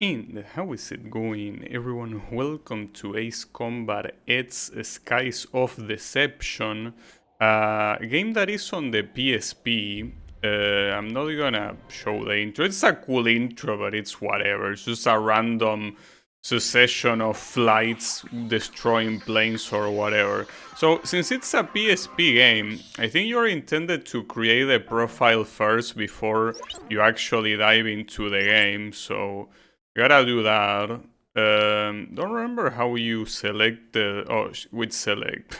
And how is it going, everyone? Welcome to Ace Combat. It's Skies of Deception, a game that is on the PSP. I'm not gonna show the intro. It's a cool intro, but it's whatever. It's just a random succession of flights destroying planes or whatever. So since it's a PSP game, I think you're intended to create a profile first before you actually dive into the game. So gotta do that. Don't remember how you select the... Oh, with select.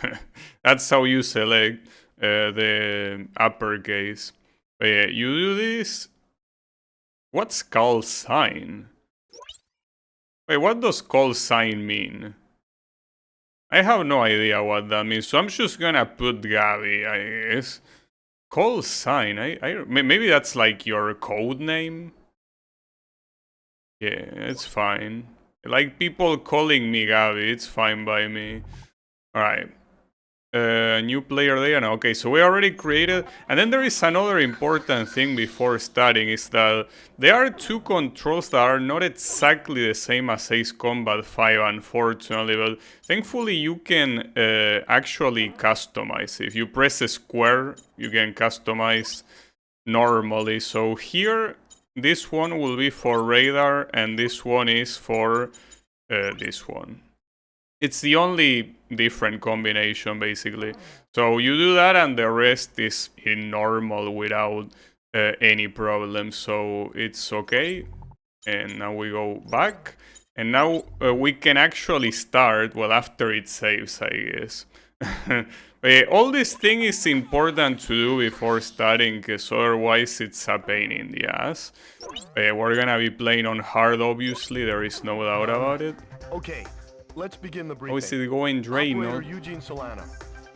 That's how you select the uppercase. But yeah, you do this. What's call sign? Wait, what does call sign mean? I have no idea what that means, so I'm just gonna put Gabby, I guess. Call sign, maybe that's like your code name? Yeah, it's fine. Like people calling me Gabby, it's fine by me. Alright. New player there. No, okay, so we already created. And then there is another important thing before starting, is that there are two controls that are not exactly the same as Ace Combat 5, unfortunately, but thankfully you can actually customize. If you press square, you can customize normally. So here, this one will be for radar, and this one is for this one. It's the only different combination, basically. So you do that, and the rest is in normal without any problem. So it's okay. And now we go back. And now we can actually start, well, after it saves, I guess. All this thing is important to do before starting, because otherwise it's a pain in the ass. We're gonna be playing on hard, obviously, there is no doubt about it. Okay, let's begin the briefing. How is it going, Draino? Operator Eugene Solano.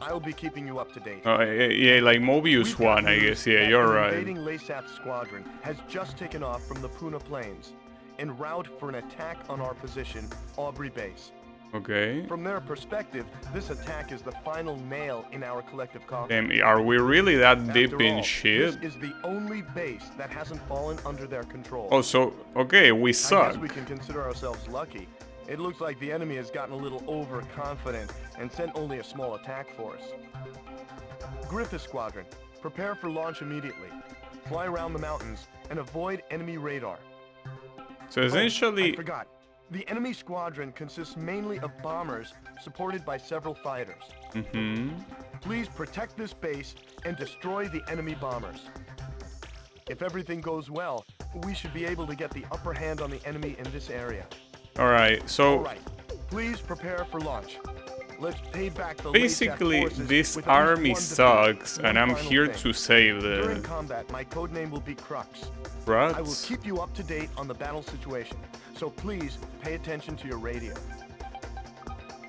I'll be keeping you up to date. Yeah, like Mobius 1, I guess. Yeah, you're right. The invading LASAT squadron has just taken off from the Puna Plains, en route for an attack on our position, Aubrey Base. Okay. From their perspective, this attack is the final nail in our collective coffin. Damn, are we really that deep in shit? This is the only base that hasn't fallen under their control. Oh, so, okay, we suck. I guess we can consider ourselves lucky. It looks like the enemy has gotten a little overconfident and sent only a small attack force. Griffith Squadron, prepare for launch immediately. Fly around the mountains and avoid enemy radar. So essentially... I forgot. The enemy squadron consists mainly of bombers supported by several fighters. Please protect this base and destroy the enemy bombers. If everything goes well, we should be able to get the upper hand on the enemy in this area. Alright, so... Alright, please prepare for launch. Let's pay back the basically, this army sucks, and I'm here to save the... During combat, my codename will be Crux. Rats? I will keep you up to date on the battle situation, so please pay attention to your radio.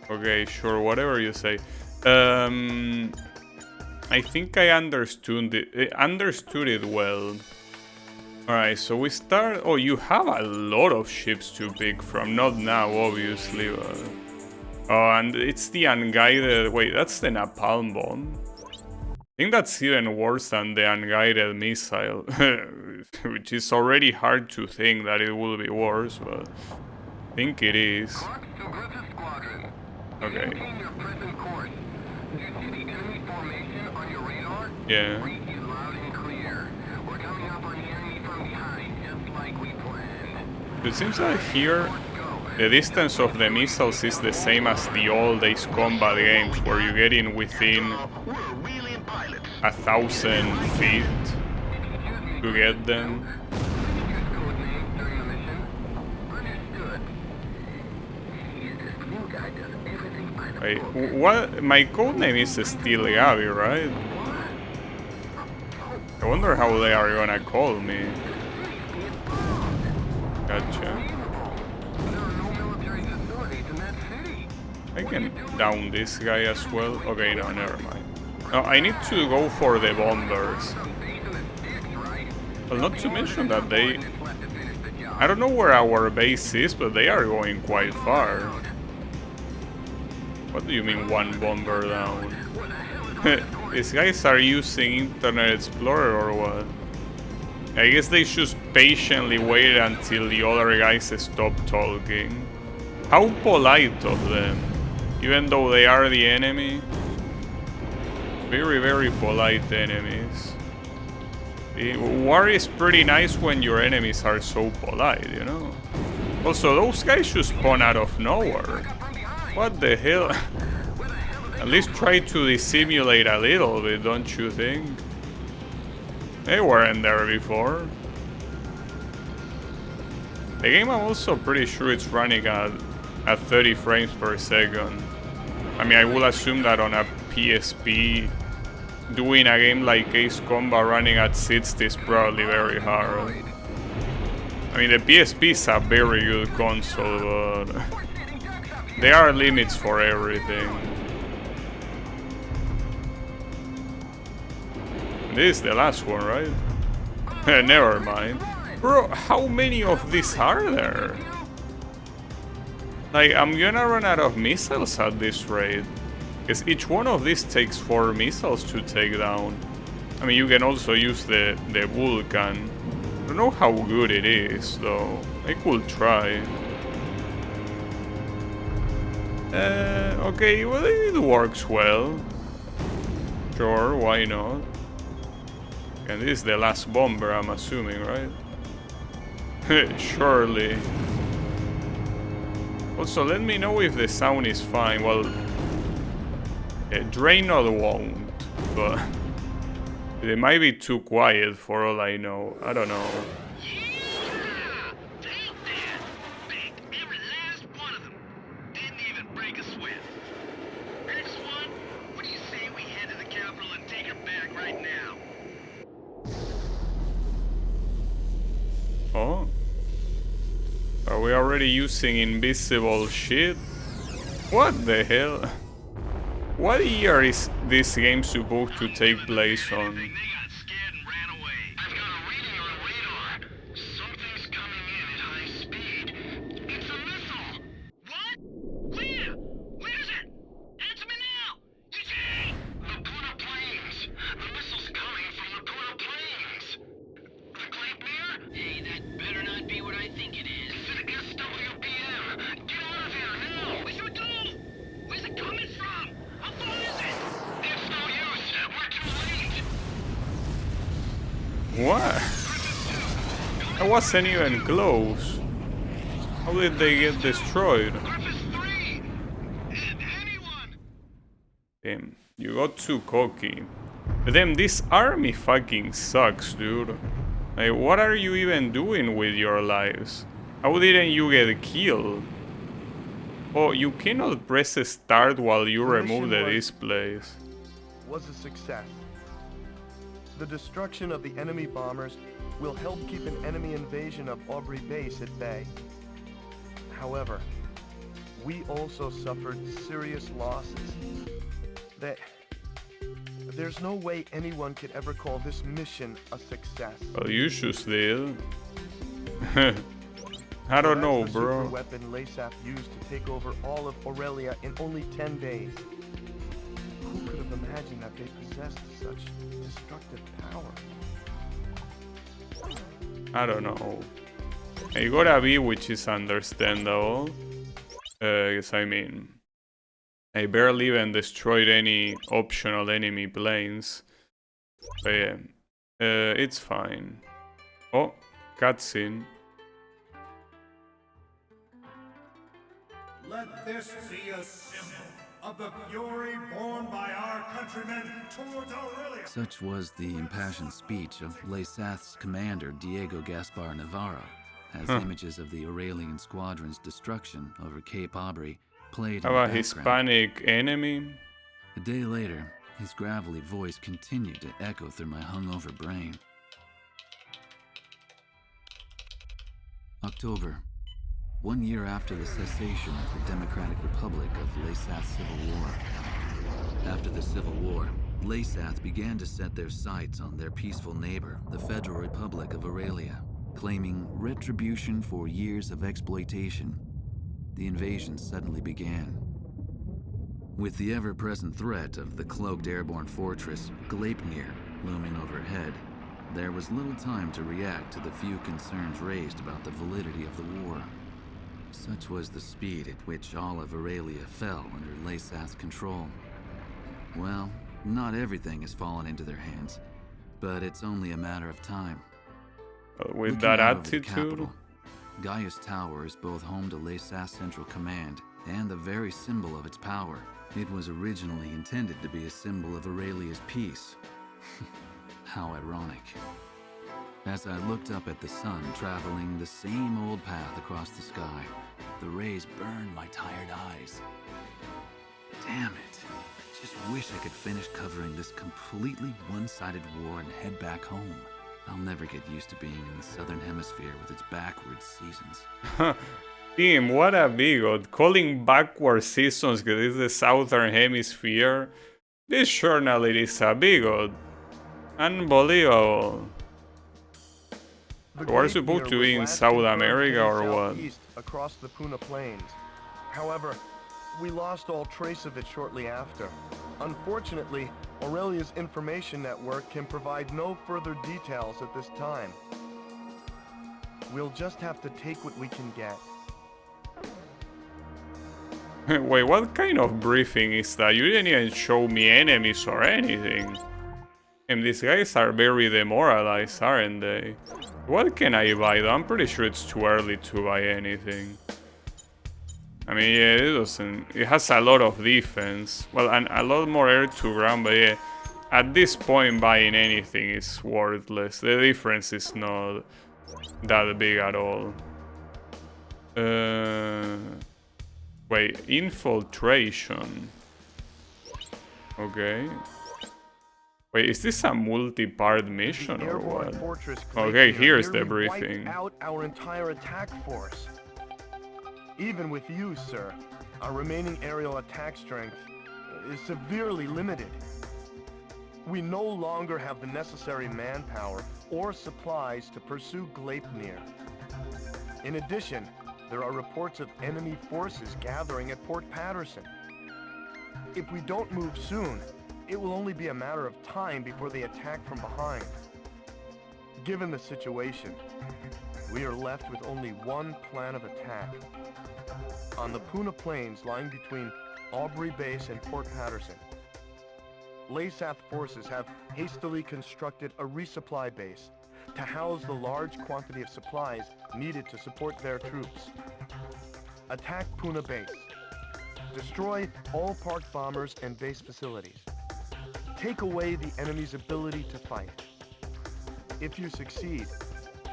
Okay, sure, whatever you say. I think I understood it well. Alright, so we start... Oh, you have a lot of ships to pick from. Not now, obviously, but... Oh, and it's the unguided... Wait, that's the napalm bomb? I think that's even worse than the unguided missile. Which is already hard to think that it will be worse, but... I think it is. Okay. Yeah. It seems like here the distance of the missiles is the same as the old Ace Combat games, where you get in within 1,000 feet to get them. Wait, what? My codename is still Gabby, right? I wonder how they are gonna call me. Gotcha. I can down this guy as well. Okay, no, never mind. No, I need to go for the bombers. Well, not to mention that they... I don't know where our base is, but they are going quite far. What do you mean one bomber down? These guys are using Internet Explorer or what? I guess they just patiently waited until the other guys stopped talking. How polite of them, even though they are the enemy. Very, very polite enemies. War is pretty nice when your enemies are so polite, you know? Also, those guys just spawn out of nowhere. What the hell? At least try to dissimulate a little bit, don't you think? They weren't there before. The game, I'm also pretty sure it's running at 30 frames per second. I mean, I will assume that on a PSP, doing a game like Ace Combat running at 60 is probably very hard. I mean, the PSP is a very good console, but there are limits for everything. This is the last one, right? Never mind. Bro, how many of these are there? Like, I'm gonna run out of missiles at this rate. Because each one of these takes 4 missiles to take down. I mean, you can also use the Vulcan. I don't know how good it is, though. I could try. Okay, well, it works well. Sure, why not? And this is the last bomber, I'm assuming, right? Surely. Also, let me know if the sound is fine. Well, Draenor won't, but it might be too quiet for all I know. I don't know. Yeah! Take that! Baked every last one of them. Didn't even break a sweat. Next one, what do you say we head to the capital and take her back right now? Oh? Are we already using invisible shit? What the hell? What year is this game supposed to take place on? They got scared and ran away. I've got a reading on radar. Something's coming in at high speed. It's a missile. What? Where? Where is it? Answer me now. Eugene! Laguna Plains. The missile's coming from Laguna Plains. The Gleipnir? Hey, that better not be what I think it is. It's an SWBM. Get out of here now. What should we do? Where's it coming from? How far is it? It's no use. We're too late. What? I wasn't even close. How did they get destroyed? Purpose 3. Anyone? Damn, you got too cocky. But then this army fucking sucks, dude. Like, what are you even doing with your lives? How didn't you get killed? Oh, you cannot press start while you remove the displays. Was a success. The destruction of the enemy bombers will help keep an enemy invasion of Aubrey Base at bay. However, we also suffered serious losses. There's no way anyone could ever call this mission a success. Well, you just did. I don't know, That's the bro. super weapon Laysaf used to take over all of Aurelia in only 10 days. Who could have imagined that they possessed such destructive power? I don't know. You gotta be, which is understandable. Yes, I mean, I barely even destroyed any optional enemy planes. But yeah, it's fine. Oh, cutscene. Let this be a symbol of the fury borne by our countrymen towards Aurelia. Such was the impassioned speech of Laysath's commander Diego Gaspar Navarro, as images of the Aurelian squadron's destruction over Cape Aubrey played How in about the background. Hispanic enemy? A day later, his gravelly voice continued to echo through my hungover brain. October, 1 year after the cessation of the Democratic Republic of Laysath's civil war. After the Civil War, Laysath began to set their sights on their peaceful neighbor, the Federal Republic of Aurelia, claiming retribution for years of exploitation. The invasion suddenly began. With the ever-present threat of the cloaked airborne fortress Gleipnir looming overhead, there was little time to react to the few concerns raised about the validity of the war. Such was the speed at which all of Aurelia fell under Laysath's control. Well, not everything has fallen into their hands, but it's only a matter of time. With Looking that out over the attitude, capital, Gaius Tower is both home to Laysath's Central Command and the very symbol of its power. It was originally intended to be a symbol of Aurelia's peace. How ironic. As I looked up at the sun traveling the same old path across the sky, the rays burned my tired eyes. Damn it. I just wish I could finish covering this completely one-sided war and head back home. I'll never get used to being in the southern hemisphere with its backwards seasons. Team, what a bigot. Calling backward seasons because it's the southern hemisphere. This journalist is a bigot. Unbelievable. We're supposed to be in South America or what? Across the Puna Plains. However, we lost all trace of it shortly after. Unfortunately, Aurelia's information network can provide no further details at this time. We'll just have to take what we can get. Wait, what kind of briefing is that? You didn't even show me enemies or anything. And these guys are very demoralized, aren't they? What can I buy though? I'm pretty sure it's too early to buy anything. I mean, yeah, it has a lot of defense. Well, and a lot more air to ground, but yeah, at this point buying anything is worthless. The difference is not that big at all. Wait, infiltration. Okay. Wait, is this a multi-part mission or what? Okay, here's the briefing. Wiped out our entire attack force. Even with you, sir, our remaining aerial attack strength is severely limited. We no longer have the necessary manpower or supplies to pursue Gleipnir. In addition, there are reports of enemy forces gathering at Port Patterson. If we don't move soon, it will only be a matter of time before they attack from behind. Given the situation, we are left with only one plan of attack. On the Puna Plains lying between Aubrey Base and Port Patterson, Laysath forces have hastily constructed a resupply base to house the large quantity of supplies needed to support their troops. Attack Puna Base. Destroy all parked bombers and base facilities. Take away the enemy's ability to fight. If you succeed,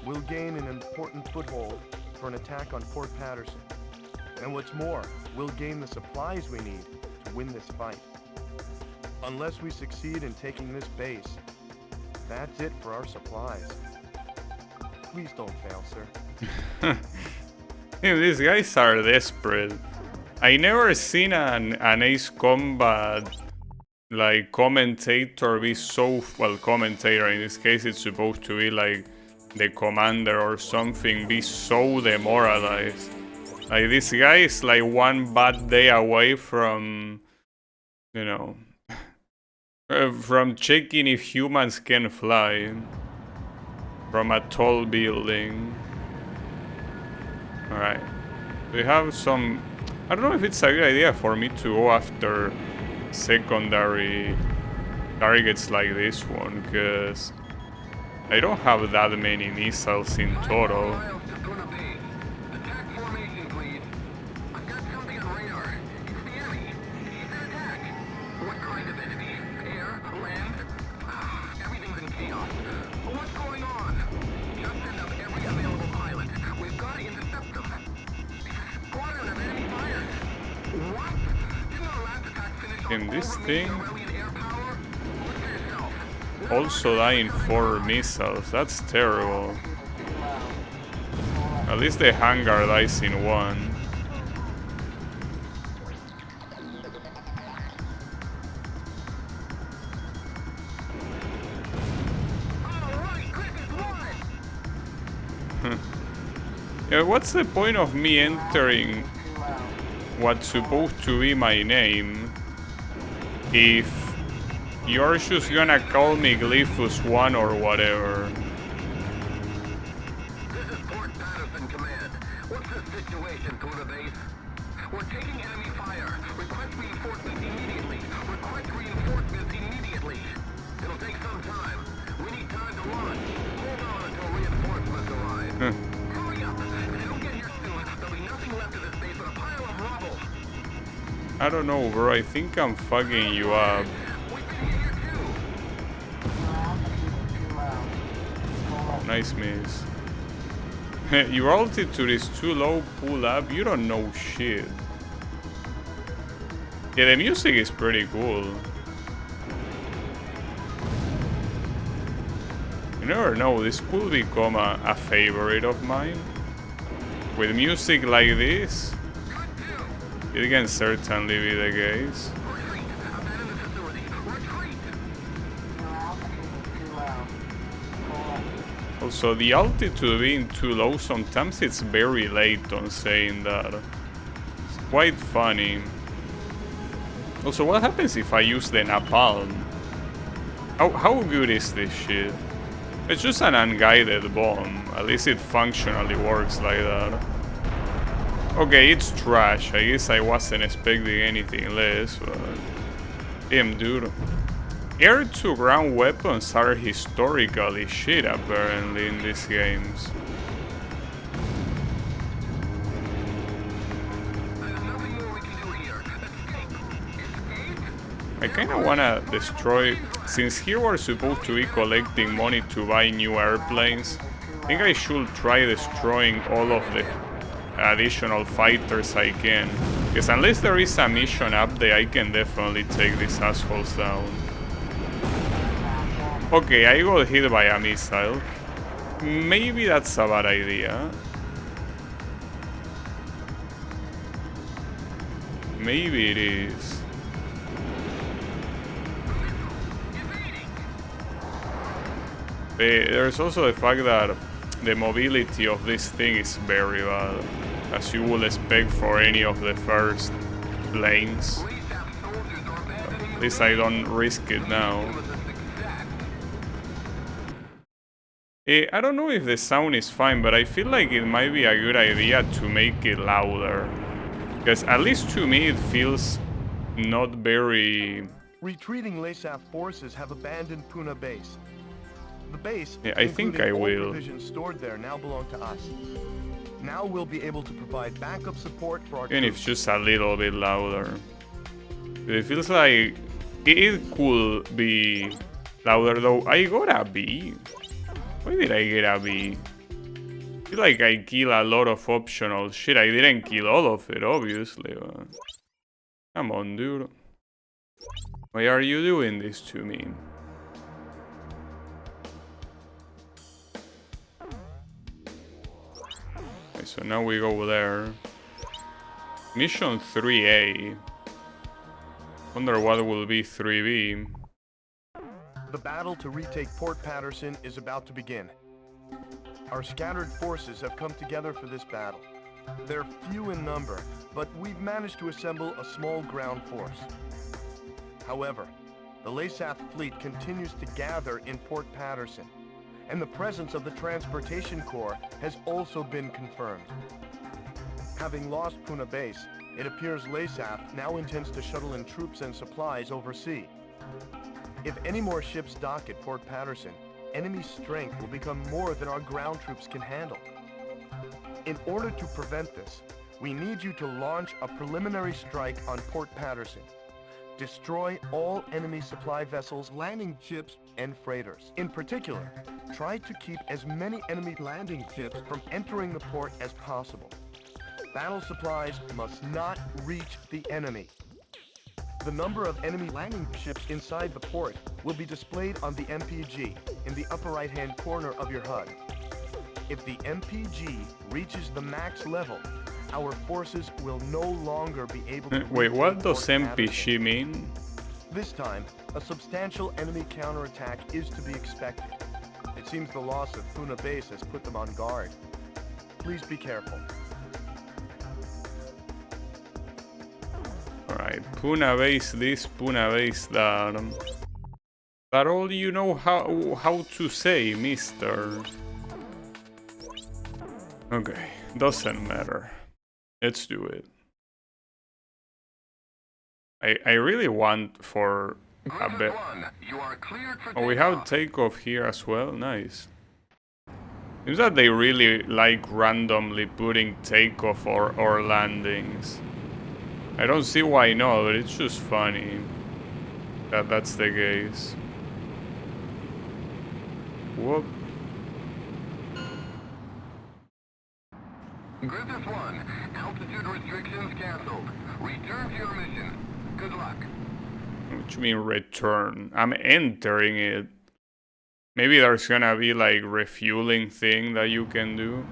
we'll gain an important foothold for an attack on Port Patterson. And what's more, we'll gain the supplies we need to win this fight. Unless we succeed in taking this base, that's it for our supplies. Please don't fail, sir. These guys are desperate. I never seen an Ace Combat like commentator be so commentator in this case it's supposed to be like the commander or something, be so demoralized. Like this guy is like one bad day away from, you know, from checking if humans can fly from a tall building. Alright, we have some, I don't know if it's a good idea for me to go after secondary targets like this one, because I don't have that many missiles in total. And this thing also dying 4 missiles, that's terrible. At least the hangar dies in 1. Yeah, what's the point of me entering what's supposed to be my name if You're just gonna call me Glyphus 1 or whatever. This is Port Patterson Command. What's the situation, Puna Base? We're taking enemy fire. Request reinforcements immediately. Request reinforcements immediately. It'll take some time. We need time to launch. Hold on until reinforcements arrive. Hurry up. If you don't get here soon, there'll be nothing left of this base but a pile of rubble. I don't know, bro. I think I'm fucking you up. We've been here too. Nice miss. Your altitude is too low, pull up. You don't know shit. Yeah, the music is pretty cool. You never know, this could become a favorite of mine. With music like this, it can certainly be the case. Retreat. Abandon the facility. Retreat. Also, the altitude being too low, sometimes it's very late on saying that. It's quite funny. Also, what happens if I use the napalm? How good is this shit? It's just an unguided bomb. At least it functionally works like that. Okay, it's trash. I guess I wasn't expecting anything less, but... Damn, dude. Air-to-ground weapons are historically shit, apparently, in these games. I kinda wanna destroy... Since here we're supposed to be collecting money to buy new airplanes, I think I should try destroying all of the additional fighters I can. Because unless there is a mission update, I can definitely take these assholes down. Okay, I got hit by a missile. Maybe that's a bad idea. Maybe it is. There's also the fact that the mobility of this thing is very bad, as you would expect for any of the first planes. At least I don't risk it now. I don't know if the sound is fine, but I feel like it might be a good idea to make it louder. Because at least to me it feels not very... Retreating LASAF forces have abandoned Puna Base. The base, yeah, I think I including all will. provisions stored there, now belong to us. Now we'll be able to provide backup support for our Even if troops. it's just a little bit louder. It feels like it could be louder though. I got a B. Why did I get a B? I feel like I kill a lot of optional shit. I didn't kill all of it, obviously. But... Come on, dude. Why are you doing this to me? Okay, so now we go there. Mission 3A. Wonder what will be 3B. The battle to retake Port Patterson is about to begin. Our scattered forces have come together for this battle. They're few in number, but we've managed to assemble a small ground force. However, the LASAF fleet continues to gather in Port Patterson, and the presence of the Transportation Corps has also been confirmed. Having lost Puna Base, it appears LASAF now intends to shuttle in troops and supplies overseas. If any more ships dock at Port Patterson, enemy strength will become more than our ground troops can handle. In order to prevent this, we need you to launch a preliminary strike on Port Patterson. Destroy all enemy supply vessels, landing ships, and freighters. In particular, try to keep as many enemy landing ships from entering the port as possible. Battle supplies must not reach the enemy. The number of enemy landing ships inside the port will be displayed on the MPG in the upper right-hand corner of your HUD. If the MPG reaches the max level, our forces will no longer be able to... Wait, what does Port Patterson. MPG mean? This time, a substantial enemy counterattack is to be expected. It seems the loss of Puna Base has put them on guard. Please be careful. Alright, Puna Base this, Puna Base that. That all you know how to say, mister? Okay, doesn't matter. Let's do it. I really want for a bit. Oh, we have takeoff here as well. Nice. Seems that they really like randomly putting takeoff or landings. I don't see why not, but it's just funny that that's the case. Whoop. Griffith 1, altitude restrictions canceled. Return to your mission. Good luck. What do you mean return? I'm entering it. Maybe there's gonna be like refueling thing that you can do.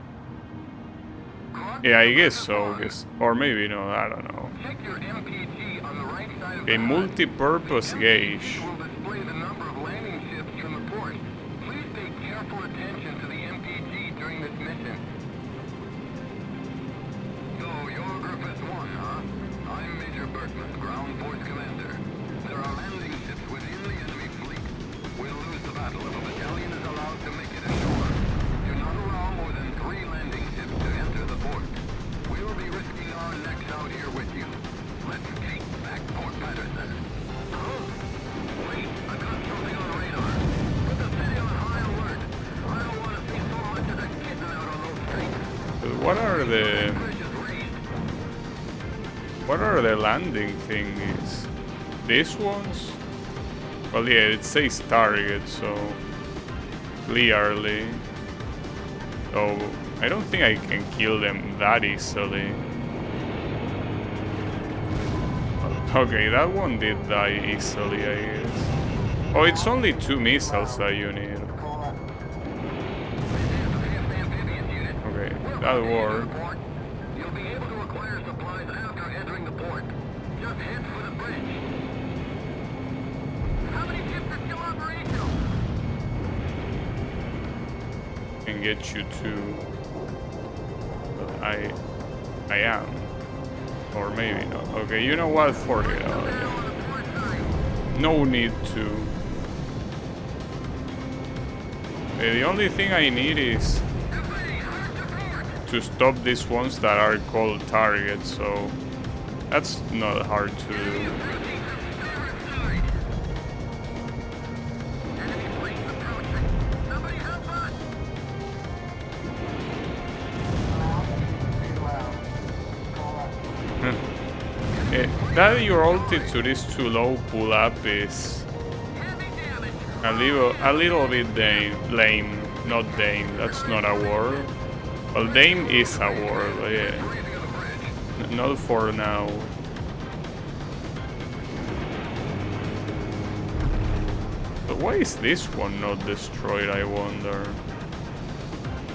Yeah, I guess so. Or maybe no, I don't know. Check your MPG on the right side of A the HUD. multi-purpose gauge. Will display the number of landing ships from the port. Please pay careful attention to the MPG during this mission. So, you're Griffith 1, huh? I'm Major Berkman, Ground Force Commander. There are landing ships within the enemy fleet. We'll lose the battle if a battalion is allowed to make it ashore. Do not allow more than 3 landing ships to enter the port. We'll be risking our necks out here with you. Let's take back Port Patterson. Oh, wait, I got something on radar. Put the city on high alert. I don't want to see so much as a kitten out on those streets. What are the Precious raised. landing thingies? These ones? Well, yeah, it says target, so clearly. So I don't think I can kill them that easily. Okay, that one did die easily, I guess. Oh, it's only 2 missiles that you need. Okay, that worked. You'll be able to acquire supplies after entering the port. Just head for the bridge. How many ships are still operational? Can get you to. But I am. Or maybe not. Okay, you know what? Forget about it. On the port side. No need to. The only thing I need is Everybody, hard to port. to stop these ones that are called targets, so that's not hard to do. Approaching from starboard side. Enemy fleet approaching. Somebody help us. That your altitude is too low pull up is Heavy damage. a little bit lame. Not dame, that's not a word. Well, dame is a word, but yeah. Raising of the bridge. Not for now. But why is this one not destroyed, I wonder?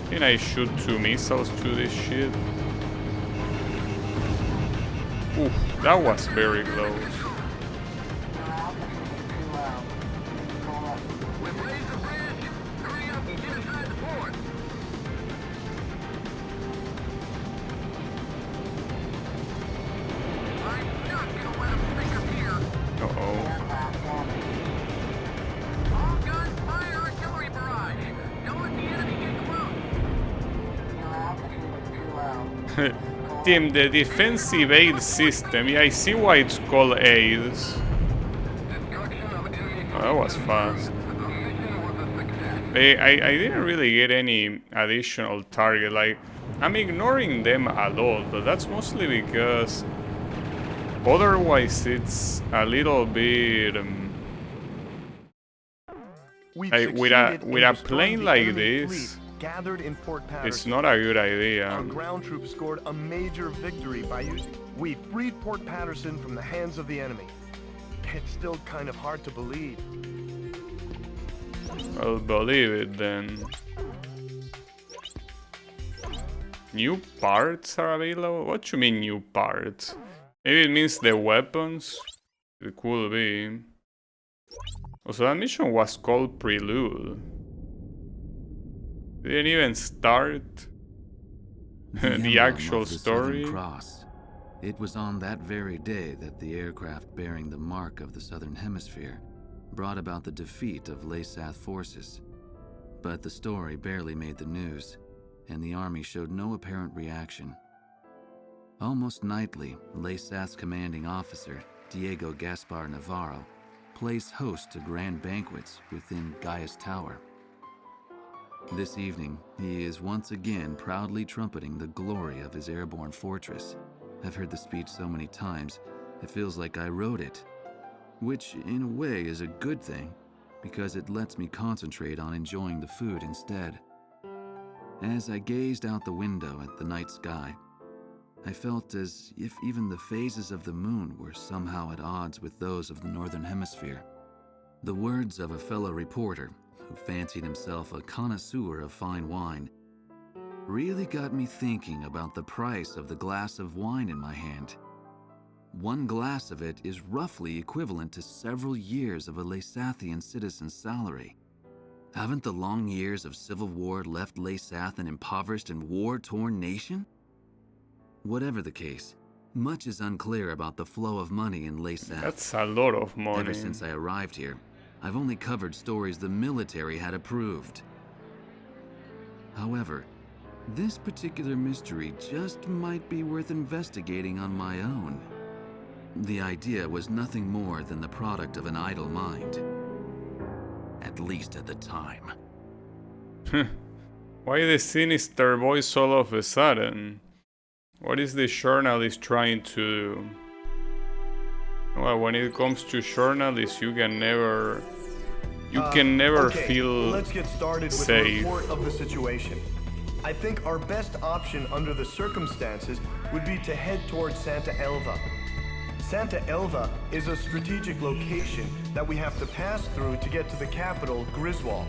Can I shoot 2 missiles to this shit? Oof, that was very close. We've raised the bridge. Hurry up and get inside the port. I'm not gonna let him think I'm here. Uh-oh. All guns fire artillery barrage. Don't let the enemy get close. Team, the defensive aid system. Yeah, I see why it's called AIDS. Destruction of enemy. Oh, that was fast. The mission was a success. I didn't really get any additional target. Like, I'm ignoring them a lot, but that's mostly because otherwise it's a little bit We've Like, with succeeded a in plane destroying the like enemy this, fleet gathered in Port Patterson. it's not a good Our idea. ground troops scored a major victory by using. We freed Port Patterson from the hands of the enemy. It's still kind of hard to believe. I'll believe it then. New parts are available? What do you mean new parts? Maybe it means the weapons? It could be. Also, that mission was called Prelude. Didn't even start the emblem actual of the Southern story. Cross. It was on that very day that the aircraft bearing the mark of the Southern Hemisphere brought about the defeat of Laysath forces. But the story barely made the news, and the army showed no apparent reaction. Almost nightly, Laysath's commanding officer, Diego Gaspar Navarro, plays host to grand banquets within Gaius Tower. This evening, he is once again proudly trumpeting the glory of his airborne fortress. I've heard the speech so many times, it feels like I wrote it. Which, in a way, is a good thing, because it lets me concentrate on enjoying the food instead. As I gazed out the window at the night sky, I felt as if even the phases of the moon were somehow at odds with those of the Northern Hemisphere. The words of a fellow reporter, who fancied himself a connoisseur of fine wine, really got me thinking about the price of the glass of wine in my hand. One glass of it is roughly equivalent to several years of a Laysathian citizen's salary. Haven't the long years of civil war left Laysath an impoverished and war-torn nation? Whatever the case, much is unclear about the flow of money in Laysath. That's a lot of money. Ever since I arrived here, I've only covered stories the military had approved. However, this particular mystery just might be worth investigating on my own. The idea was nothing more than the product of an idle mind. At least at the time. Why the sinister voice all of a sudden? What is the journalist trying to do? Well, when it comes to journalists, you can never Okay, feel let's get started with safe. a report of the situation. I think our best option under the circumstances would be to head towards Santa Elva. Santa Elva is a strategic location that we have to pass through to get to the capital, Griswold.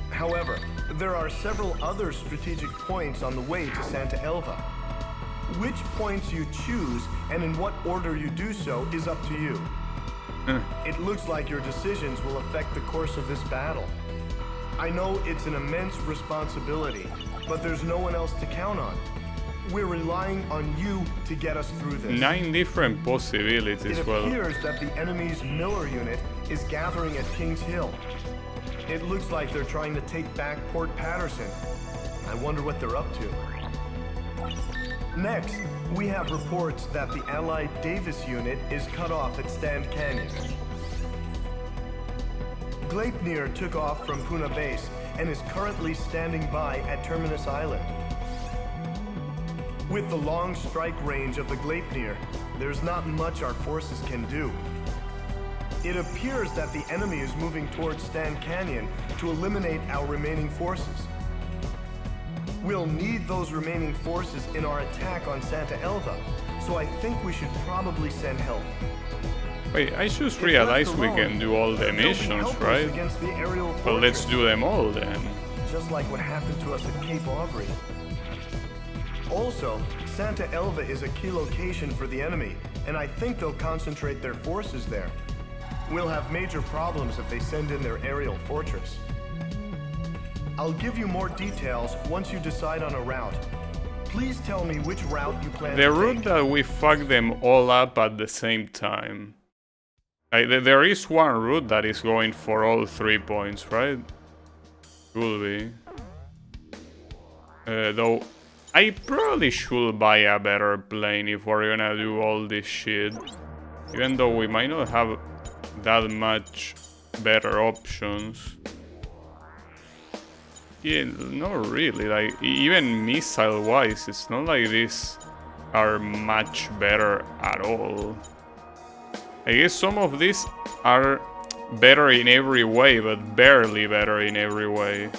However, there are several other strategic points on the way to Santa Elva. Which points you choose and in what order you do so is up to you. It looks like your decisions will affect the course of this battle. I know it's an immense responsibility, but there's no one else to count on. We're relying on you to get us through this. 9 different possibilities. It Well, appears that the enemy's Miller unit is gathering at King's Hill. It looks like they're trying to take back Port Patterson. I wonder what they're up to. Next, we have reports that the Allied Davis unit is cut off at Stand Canyon. Gleipnir took off from Puna Base and is currently standing by at Terminus Island. With the long strike range of the Gleipnir, there's not much our forces can do. It appears that the enemy is moving towards Stand Canyon to eliminate our remaining forces. We'll need those remaining forces in our attack on Santa Elva, so I think we should probably send help. wait, I just If realized left we alone, can do all the they'll be missions, helpless right? against the aerial Well, let's fortress, do them all then. just like what happened to us at Cape Aubrey. Also, Santa Elva is a key location for the enemy, and I think they'll concentrate their forces there. We'll have major problems if they send in their aerial fortress. I'll give you more details once you decide on a route. Please tell me which route you plan The to route take. that we fuck them all up at the same time. There is one route that is going for all 3 points, right? Will be. Though, I probably should buy a better plane if we're gonna do all this shit. Even though we might not have that much better options. Yeah, not really, like, even missile-wise, it's not like these are much better at all. I guess some of these are better in every way, but barely better in every way.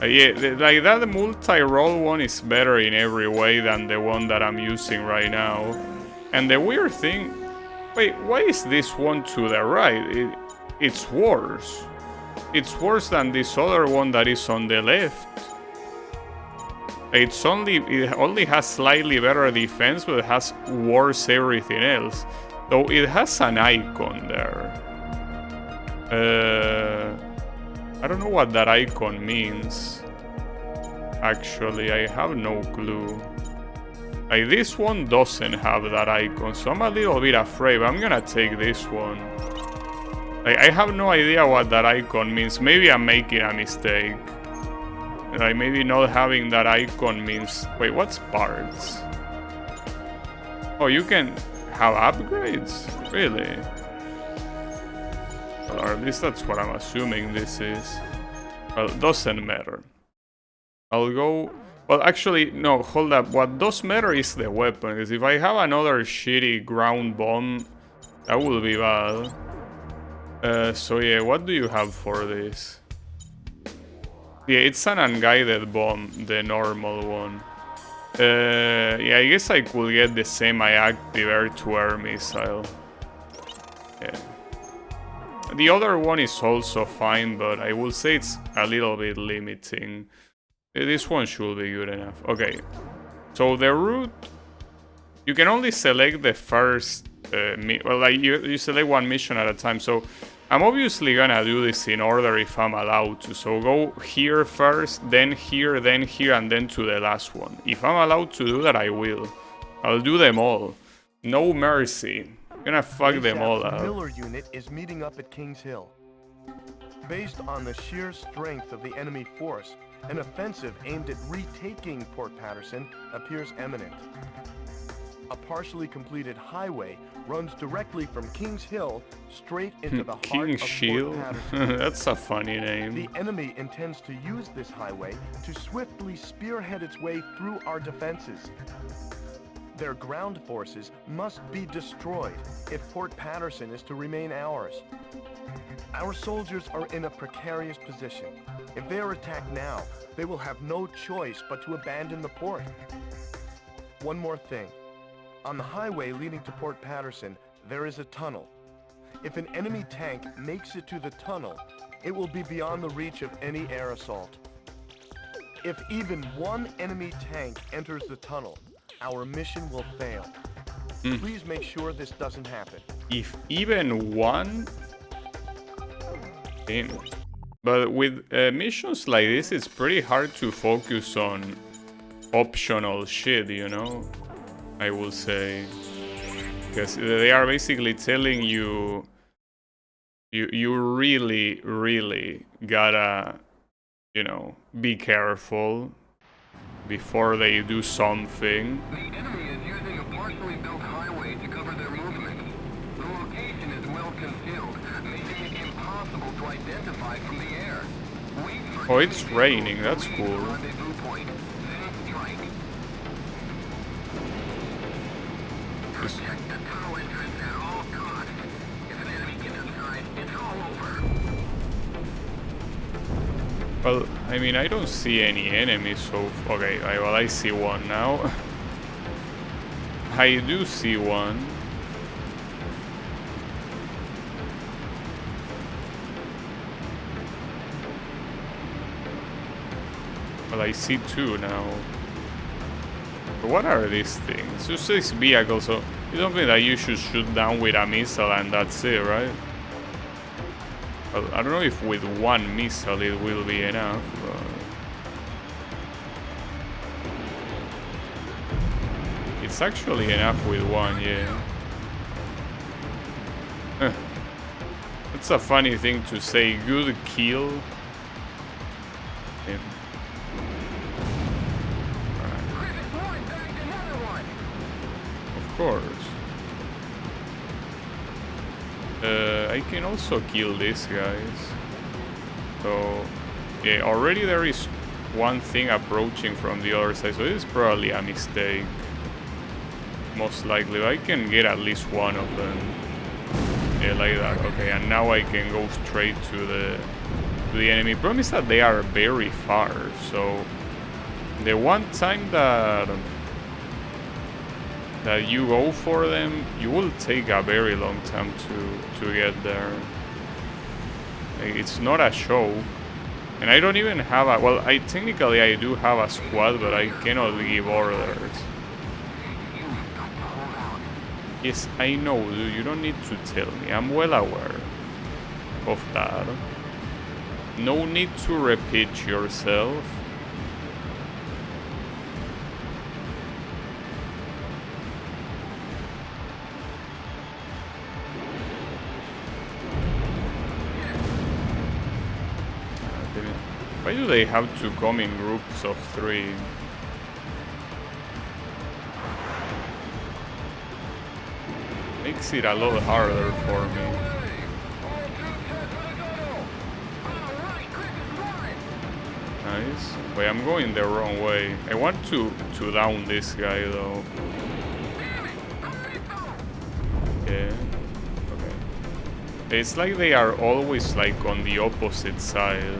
Yeah, like that multi-role one is better in every way than the one that I'm using right now. And the weird thing... Wait, why is this one to the right? It's worse. It's worse than this other one that is on the left. It only has slightly better defense, but it has worse everything else. Though it has an icon there. I don't know what that icon means. Actually, I have no clue. Like, this one doesn't have that icon, so I'm a little bit afraid, but I'm gonna take this one. Like, I have no idea what that icon means. Maybe I'm making a mistake. Like, maybe not having that icon means... Wait, what's parts? Oh, you can have upgrades? Really? Or at least that's what I'm assuming this is. Well, it doesn't matter. I'll go... Well, actually, no, hold up. What does matter is the weapon. Because if I have another shitty ground bomb, that will be bad. So yeah, what do you have for this? Yeah, it's an unguided bomb, the normal one. Yeah, I guess I could get the semi-active air-to-air missile. Yeah. The other one is also fine, but I will say it's a little bit limiting. This one should be good enough. Okay, so the route, you can only select the first, well, like you select one mission at a time. So I'm obviously gonna do this in order if I'm allowed to. So go here first, then here, and then to the last one. If I'm allowed to do that, I will. I'll do them all. No mercy. I'm gonna fuck them all up. Miller unit is meeting up at Kings Hill. Based on the sheer strength of the enemy force, an offensive aimed at retaking Port Patterson appears imminent. A partially completed highway runs directly from Kings Hill straight into the heart King of Shield? Port Patterson. That's a funny name. The enemy intends to use this highway to swiftly spearhead its way through our defenses. Their ground forces must be destroyed if Port Patterson is to remain ours. Our soldiers are in a precarious position. If they are attacked now, they will have no choice but to abandon the port. One more thing. On the highway leading to Port Patterson, there is a tunnel. If an enemy tank makes it to the tunnel, it will be beyond the reach of any air assault. If even one enemy tank enters the tunnel, our mission will fail. Please make sure this doesn't happen. If even one... Damn. But with missions like this, it's pretty hard to focus on optional shit, you know? I will say. Because they are basically telling you... You really, really gotta, you know, be careful before they do something. The enemy is using a partially built highway to cover their movement. The location is well concealed, making it impossible to identify from the air. Wait for Oh, it's raining. That's cool. rendezvous point, then strike. Just- Protect the tunnel entrance at all costs. If an enemy gets inside, it's all over. Well, I mean, I don't see any enemies, so... Okay, well, I see one now. I do see one. Well, I see two now. But what are these things? Just this vehicle, so it's something that you should shoot down with a missile and that's it, right? Well, I don't know if with one missile it will be enough, but... It's actually enough with one, yeah. That's a funny thing to say, good kill. Yeah. Of course. I can also kill these guys. So, yeah, already there is one thing approaching from the other side, so this is probably a mistake. Most likely, I can get at least one of them. Yeah, like that. Okay, and now I can go straight to the enemy. Problem is that they are very far, so the one time that you go for them, you will take a very long time to get there. Like, it's not a show. And I don't even have a... Well, technically I do have a squad, but I cannot give orders. Yes, I know, dude. You don't need to tell me. I'm well aware of that. No need to repeat yourself. Why do they have to come in groups of 3? Makes it a lot harder for me. Nice. Wait, I'm going the wrong way. I want to down this guy though. Yeah. Okay. It's like they are always like on the opposite side.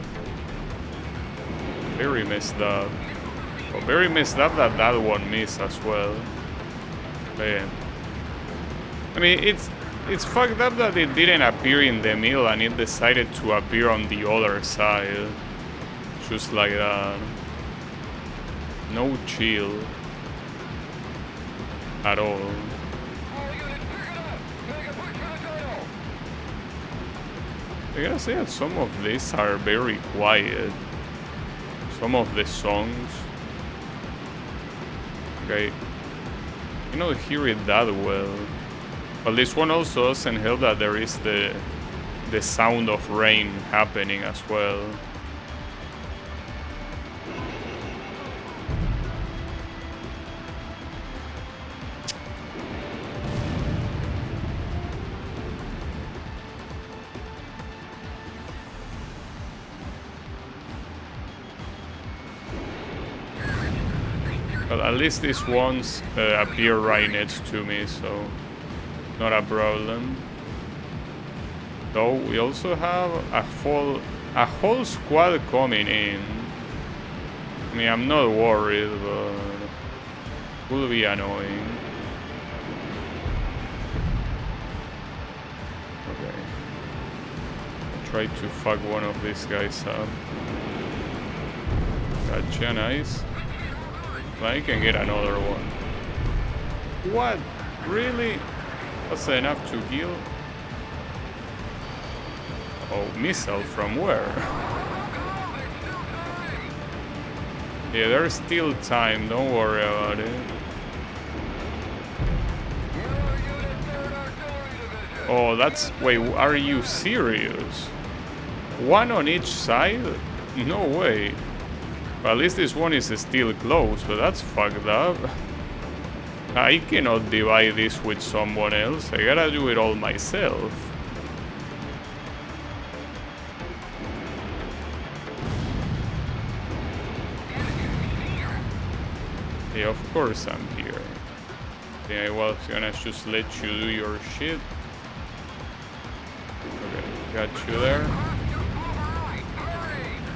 Very messed up. Oh, very messed up that that one missed as well. But yeah. I mean, it's fucked up that it didn't appear in the middle and it decided to appear on the other side. Just like that. No chill. At all. I gotta say that some of these are very quiet. Some of the songs. Okay. You don't hear it that well. But this one also doesn't help that there is the sound of rain happening as well. But at least these ones appear right next to me, so not a problem. Though we also have a whole squad coming in. I mean, I'm not worried, but it will be annoying. Okay. I'll try to fuck one of these guys up. Gotcha, nice. I can get another one. What? Really? That's enough to kill? Oh, missile from where? Yeah, there's still time, don't worry about it. Oh, that's... Wait, are you serious? One on each side? No way. Well, at least this one is still close, but that's fucked up. I cannot divide this with someone else. I gotta do it all myself. Yeah, of course I'm here. Yeah, I was gonna just let you do your shit. Okay, got you there.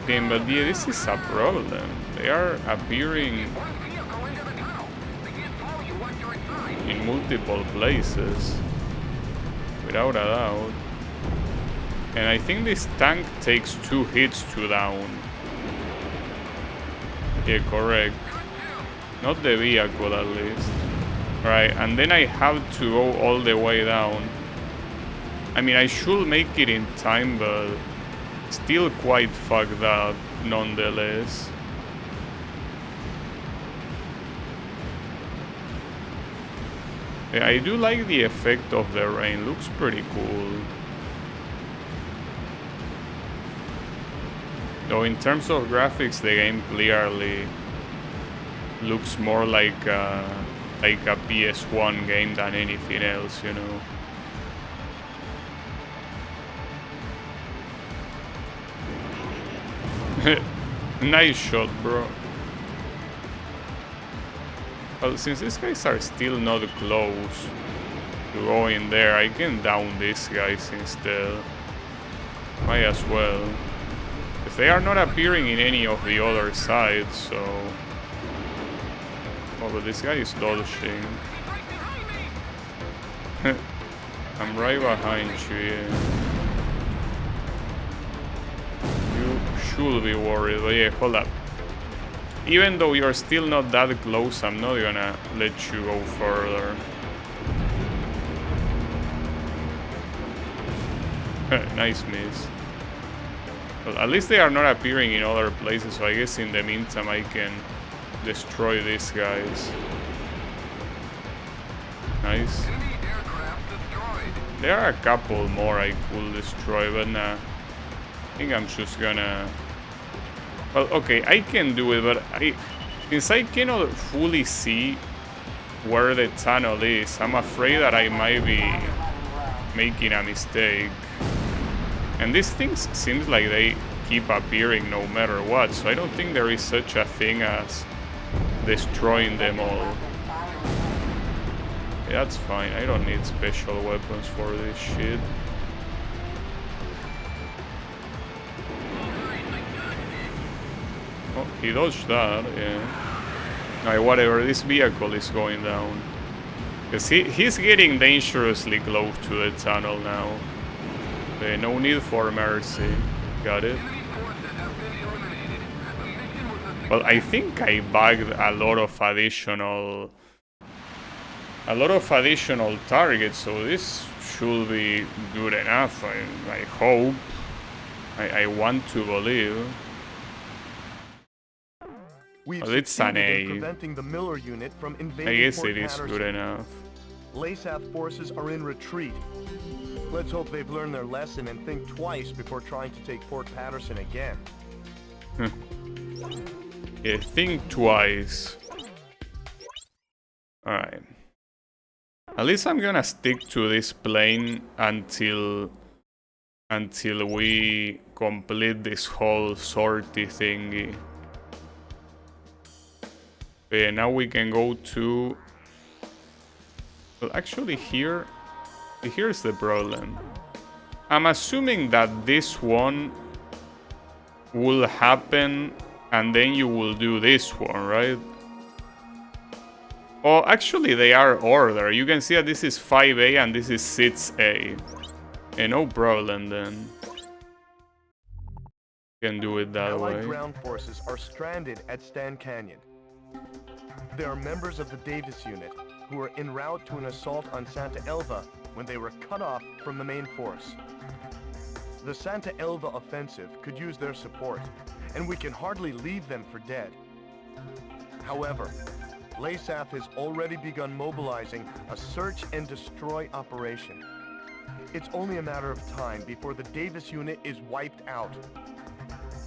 Okay, but yeah, this is a problem. They are appearing in multiple places, without a doubt. And I think this tank takes 2 hits to down. Yeah, correct. Not the vehicle, at least. Right, and then I have to go all the way down. I mean, I should make it in time, but still quite fucked up, nonetheless. Yeah, I do like the effect of the rain, looks pretty cool. Though in terms of graphics, the game clearly looks more like a PS1 game than anything else, you know. Nice shot, bro. Well, since these guys are still not close to go in there, I can down these guys instead. Might as well. If they are not appearing in any of the other sides, so... Oh, but this guy is dodging. I'm right behind you, yeah. Should be worried, but yeah, hold up. Even though you're still not that close, I'm not gonna let you go further. Nice miss. Well, at least they are not appearing in other places, so I guess in the meantime I can destroy these guys. Nice. There are a couple more I could destroy, but nah. I think I'm just gonna Well, okay, I can do it, but since I cannot fully see where the tunnel is, I'm afraid that I might be making a mistake. And these things seems like they keep appearing no matter what, so I don't think there is such a thing as destroying them all. Yeah, that's fine, I don't need special weapons for this shit. Oh, he dodged that, yeah. Alright, whatever, this vehicle is going down. Because he's getting dangerously close to the tunnel now. Okay, no need for mercy. Got it. Well, I think I bagged a lot of additional targets, so this should be good enough. I hope. I want to believe. We've Well, it's an succeeded in A. preventing the Miller unit from invading I guess Fort it is Patterson. good enough. Laysath forces are in retreat. Let's hope they've learned their lesson and think twice before trying to take Fort Patterson again. Yeah, think twice. Alright. At least I'm gonna stick to this plane until we complete this whole sortie thingy. Okay, now we can go to... Well, actually here's the problem. I'm assuming that this one will happen and then you will do this one, right? Oh, actually they are ordered. You can see that this is 5A and this is 6A. No problem then. Can do it that Allied way. ground forces are stranded at Stan Canyon. There are members of the Davis unit who were en route to an assault on Santa Elva when they were cut off from the main force. The Santa Elva offensive could use their support, and we can hardly leave them for dead. However, Laysath has already begun mobilizing a search and destroy operation. It's only a matter of time before the Davis unit is wiped out.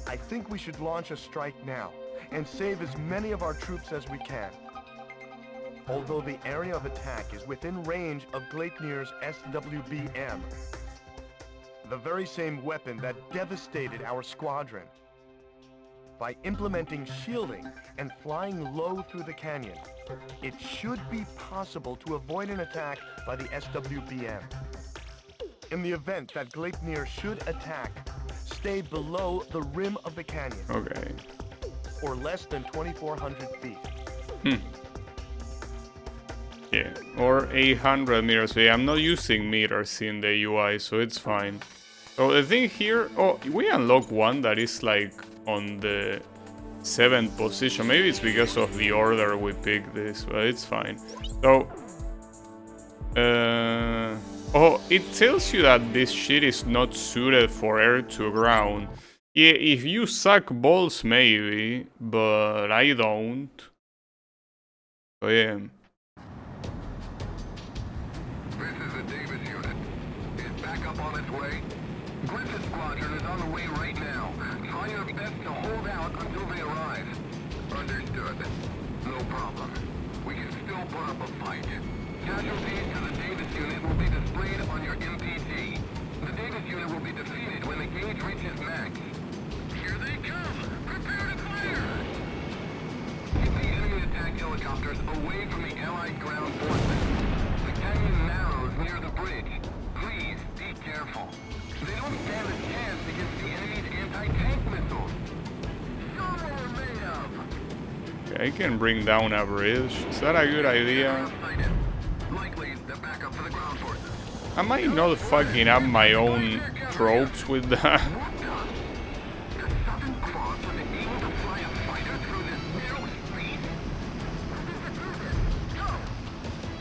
I think we should launch a strike now and save as many of our troops as we can. Although the area of attack is within range of Gleipnir's SWBM, the very same weapon that devastated our squadron. By implementing shielding and flying low through the canyon, it should be possible to avoid an attack by the SWBM. In the event that Gleipnir should attack, stay below the rim of the canyon. Okay. Or less than 2,400 feet. Yeah, or 800 meters. Yeah, I'm not using meters in the UI, so it's fine. So the thing here, oh, we unlock one that is like on the 7th position. Maybe it's because of the order we picked this, but it's fine. So, oh, it tells you that this shit is not suited for air to ground. Yeah, if you suck balls, maybe, but I don't. So yeah. This is the Davis unit. Is backup on its way? Griffith Squadron is on the way right now. Try your best to hold out until they arrive. Understood. No problem. We can still put up a fight. Casualties to the Davis unit will be displayed on your MPT. The Davis unit will be defeated when the gauge reaches max. Here they come! Prepare to fire! Keep the enemy attack helicopters away from the Allied ground forces. The canyon narrows near the bridge. Please be careful. They don't stand a chance against the enemy's anti-tank missiles. Show what we're made of. Okay, I can bring down a bridge. Is that a good idea? Likely the backup for the ground forces. I might not fucking up my own tropes with that. The Southern Cross was able to fly a fighter through this narrow street. Go!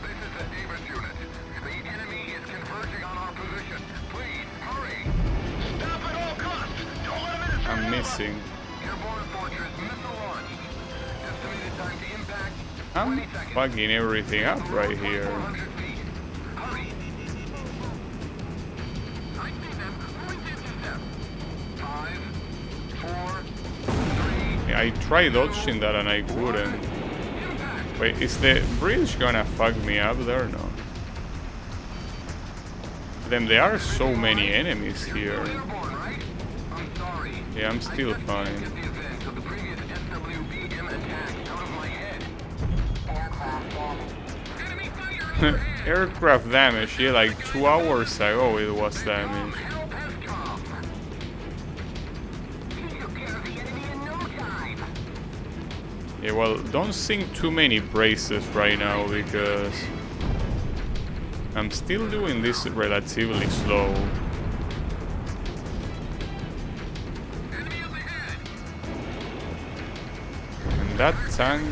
This is the Davis unit. The enemy is converging on our position. Please, hurry! Stop at all costs! Don't let them interfere. I'm missing. Airborne Fortress missile launch. Estimated time to impact, I'm 20 seconds. fucking everything up right here. 400 feet. Hurry! I see them. Point into them. 5, 4, 3, I tried dodging that and I couldn't. Wait, is the bridge gonna fuck me up there? No. Then there are so many enemies here. Yeah, I'm still fine. Aircraft damage, yeah, like 2 hours ago it was damage. Yeah, well, don't sink too many braces right now because I'm still doing this relatively slow. And that tank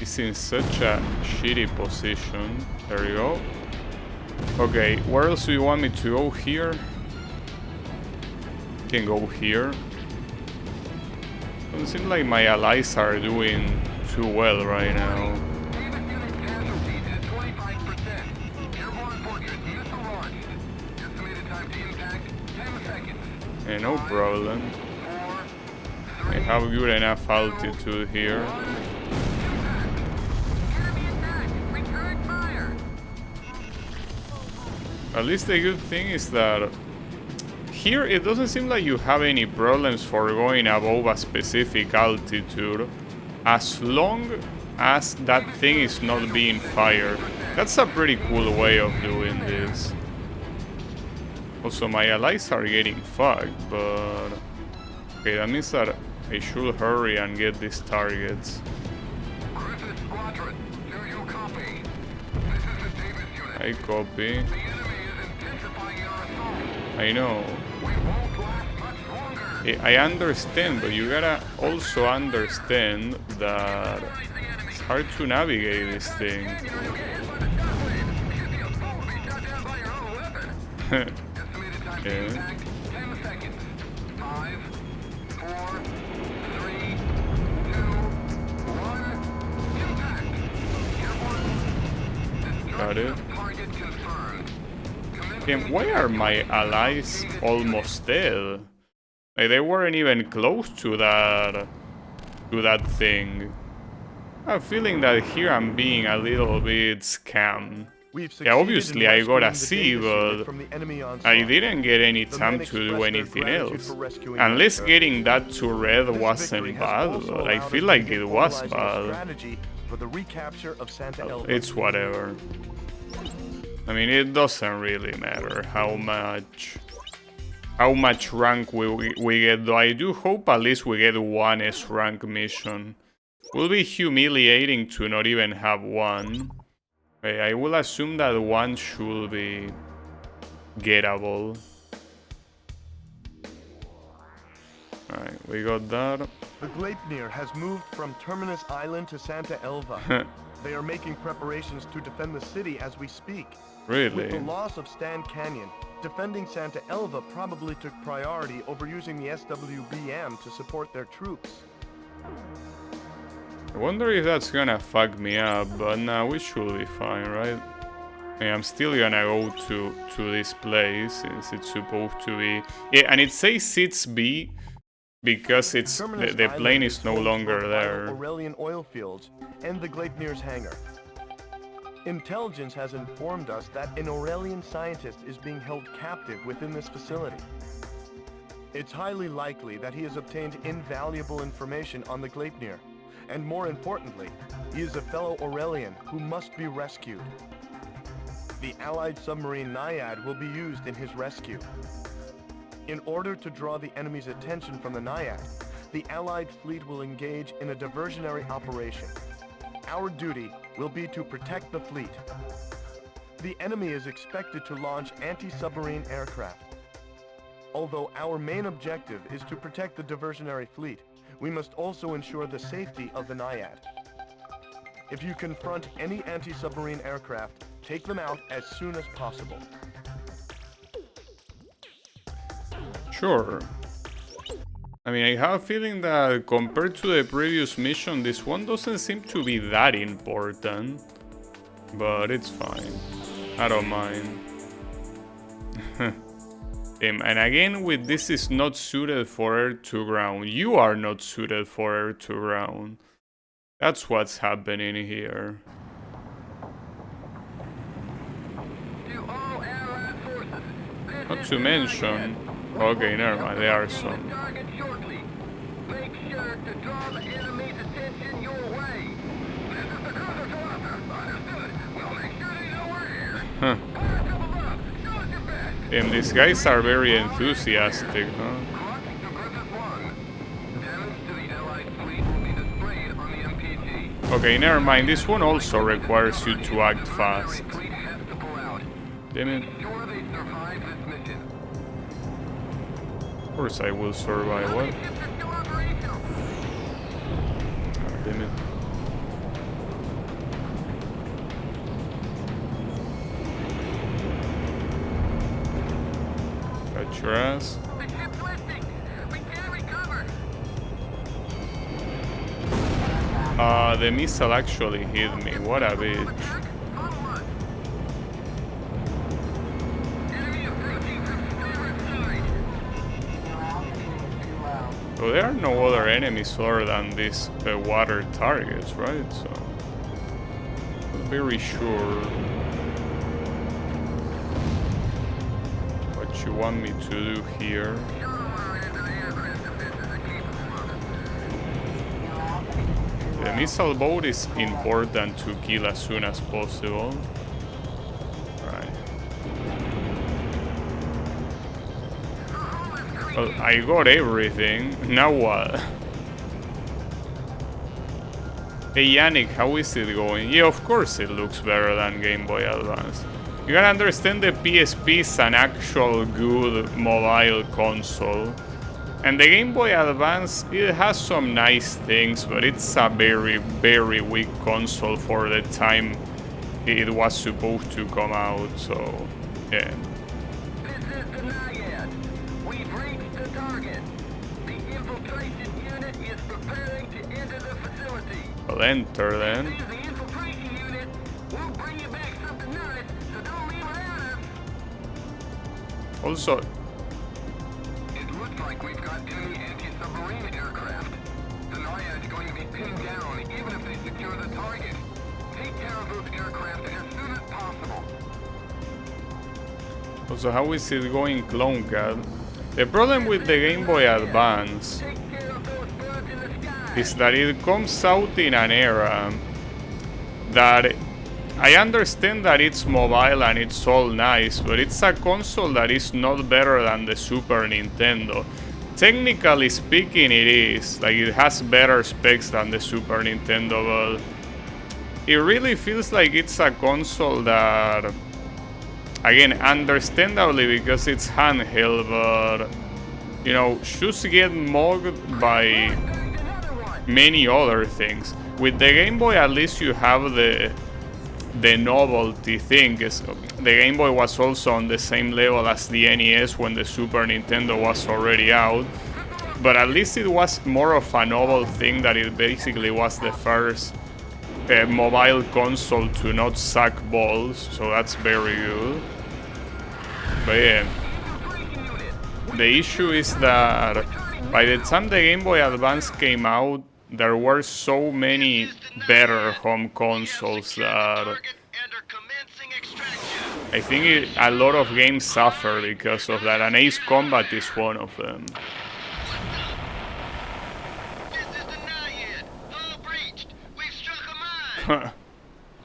is in such a shitty position. There you go. Okay, where else do you want me to go? Here? Can go here. Doesn't seem like my allies are doing too well right now. Yeah, no problem. I have good enough altitude here. At least the good thing is that here it doesn't seem like you have any problems for going above a specific altitude as long as that thing is not being fired. That's a pretty cool way of doing this. Also, my allies are getting fucked, but okay, that means that I should hurry and get these targets. I copy. I know. I understand, but you gotta also understand that it's hard to navigate this thing. Yeah. Got it. And why are my allies almost dead? Like, they weren't even close to that thing. I have a feeling that here I'm being a little bit scammed. Yeah, obviously I got a C, but I didn't get any time to do anything else. Unless getting that to red wasn't bad, but I feel like it was bad. It's whatever. I mean, it doesn't really matter how much rank we get, though I do hope at least we get one S rank mission. Will be humiliating to not even have one. Okay, I will assume that one should be gettable. Alright, we got that. The Gleipnir has moved from Terminus Island to Santa Elva. They are making preparations to defend the city as we speak. Really? With the loss of Stan Canyon, defending Santa Elva probably took priority over using the SWBM to support their troops. I wonder if that's gonna fuck me up, but nah, we should be fine, right? I mean, I'm still gonna go to this place since it's supposed to be... Yeah, and it says 6B because it's the plane is no longer there. Aurelian oil fields and the Gleipnir's hangar. Intelligence has informed us that an Aurelian scientist is being held captive within this facility. It's highly likely that he has obtained invaluable information on the Gleipnir, and more importantly, he is a fellow Aurelian who must be rescued. The Allied submarine Naiad will be used in his rescue. In order to draw the enemy's attention from the Naiad, the Allied fleet will engage in a diversionary operation. Our duty will be to protect the fleet. The enemy is expected to launch anti-submarine aircraft. Although our main objective is to protect the diversionary fleet, we must also ensure the safety of the Naiad. If you confront any anti-submarine aircraft, take them out as soon as possible. Sure. I mean, I have a feeling that compared to the previous mission, this one doesn't seem to be that important. But it's fine. I don't mind. And again, with this is not suited for air to ground. You are not suited for air to ground. That's what's happening here. Not to mention... Okay, never mind, there are some. Make sure to draw the enemy's attention your way. This is the cruiser cluster. Understood. We'll make sure they know we're here. Huh. Fire from above. Show us your best. And these guys are very enthusiastic, huh? Clock to Griffith 1. Damage to the Allied fleet will be displayed on the MPG. Okay, never mind, this one also requires you to act fast. Fleet has to pull out. Damn it. Ensure they survive this mission. Of course I will survive, what? Ships are still operational. Ah, damn it. Got your ass. The ship's listing. We can't recover. The missile actually hit me, what a bitch. Attack on what? Enemy approaching from starboard side. So there are no other enemies other than these water targets, right? So, I'm very sure what you want me to do here. The missile boat is important to kill as soon as possible. Right. Well, I got everything. Now what? Hey Yannick, how is it going? Yeah, of course it looks better than Game Boy Advance. You gotta understand the PSP is an actual good mobile console. And the Game Boy Advance, it has some nice things, but it's a very, very weak console for the time it was supposed to come out, so yeah. This is the Naiad. We've reached the target. The infiltration unit is preparing to enter the facility. I'll enter then. Seize the infiltration unit. We'll bring you back something nice, so don't leave without us. Also, It looks like we've got enemy anti-submarine aircraft. The Naiad's going to be pinned down even if they secure the target. Take care of those aircraft as soon as possible. how is it going, Clone Cat? The problem with the Game Boy Advance Take care of those birds in the sky. is that it comes out in an era that I understand that it's mobile and it's all nice, but it's a console that is not better than the Super Nintendo. Technically speaking, it is. Like, it has better specs than the Super Nintendo, but it really feels like it's a console that, again, understandably because it's handheld, but, you know, should get mugged by many other things. With the Game Boy, at least you have the novelty thing. The Game Boy was also on the same level as the NES when the Super Nintendo was already out, but at least it was more of a novel thing that it basically was the first mobile console to not suck balls, so that's very good. But yeah, the issue is that by the time the Game Boy Advance came out, there were so many better home consoles that I think a lot of games suffer because of that, and Ace Combat is one of them. This is the Naiad. Hull breached. We've struck a mine.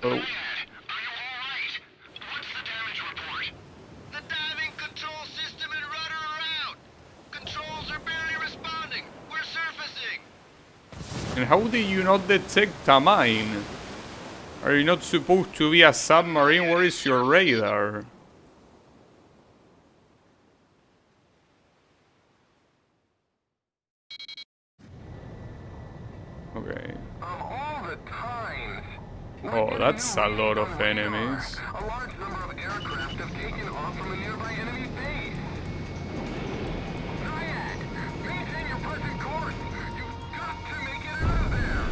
Oh, Are you alright? What's the damage report? The diving control system and rudder are out. Controls are barely responding. We're surfacing. and how did you not detect a mine? Are you not supposed to be a submarine? Where is your radar? Okay. Of all the times. Oh, that's a lot of enemies. A large number of aircraft have taken off from a nearby enemy base. Naiad, maintain your present course. You've got to make it out of there.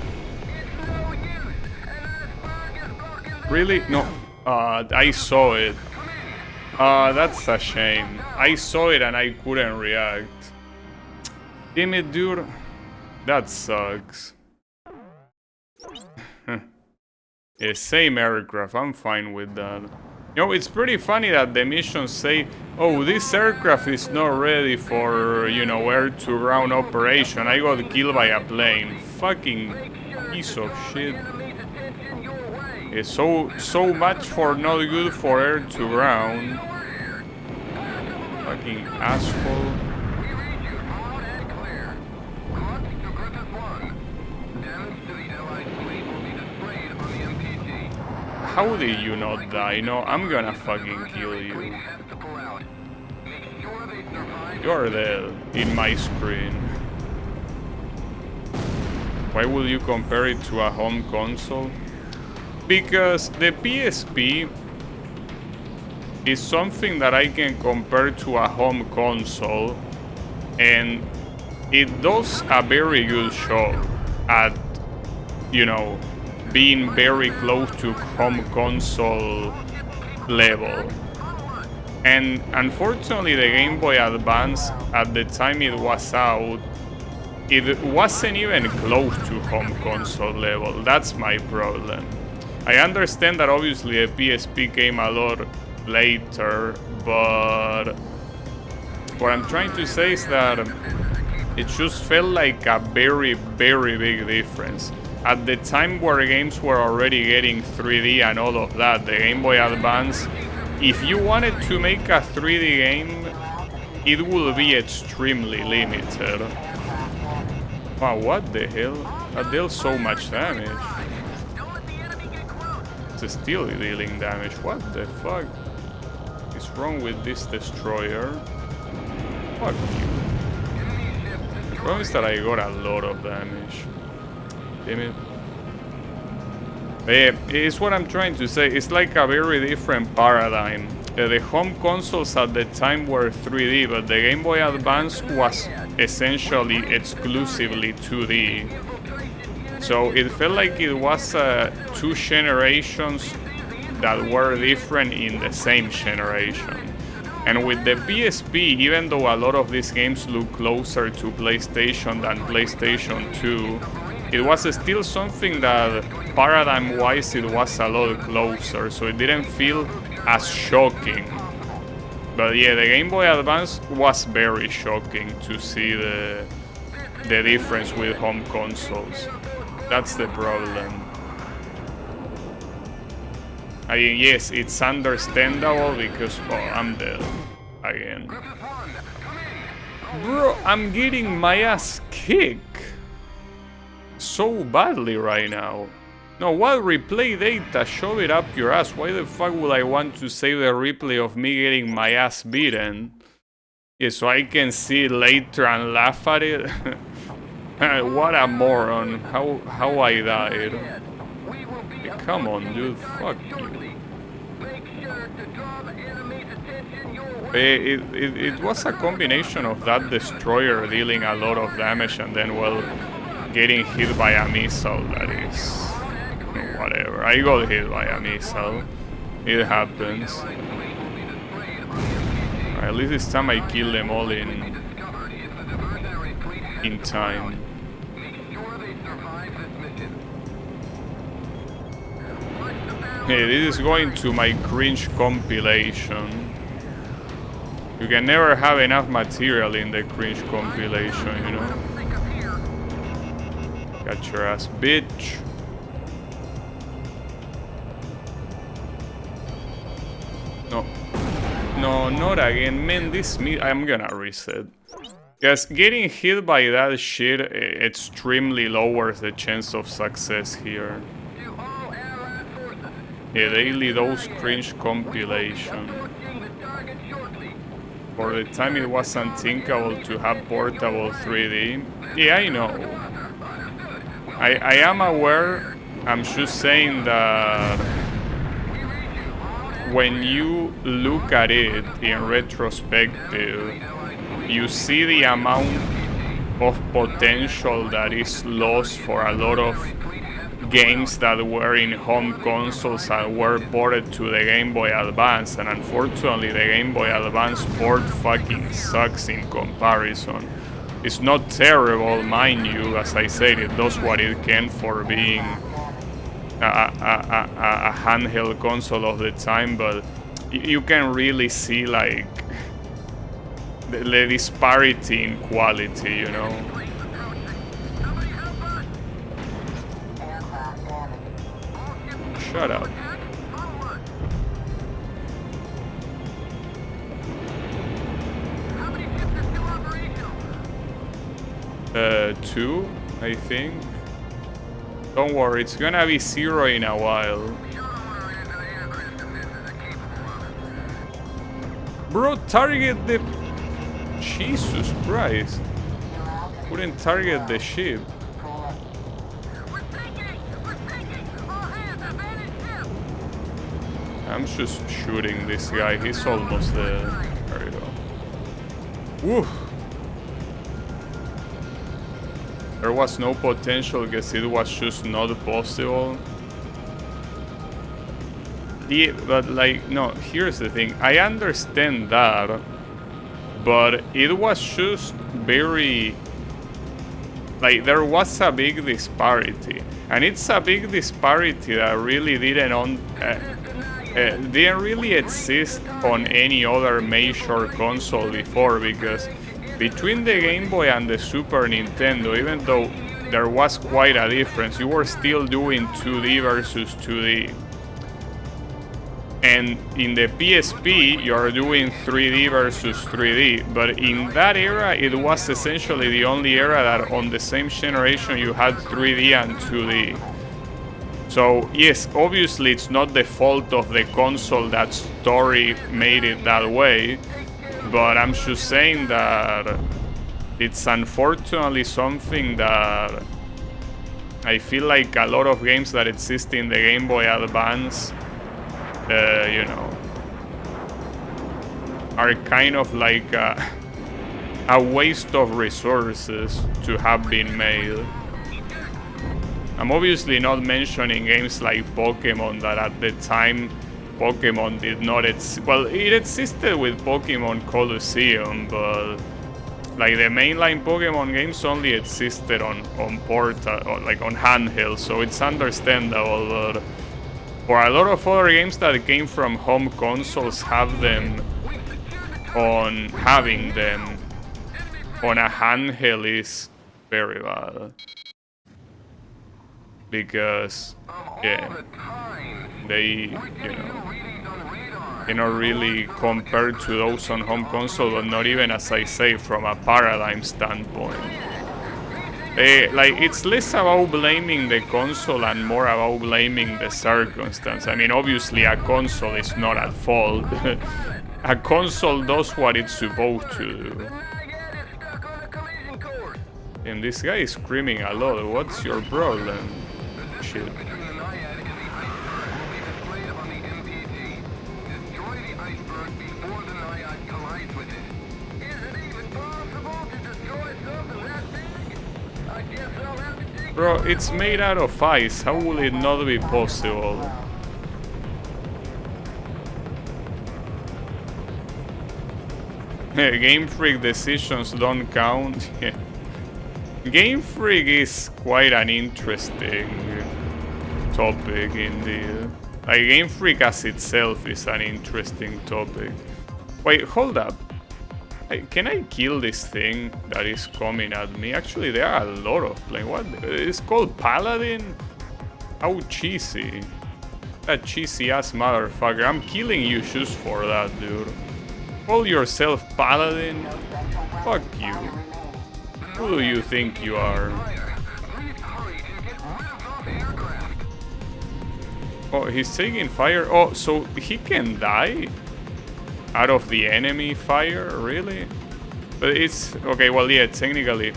It's no use. An iceberg is blocking the Really? No. I saw it. Come in. That's a shame. I saw it and I couldn't react. Damn it, dude. That sucks. Yeah, same aircraft. I'm fine with that. You know, it's pretty funny that the missions say, oh, this aircraft is not ready for, you know, air-to-ground operation. I got killed by a plane. Fucking piece of shit. Yeah, so much for not good for air-to-ground. Fucking asshole. How did you not die? No, I'm gonna fucking kill you. You're dead in my screen. Why would you compare it to a home console? Because the PSP is something that I can compare to a home console, and it does a very good job at, you know, being very close to home console level. And unfortunately the Game Boy Advance, at the time it was out, it wasn't even close to home console level. That's my problem. I understand that obviously the PSP came a lot later, but what I'm trying to say is that it just felt like a very, very big difference. At the time where games were already getting 3D and all of that, the Game Boy Advance, if you wanted to make a 3D game, it would be extremely limited. Wow, what the hell? That dealt so much damage. It's still dealing damage. What the fuck is wrong with this destroyer? Fuck you. The problem is that I got a lot of damage. Damn it. It's what I'm trying to say. It's like a very different paradigm. The home consoles at the time were 3D, but the Game Boy Advance was essentially exclusively 2D. So it felt like it was two generations that were different in the same generation. And with the PSP, even though a lot of these games look closer to PlayStation than PlayStation 2, it was still something that paradigm-wise it was a lot closer, so it didn't feel as shocking. But yeah, the Game Boy Advance was very shocking to see the difference with home consoles. That's the problem. I mean, yes, it's understandable because, oh, I'm dead again. Bro, I'm getting my ass kicked so badly right now. No, what replay data? Shove it up your ass. Why the fuck would I want to save the replay of me getting my ass beaten? Yeah, so I can see it later and laugh at it. What a moron. How I died. Hey, come on, dude. Fuck you. It was a combination of that destroyer dealing a lot of damage and then, well, getting hit by a missile. That is... whatever. I got hit by a missile. It happens. At least this time I killed them all in time. Hey, this is going to my cringe compilation. You can never have enough material in the cringe compilation, you know? Got your ass, bitch. No. No, not again. Man, I'm gonna reset. Because getting hit by that shit extremely lowers the chance of success here. Yeah, daily dose cringe compilation. For the time it was unthinkable to have portable 3D. Yeah, I know. I am aware. I'm just saying that when you look at it in retrospective, you see the amount of potential that is lost for a lot of games that were in home consoles and were ported to the Game Boy Advance, and unfortunately the Game Boy Advance port fucking sucks in comparison. It's not terrible, mind you, as I said, it does what it can for being a handheld console of the time, but you can really see like the disparity in quality, you know. Shut up. Two, I think. Don't worry, it's gonna be 0 in a while. Bro, target the... Jesus Christ. Couldn't target the ship. I'm just shooting this guy, he's almost there. There we go. Woo! There was no potential because it was just not possible. Yeah, but like, no, here's the thing. I understand that, but it was just very... Like, there was a big disparity. And it's a big disparity that really didn't really exist on any other major console before, because between the Game Boy and the Super Nintendo, even though there was quite a difference, you were still doing 2D versus 2D. And in the PSP, you're doing 3D versus 3D. But in that era, it was essentially the only era that on the same generation you had 3D and 2D. So yes, obviously it's not the fault of the console that story made it that way. But I'm just saying that it's unfortunately something that I feel like a lot of games that exist in the Game Boy Advance, you know, are kind of like a waste of resources to have been made. I'm obviously not mentioning games like Pokemon that at the time Pokemon did not well, it existed with Pokemon Colosseum, but like the mainline Pokemon games only existed on like on handheld, so it's understandable. But for a lot of other games that came from home consoles, having them on a handheld is very bad, because yeah, they, you know, cannot really compare to those on home console, but not even, as I say, from a paradigm standpoint. Like, it's less about blaming the console and more about blaming the circumstance. I mean, obviously a console is not at fault. A console does what it's supposed to do. And this guy is screaming a lot. What's your problem? Shit. Bro, it's made out of ice. How will it not be possible? Game Freak decisions don't count. Game Freak is quite an interesting topic indeed. Like, Game Freak as itself is an interesting topic. Wait, hold up. Can I kill this thing that is coming at me? Actually, there are a lot of playing. What? It's called Paladin? How cheesy. That cheesy ass motherfucker. I'm killing you just for that, dude. Call yourself Paladin? Fuck you. Who do you think you are? Oh, he's taking fire. Oh, so he can die? Out of the enemy fire, really? But it's okay. Well, yeah, technically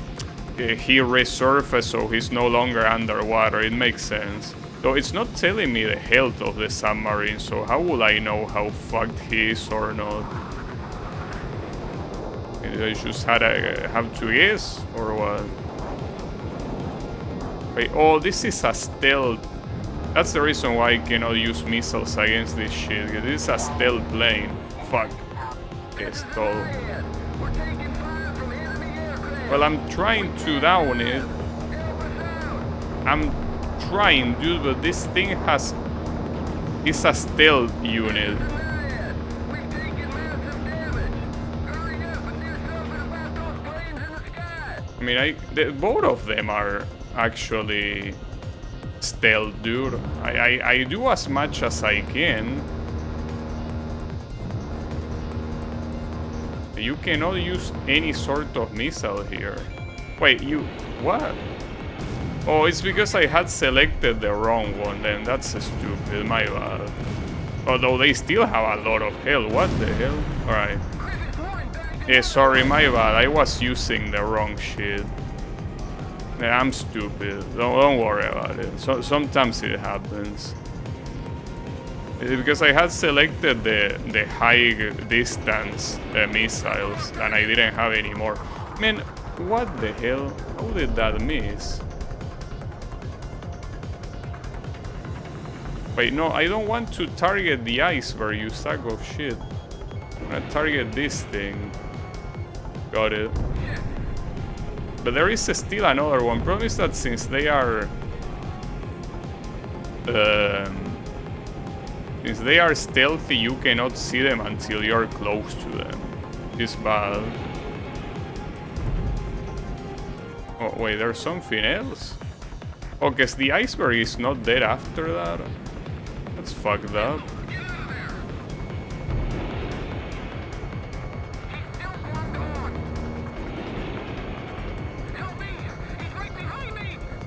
he resurfaced, so he's no longer underwater. It makes sense. So it's not telling me the health of the submarine, so how will I know how fucked he is or not? I just have to guess, or what? Wait, oh, this is a stealth. That's the reason why I cannot use missiles against this shit. This is a stealth plane. Fuck. Okay, stall. Well, I'm trying to down it. I'm trying, dude, but this thing has... It's a stealth unit. I mean, both of them are actually stealth, dude. I do as much as I can. You cannot use any sort of missile here. Wait, you... what? Oh, it's because I had selected the wrong one then. That's stupid, my bad. Although they still have a lot of health. What the hell? Alright. Yeah, sorry, my bad. I was using the wrong shit. Yeah, I'm stupid. Don't worry about it. Sometimes it happens. Because I had selected the high distance missiles and I didn't have any more. Man, what the hell? How did that miss? Wait, no, I don't want to target the iceberg, you sack of shit. I'm gonna target this thing. Got it. But there is still another one. Problem is that since they are... since they are stealthy, you cannot see them until you're close to them. It's bad. Oh, wait, there's something else? Oh, guess the iceberg is not dead after that? That's fucked up.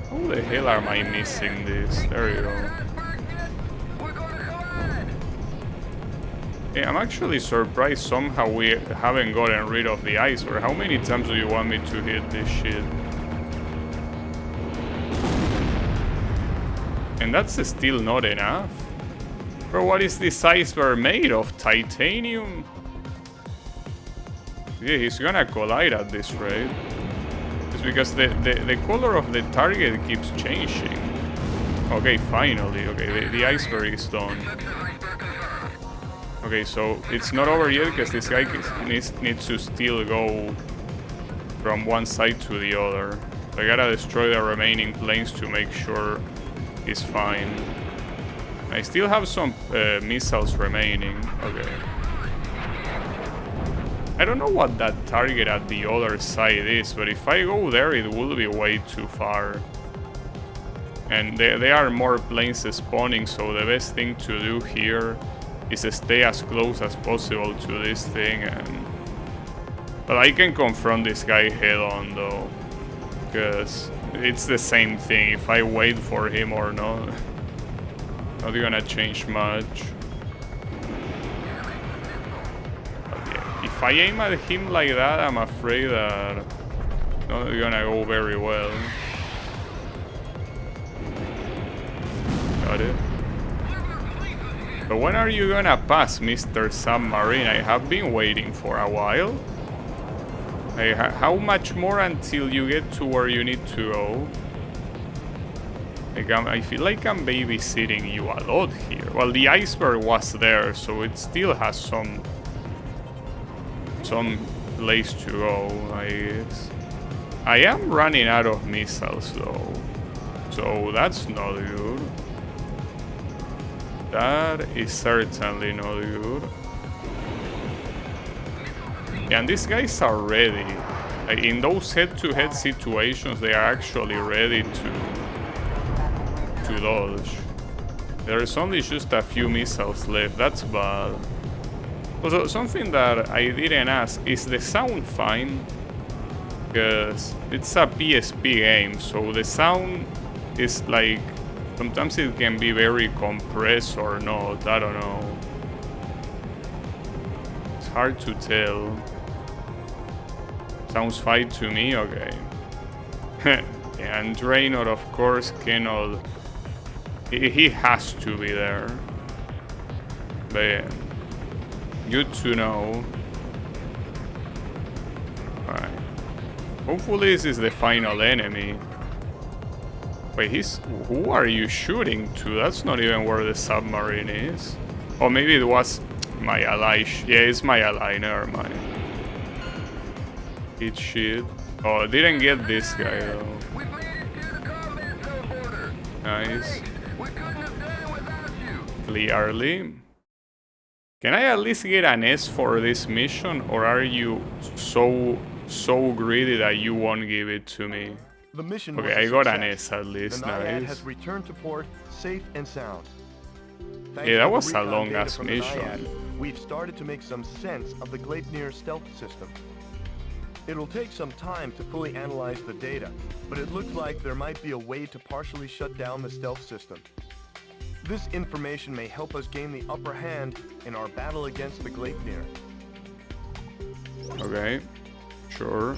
How the hell am I missing this? There you go. Yeah, I'm actually surprised somehow we haven't gotten rid of the iceberg. How many times do you want me to hit this shit? And that's still not enough. Bro, what is this iceberg made of? Titanium? Yeah, he's gonna collide at this rate. It's because the color of the target keeps changing. Okay, finally. Okay, the iceberg is done. Okay, so it's not over yet because this guy needs to still go from one side to the other. I gotta destroy the remaining planes to make sure he's fine. I still have some missiles remaining. Okay. I don't know what that target at the other side is, but if I go there, it will be way too far. And there are more planes spawning, so the best thing to do here is stay as close as possible to this thing. But I can confront this guy head on though, because it's the same thing if I wait for him or not. Not gonna change much. But yeah, if I aim at him like that, I'm afraid that not gonna go very well. Got it. But when are you gonna pass, Mr. Submarine? I have been waiting for a while. Hey, how much more until you get to where you need to go? Like, I feel like I'm babysitting you a lot here. Well, the iceberg was there, so it still has some place to go, I guess. I am running out of missiles, though. So that's not good. That is certainly not good. Yeah, and these guys are ready. Like, in those head-to-head situations, they are actually ready to dodge. There's only just a few missiles left. That's bad. Also, something that I didn't ask, is the sound fine? Because it's a PSP game, so the sound is like... Sometimes it can be very compressed or not, I don't know. It's hard to tell. Sounds fine to me, okay. And Draenor, of course, cannot... He has to be there. But yeah, good to know. Alright. Hopefully this is the final enemy. Wait, who are you shooting to? That's not even where the submarine is. Or maybe it was my ally. Yeah, it's my ally, never mind. Eat shit. Oh, didn't get this guy though. Nice. Clearly. Can I at least get an S for this mission, or are you so greedy that you won't give it to me? The mission Okay, was a I got an success. S at least, The Naiad nice. has returned to port safe and sound. Thanks Yeah, that to the was a recon long data ass from the mission. Naiad, we've started to make some sense of the Gleipnir stealth system. It'll take some time to fully analyze the data, but it looks like there might be a way to partially shut down the stealth system. This information may help us gain the upper hand in our battle against the Gleipnir. Okay, sure.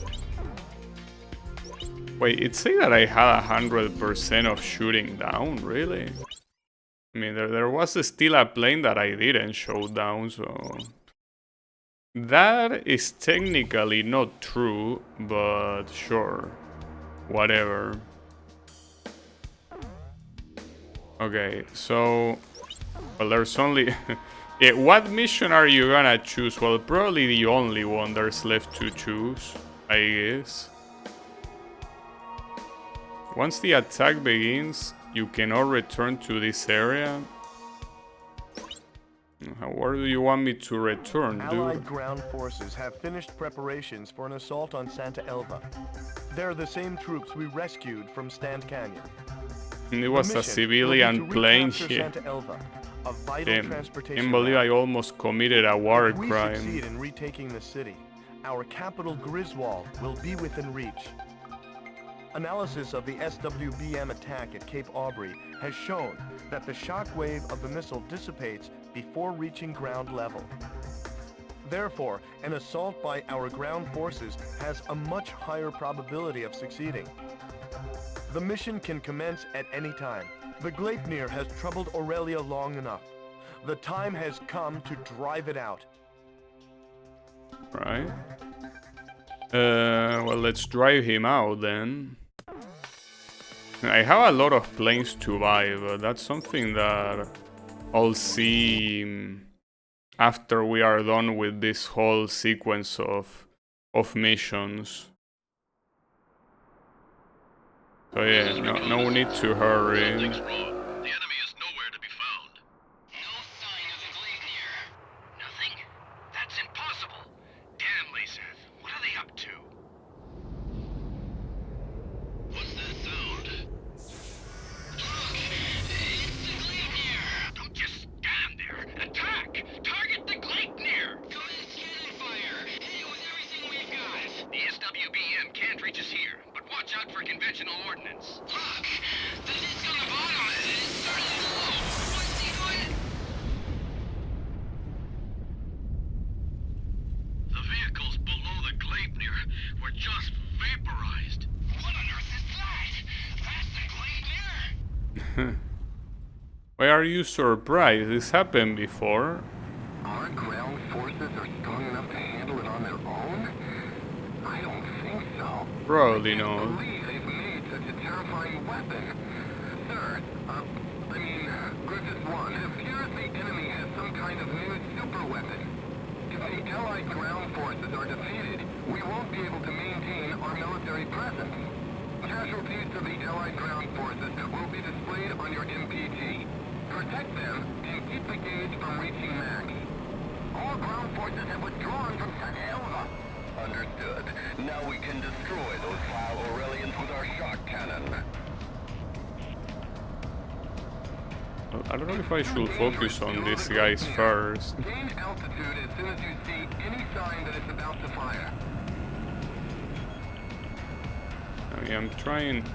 Wait, it said that I had 100% of shooting down, really? I mean, there was still a plane that I didn't shoot down, so... That is technically not true, but sure. Whatever. Okay, so... Well, there's only... Yeah, what mission are you gonna choose? Well, probably the only one there's left to choose, I guess. Once the attack begins, you cannot return to this area. Where do you want me to return, Allied dude? ground forces have finished preparations for an assault on Santa Elva. They're the same troops we rescued from Stand Canyon. It was The a mission civilian will be to plane recapture here. Santa Elva, a vital Damn, transportation can't believe route. I almost committed a war If we crime. succeed in retaking the city, our capital Griswold will be within reach. Analysis of the SWBM attack at Cape Aubrey has shown that the shockwave of the missile dissipates before reaching ground level. Therefore, an assault by our ground forces has a much higher probability of succeeding. The mission can commence at any time. The Gleipnir has troubled Aurelia long enough. The time has come to drive it out. Right. Well, let's drive him out then. I have a lot of planes to buy, but that's something that I'll see after we are done with this whole sequence of missions. So yeah, no need to hurry. Something's wrong. The enemy is nowhere to be found. No sign of the Gleipnir. Nothing? That's impossible. Damn, Layseth. What are they up to? What's that sound? Look! It's the Gleipnir! Don't just stand there. Attack! Target the Gleipnir! Go ahead, cannon fire! Hit it with everything we've got! The SWBM can't reach us here, but watch out for conventional ordnance. Look! The disc on the bottom is starting to glow! What's he doing? The vehicles below the Gleipnir were just vaporized. What on earth is that? That's the Gleipnir! Why are you surprised? This happened before. Our ground forces are strong enough to handle it on their own? I don't think so. Probably I can't not. believe they've made such a terrifying weapon. Sir, Griffith 1, it appears the enemy has some kind of new super weapon. If the Allied ground forces are defeated, we won't be able to maintain our military presence. Casualties to the Allied ground forces will be displayed on your MPG. Protect them and keep the gauge from reaching max. All ground forces have withdrawn from Santa Elva. Understood. Now we can destroy those vile Aurelians with our shock cannon. I don't know if I should focus on these guys first. Gain altitude as soon as you see any sign that it's about to fire. I mean, I'm trying...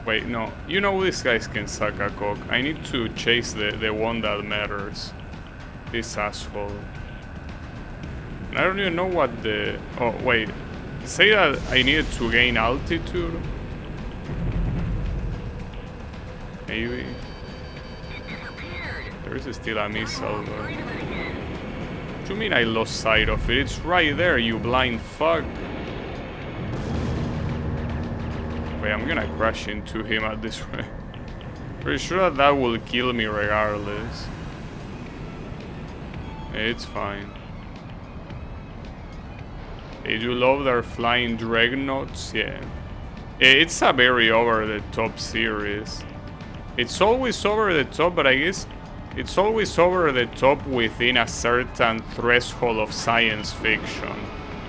Wait, no. You know these guys can suck a cock. I need to chase the one that matters. This asshole. And I don't even know what the... Oh, wait. Say that I needed to gain altitude? Maybe. There is still a missile, but... What do you mean I lost sight of it? It's right there, you blind fuck. Wait, Okay, I'm gonna crash into him at this rate. Pretty sure that will kill me regardless. It's fine. They do love their flying dreadnoughts, yeah. It's a very over-the-top series. It's always over the top, but I guess it's always over the top within a certain threshold of science fiction.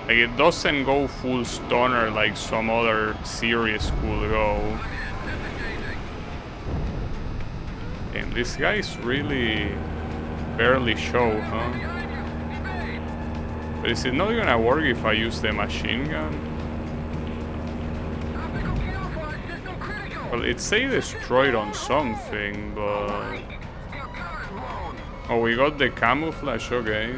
Like, it doesn't go full stoner like some other series could go. And these guys really barely show, huh? But is it not gonna work if I use the machine gun? Well, it say destroyed on something, but... Oh, we got the camouflage, okay.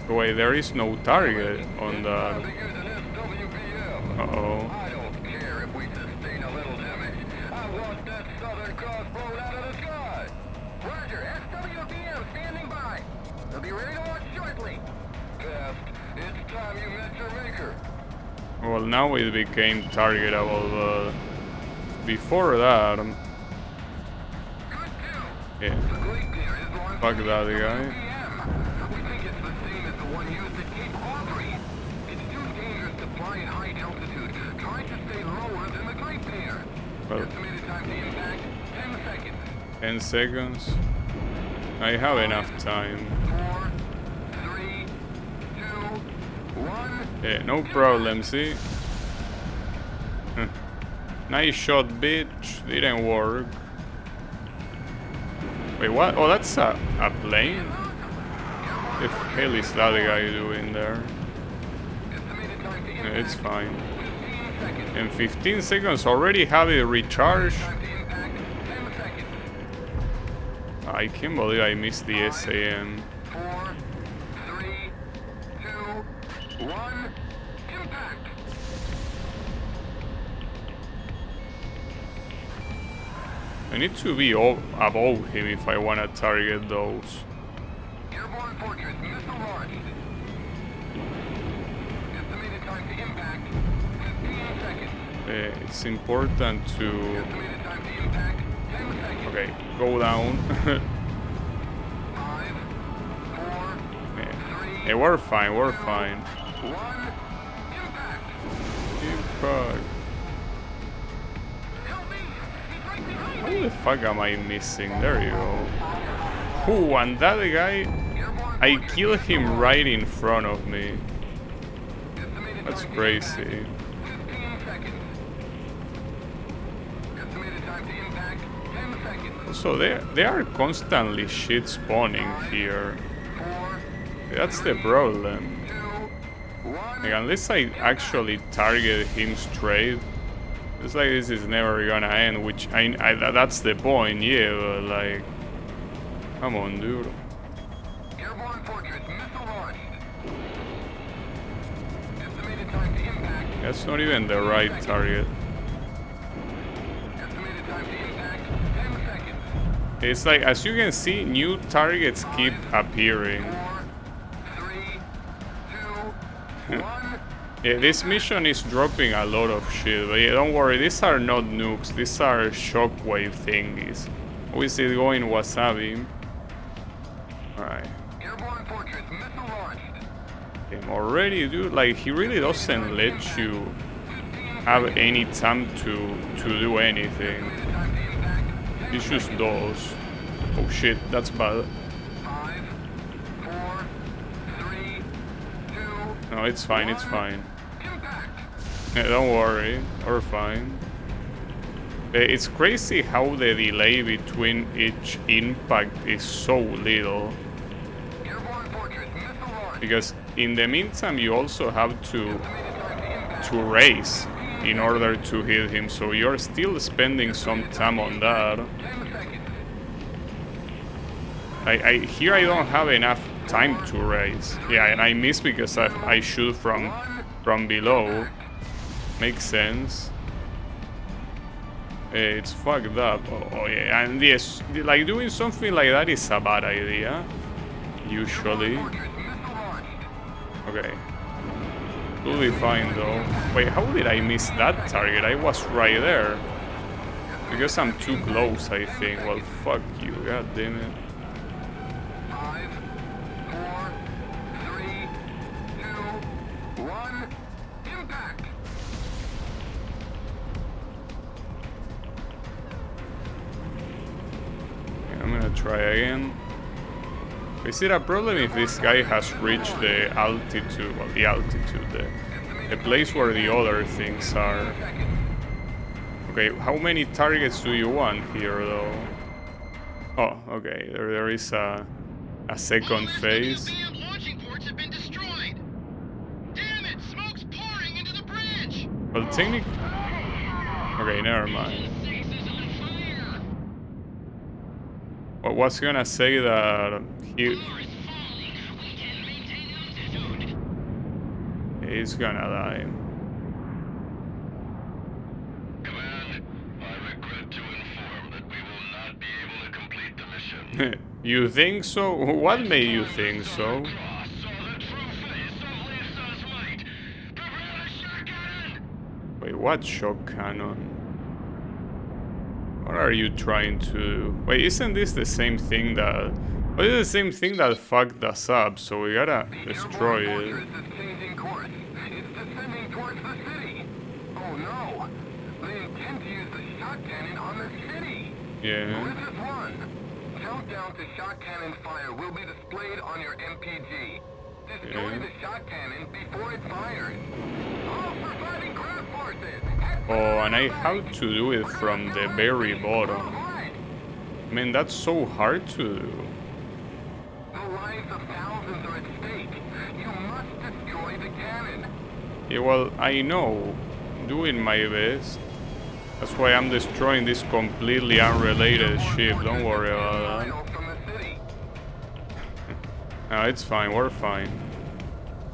Wait, there is no target on that. Uh-oh. I don't care if we sustain a little damage. I want that Southern Cross blown out of the sky. Roger, SWBM standing by. They'll be ready to launch shortly. Pest, it's time you met your maker. Well, now it became targetable, before that... yeah. Fuck that guy. We think it's the same as the one used at Cape Aubrey. It's too dangerous to fly at high altitude. Try to stay lower than the Great Bear. Well, Estimated time to impact, 10 seconds. 10 seconds. I have enough time. 4, 3, 2, 1. Yeah, no problem, see? Nice shot, bitch. Didn't work. Wait, what? Oh, that's a plane? The hell is that guy doing there? Yeah, it's fine. In 15 seconds already have it recharged? I can't believe I missed the SAM. 4, 3, 2, 1. Impact. I need to be above him if I want to target those. Airborne Fortress missile launched. Estimated time to impact, 15 seconds. It's important to... Estimated time to impact, 10 seconds. Okay, go down. 5, 4, Yeah. 3, Yeah, we're fine, we're fine. 1. Impact. Impact. Help me! He's right behind How me! the fuck am I missing? There you go. Ooh, and that guy, Airborne I Fortress killed him missile right in front of me. Estimated That's time to crazy. impact, 15 seconds. Estimated time to impact, 10 seconds. So they are constantly shit spawning here. 4, That's the problem. 2, 1. Like, unless I actually target him straight, it's like this is never gonna end, which that's the point, yeah, but like, come on, dude. Airborne Fortress missile launched. Estimated time to impact. That's not even the right target. Estimated time to impact, 10 seconds. It's like, as you can see, new targets keep appearing. 4, 3, 2, 1. Yeah, this mission is dropping a lot of shit, but yeah, don't worry, these are not nukes, these are shockwave thingies. How is it going, Wasabi? Alright. Airborne Fortress missile launched. I'm already, dude, like, he really doesn't let you have any time to do anything. Time to impact, He just does. Oh shit, that's bad. 5, 4, 3, 2, No, it's fine, it's fine. impact. Yeah, don't worry, we're fine. It's crazy how the delay between each impact is so little. Airborne Fortress missile launched. Because in the meantime you also have to race in order to hit him, so you're still spending some time on that. 10 seconds. Here I don't have enough time to race. Yeah, and I miss because I shoot from below. Makes sense. It's fucked up. Oh yeah, and yes, like doing something like that is a bad idea. Usually. Fortress missile launched. Okay. We'll be fine though. Wait, how did I miss that target? I was right there. Because I'm too close, I think. Well, fuck you, god damn it. 5, 4, 3, 2, 1, impact! Okay, I'm gonna try again. Is it a problem if this guy has reached the altitude, well, the place where the other things are? Okay, how many targets do you want here, though? Oh, okay, there is a second phase. Damn launching ports have been destroyed. Damn it, smoke's pouring into the bridge. Well, technically... Okay, never mind. I was gonna say that he's gonna die. Command, I regret to inform that we will not be able to complete the mission. You think so? What made you think so? Saw the true face of Lisa's might. Prepare the shock cannon. Wait, what shock cannon? What are you trying to do? Wait, isn't this the same thing that... Well, it's the same thing that fucked us up, so we gotta destroy it. Fortress is changing course. It's descending towards the city. Oh no! They intend to use the shock cannon on the city. Yeah. Griffith 1. Countdown to shock cannon fire will be displayed on your MPG. Destroy Yeah. the shock cannon before it fires. All surviving ground forces. Oh, and I have to do it from the very bottom. I mean, that's so hard to do. The lives of thousands are at stake. You must destroy the cannon. Yeah, well, I know. Doing my best. That's why I'm destroying this completely unrelated ship. Don't worry about that. From the city. No, it's fine. We're fine.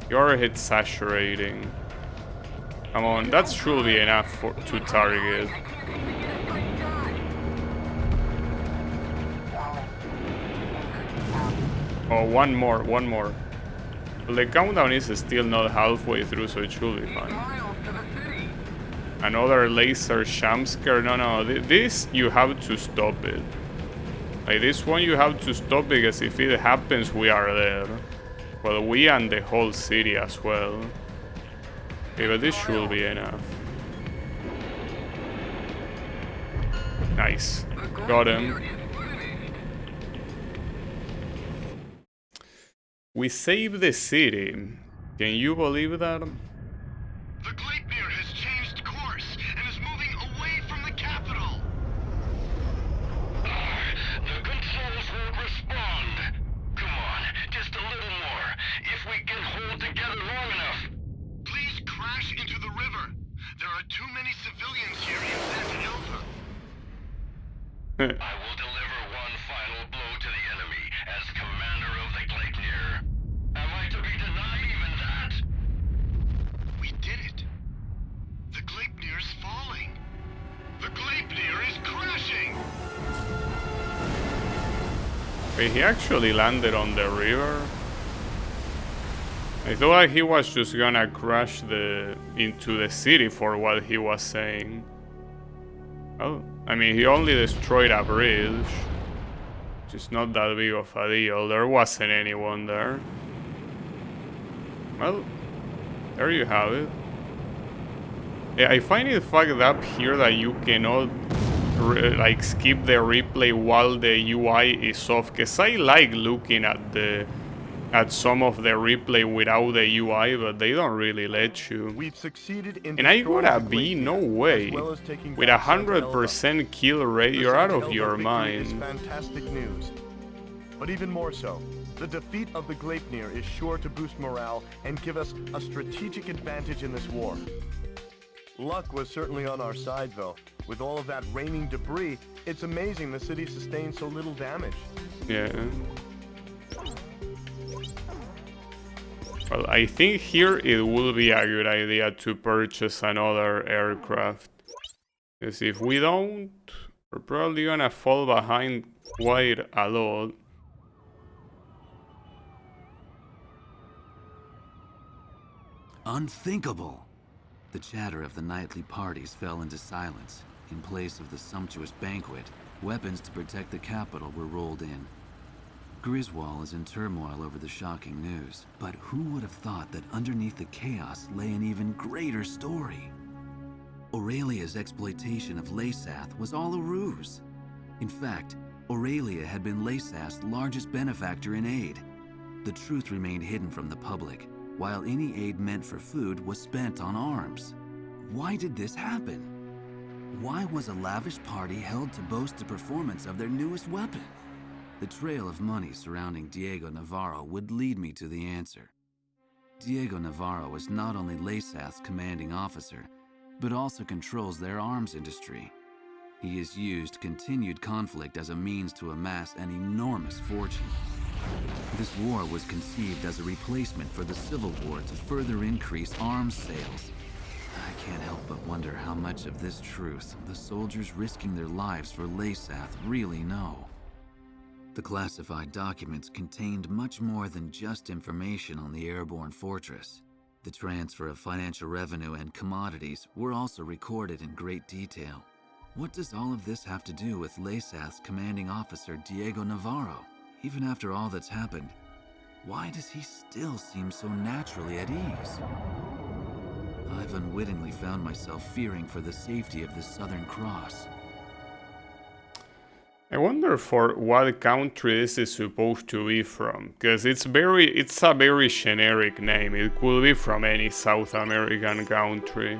Your hit saturating. Come on, that should be enough to target. Oh, one more. Well, the countdown is still not halfway through, so it should be fine. Miles to the city. Another laser jumpscare. No, this you have to stop it. Like this one you have to stop because if it happens, we are there. Well, we and the whole city as well. Okay, but this should be enough. Nice. Got him. We saved the city. Can you believe that? The Gleipnir has changed course and is moving away from the capital. The controls won't respond. Come on, just a little more. If we can hold together long enough. Please crash into the river. There are too many civilians here in Santa Ilva. I will deliver one final blow to the enemy as commander of the Gleipnir. Am I to be denied even that? We did it. The Gleipnir's falling. The Gleipnir is crashing! Wait, he actually landed on the river? I thought he was just gonna crash into the city for what he was saying. Oh, I mean, he only destroyed a bridge, which is not that big of a deal. There wasn't anyone there. Well, there you have it. Yeah, I find it fucked up here that you cannot like skip the replay while the UI is off, because I like looking at some of the replay without the UI, but they don't really let you. We've succeeded in And I destroying gotta the be, Gleipnir, no way. as well as taking With back Santa Elva. 100% kill rate, The you're out Santa of your Elva victory is mind. fantastic news. But even more so, the defeat of the Gleipnir is sure to boost morale and give us a strategic advantage in this war. Luck was certainly on our side, though. With all of that raining debris, it's amazing the city sustained so little damage. Yeah. Well, I think here it will be a good idea to purchase another aircraft. Because if we don't, we're probably gonna fall behind quite a lot. Unthinkable! The chatter of the nightly parties fell into silence. In place of the sumptuous banquet, weapons to protect the capital were rolled in. Griswold is in turmoil over the shocking news, but who would have thought that underneath the chaos lay an even greater story? Aurelia's exploitation of Laysath was all a ruse. In fact, Aurelia had been Laysath's largest benefactor in aid. The truth remained hidden from the public, while any aid meant for food was spent on arms. Why did this happen? Why was a lavish party held to boast the performance of their newest weapon? The trail of money surrounding Diego Navarro would lead me to the answer. Diego Navarro is not only Laysath's commanding officer, but also controls their arms industry. He has used continued conflict as a means to amass an enormous fortune. This war was conceived as a replacement for the Civil War to further increase arms sales. I can't help but wonder how much of this truth the soldiers risking their lives for Laysath really know. The classified documents contained much more than just information on the airborne fortress. The transfer of financial revenue and commodities were also recorded in great detail. What does all of this have to do with Laysath's commanding officer Diego Navarro? Even after all that's happened, why does he still seem so naturally at ease? I've unwittingly found myself fearing for the safety of the Southern Cross. I wonder for what country this is supposed to be from, because it's a very generic name. It could be from any South American country.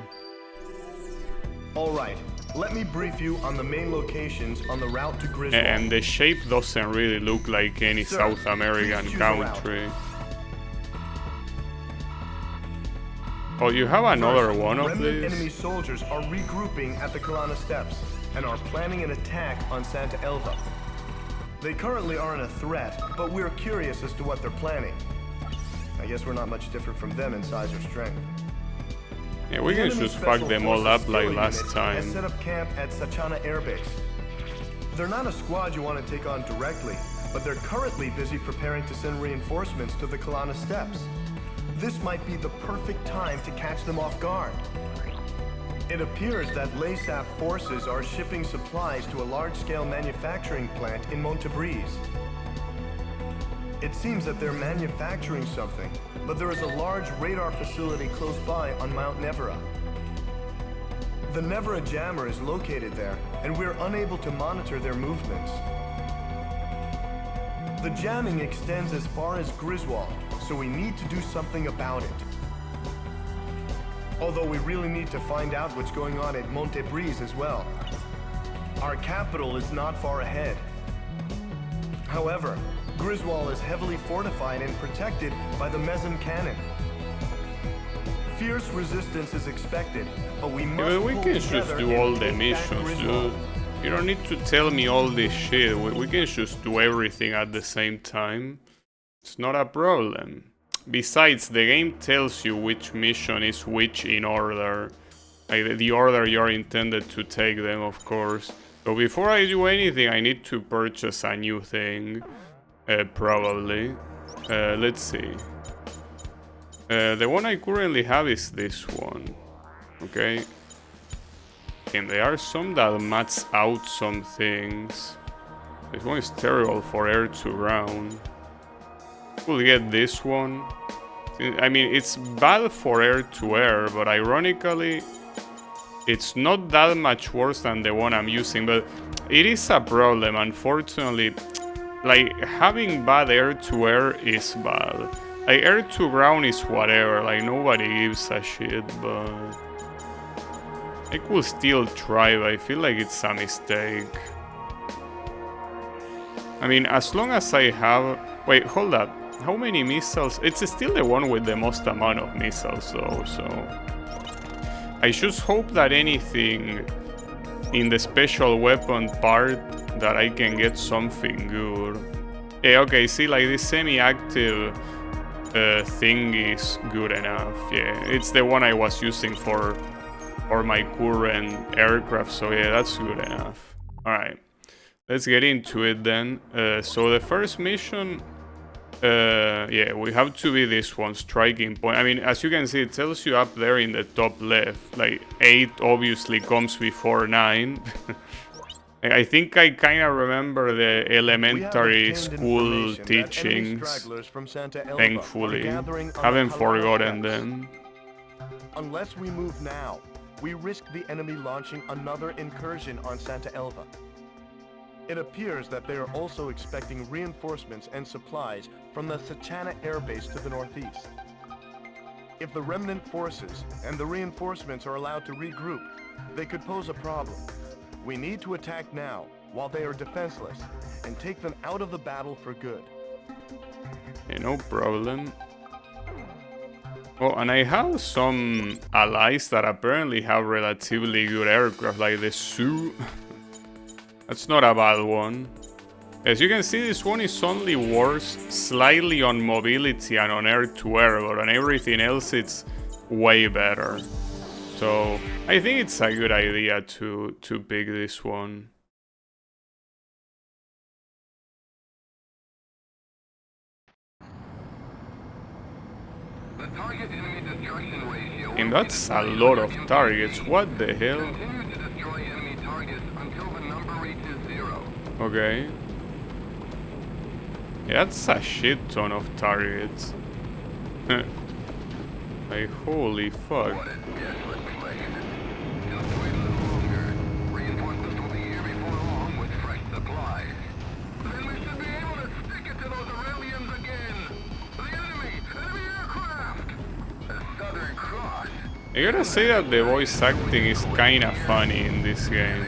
Alright, let me brief you on the main locations on the route to Griswold. And the shape doesn't really look like any Sir, South American please choose a country. Oh, you have another First, one of remnant these? enemy soldiers are regrouping at the Kalana Steps and are planning an attack on Santa Elva. They currently aren't a threat, but we're curious as to what they're planning. I guess we're not much different from them in size or strength. Yeah, we The can enemy just fuck Special them all Forces up like Skill last Unit time. has set up camp at Sachana Air Base. They're not a squad you want to take on directly, but they're currently busy preparing to send reinforcements to the Kalana Steps. This might be the perfect time to catch them off guard. It appears that Laysath forces are shipping supplies to a large-scale manufacturing plant in Montebriz. It seems that they're manufacturing something, but there is a large radar facility close by on Mount Nevera. The Nevera jammer is located there, and we're unable to monitor their movements. The jamming extends as far as Griswold, so we need to do something about it. Although we really need to find out what's going on at Montebriz as well. Our capital is not far ahead. However, Griswold is heavily fortified and protected by the Mezim cannon. Fierce resistance is expected, but we must Yeah, but we pull can just together do and all the take back missions, Griswold. dude. You don't need to tell me all this shit. We can just do everything at the same time. It's not a problem. Besides, the game tells you which mission is which in order. Like the order you're intended to take them, of course. So before I do anything, I need to purchase a new thing. Probably. Let's see. The one I currently have is this one. Okay. And there are some that match out some things. This one is terrible for air to ground. We'll get this one. I mean, it's bad for air to air, but ironically, it's not that much worse than the one I'm using. But it is a problem, unfortunately. Like, having bad air to air is bad. Like, air to ground is whatever, like, nobody gives a shit, but I could still try, but I feel like it's a mistake. I mean, as long as I have... Wait, hold up. How many missiles? It's still the one with the most amount of missiles, though, so... I just hope that anything in the special weapon part that I can get something good. Yeah, okay, see, like this semi-active thing is good enough. Yeah, it's the one I was using for my current aircraft, so yeah, that's good enough. Alright, let's get into it then. So the first mission Yeah, we have to be this one, striking point. I mean, as you can see, it tells you up there in the top left, like 8 obviously comes before 9. I think I kind of remember the elementary school teachings, thankfully. Haven't forgotten them. Unless we move now, we risk the enemy launching another incursion on Santa Elva. It appears that they are also expecting reinforcements and supplies from the Sachana airbase to the northeast. If the remnant forces and the reinforcements are allowed to regroup, they could pose a problem. We need to attack now, while they are defenseless, and take them out of the battle for good. Yeah, no problem. Oh, and I have some allies that apparently have relatively good aircraft, like the Sioux. That's not a bad one. As you can see, this one is only worse slightly on mobility and on air-to-air, but on everything else it's way better. So I think it's a good idea to pick this one. The target enemy destruction ratio. And that's a lot of targets. What the hell? Continue to destroy enemy targets until the number reaches 0. Okay. Yeah, that's a shit ton of targets. Like, holy fuck. What a desolate place. Just wait a little longer. Reinforcements will be here before long with fresh supplies. Then we should be able to stick it to those Aurelians again. The enemy aircraft. The Southern Cross. I gotta say that the voice acting is kinda funny in this game.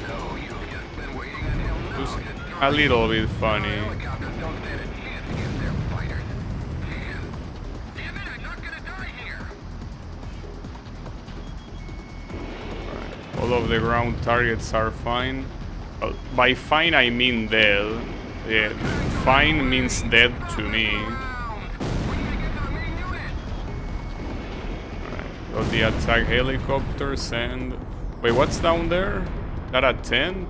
So you've just been waiting until now Just to destroy a little bit funny. helicopters don't stand a chance against their fighters. Damn it, I'm not gonna die here. All of the ground targets are fine. Well, by fine I mean dead. Yeah, fine means dead to me. Got the attack helicopters and... Wait, what's down there? That a tent?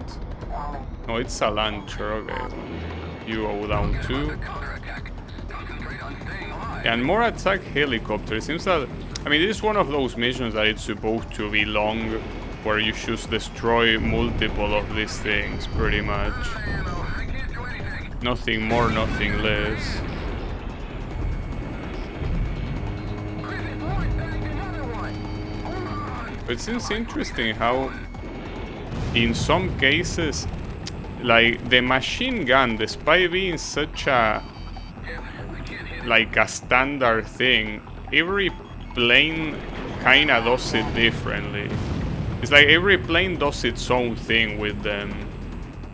No, it's a launcher, okay. You go down too. And more attack helicopters. Seems that... I mean, this is one of those missions that it's supposed to be long, where you just destroy multiple of these things, pretty much. Nothing more, nothing less. It seems interesting how, in some cases, like the machine gun, despite being such a like a standard thing, every plane kinda does it differently. It's like every plane does its own thing with them.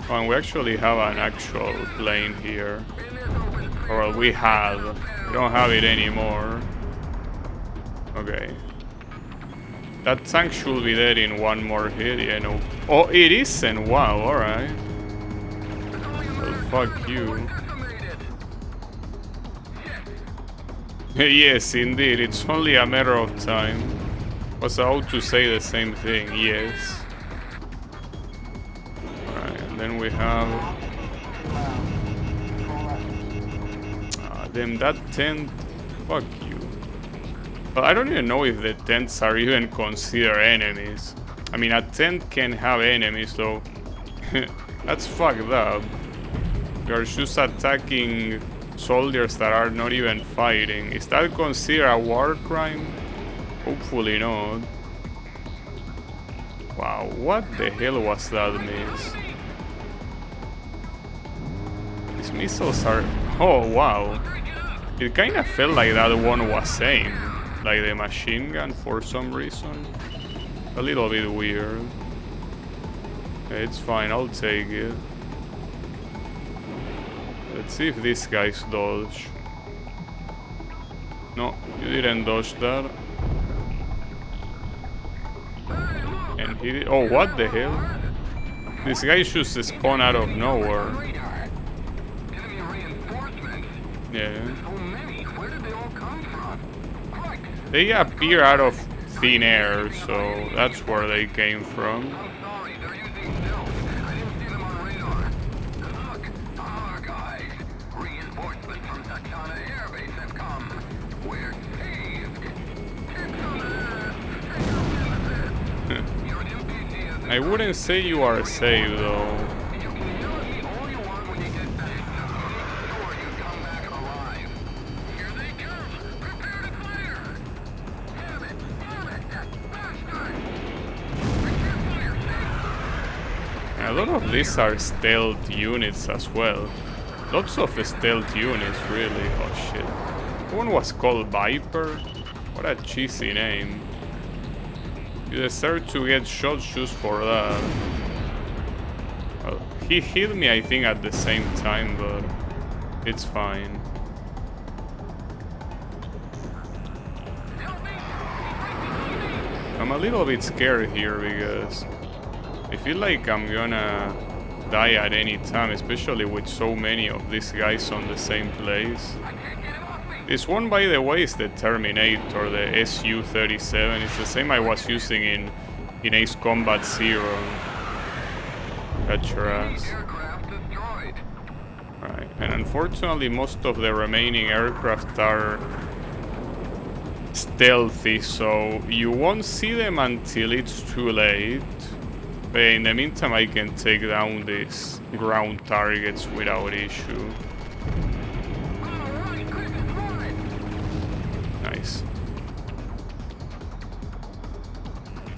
Oh, and we actually have an actual plane here. Or we have. We don't have it anymore. Okay. That tank should be dead in one more hit, yeah, no. Oh, it isn't! Wow, alright. Well, fuck you. Yes, indeed, it's only a matter of time. Was about to say the same thing, yes. Alright, and then we have... Then that tent... Fuck you. Well, I don't even know if the tents are even considered enemies. I mean, a tent can have enemies, so... That's fucked up. You're just attacking soldiers that are not even fighting. Is that considered a war crime? Hopefully not. Wow, what the hell was that miss? These missiles are... Oh, wow. It kind of felt like that one was aimed. Like the machine gun for some reason. A little bit weird. It's fine, I'll take it. Let's see if these guys dodge. No, you didn't dodge that. And he did. Oh, what the hell? This guy just spawned out of nowhere. Yeah. They appear out of thin air, so that's where they came from. I wouldn't say you are safe though. You can yell at me all you want when you get back. Make sure you come back alive. Here they come! Prepare to fire! Damn it! That bastard! I can't fire, see? A lot of these are stealth units as well. Lots of stealth units, really. Oh shit. One was called Viper. What a cheesy name. You deserve to get shot just for that. Well, he hit me, I think, at the same time, but it's fine. I'm a little bit scared here because I feel like I'm gonna die at any time, especially with so many of these guys on the same place. This one, by the way, is the Terminator, the Su-37. It's the same I was using in Ace Combat Zero. Catch your ass. Right, and unfortunately most of the remaining aircraft are stealthy, so you won't see them until it's too late. But in the meantime, I can take down these ground targets without issue. Nice.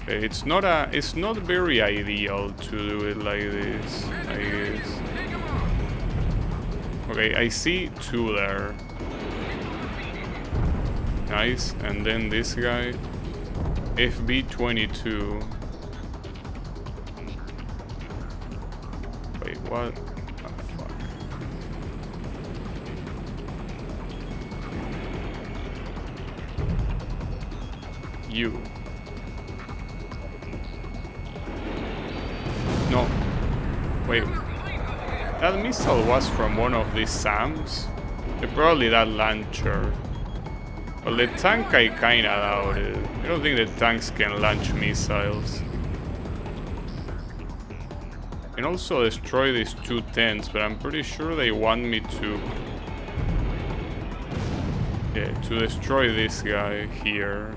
Okay, it's not very ideal to do it like this, I guess. Okay, I see two there. Nice, and then this guy, FB-22. Wait, what? Oh, fuck. You. No. Wait. That missile was from one of these SAMs? Probably that launcher. Well, the tank I kinda doubt it. I don't think the tanks can launch missiles. I can also destroy these two tents, but I'm pretty sure they want me to... Yeah, to destroy this guy here.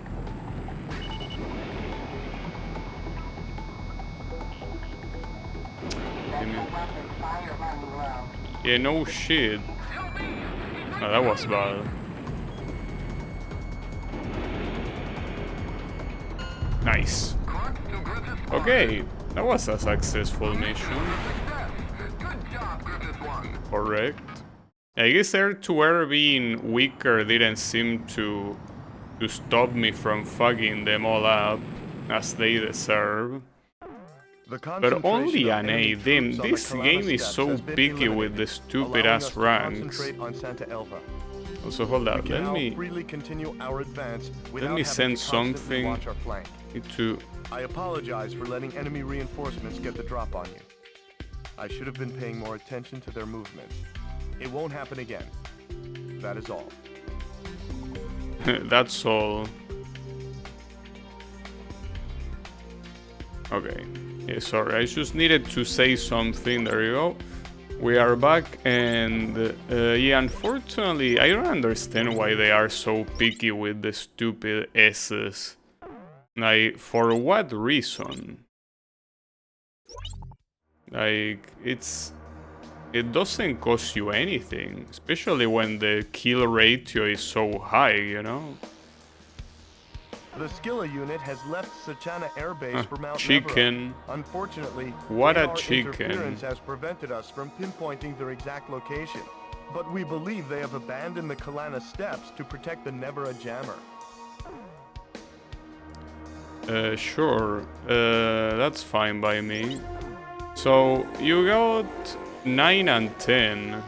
Yeah, no shit. Oh, that was bad. Nice. Okay, that was a successful mission. Correct. I guess air-to-air being weaker didn't seem to stop me from fucking them all up, as they deserve. But only an A. Damn, this game is so picky with the stupid-ass ranks. Also, hold up, let me send something. I apologize for letting enemy reinforcements get the drop on you. I should have been paying more attention to their movements. It won't happen again. That is all. That's all. Okay. Yeah, sorry, I just needed to say something. There you go. We are back, and yeah, unfortunately, I don't understand why they are so picky with the stupid S's. Like, for what reason? Like, it doesn't cost you anything, especially when the kill ratio is so high, you know? The Skilla unit has left Sachana Air Base for Mount Chicken. Nevera. Unfortunately, What a radar chicken. interference has prevented us from pinpointing their exact location. But we believe they have abandoned the Kalana steppes to protect the Nevera jammer. Sure. That's fine by me. So, you got 9 and 10.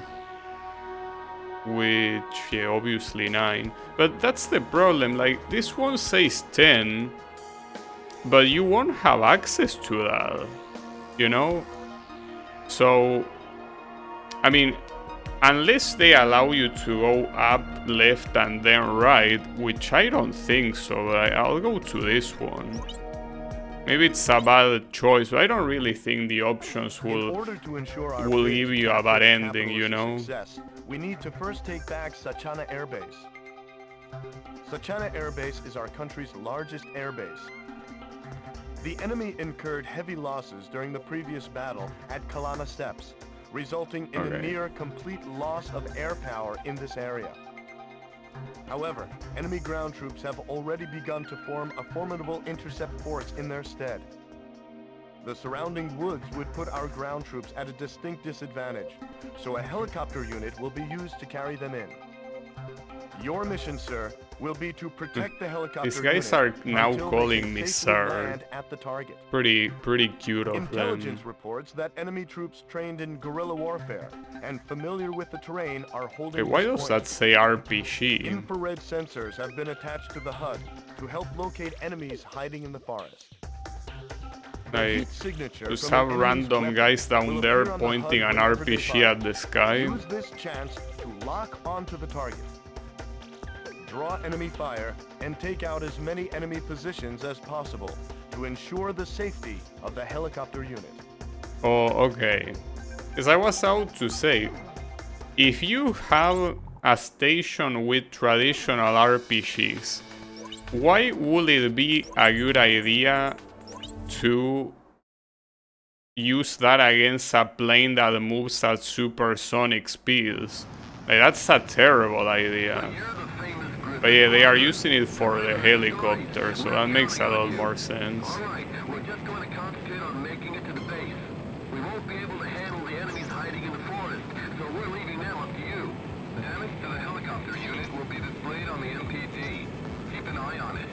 Which, yeah, obviously 9. But that's the problem, like, this one says 10, but you won't have access to that, you know? So, I mean, unless they allow you to go up, left, and then right, which I don't think so, but I'll go to this one. Maybe it's a bad choice, but I don't really think the options will give you a bad ending, you know? We need to first take back Sachana Air Base. Sachana Air Base is our country's largest air base. The enemy incurred heavy losses during the previous battle at Kalana Steppes, resulting in a near complete loss of air power in this area. However, enemy ground troops have already begun to form a formidable intercept force in their stead. The surrounding woods would put our ground troops at a distinct disadvantage, so a helicopter unit will be used to carry them in. Your mission, sir, will be to protect the helicopter These guys unit are now until calling they me can sir. safely land at the target. Pretty cute of Intelligence them. reports that enemy troops trained in guerrilla warfare and familiar with the terrain are holding Why this does point. that say RPG? Infrared sensors have been attached to the HUD to help locate enemies hiding in the forest. The I heat signature just from an have enemy's random weapon guys down will there appear on the pointing HUD an whenever they RPG fire. at the sky. Use this chance to lock onto the target. Draw enemy fire and take out as many enemy positions as possible to ensure the safety of the helicopter unit. Oh, okay. As I was about to say, if you have a station with traditional RPGs, why would it be a good idea to use that against a plane that moves at supersonic speeds? Like, that's a terrible idea. But yeah, they are using it for the helicopter, so that makes a lot more sense. Alright, we're just going to concentrate on making it to the base. We won't be able to handle the enemies hiding in the forest, so we're leaving now up to you. Damage to the helicopter unit will be displayed on the MPD. Keep an eye on it.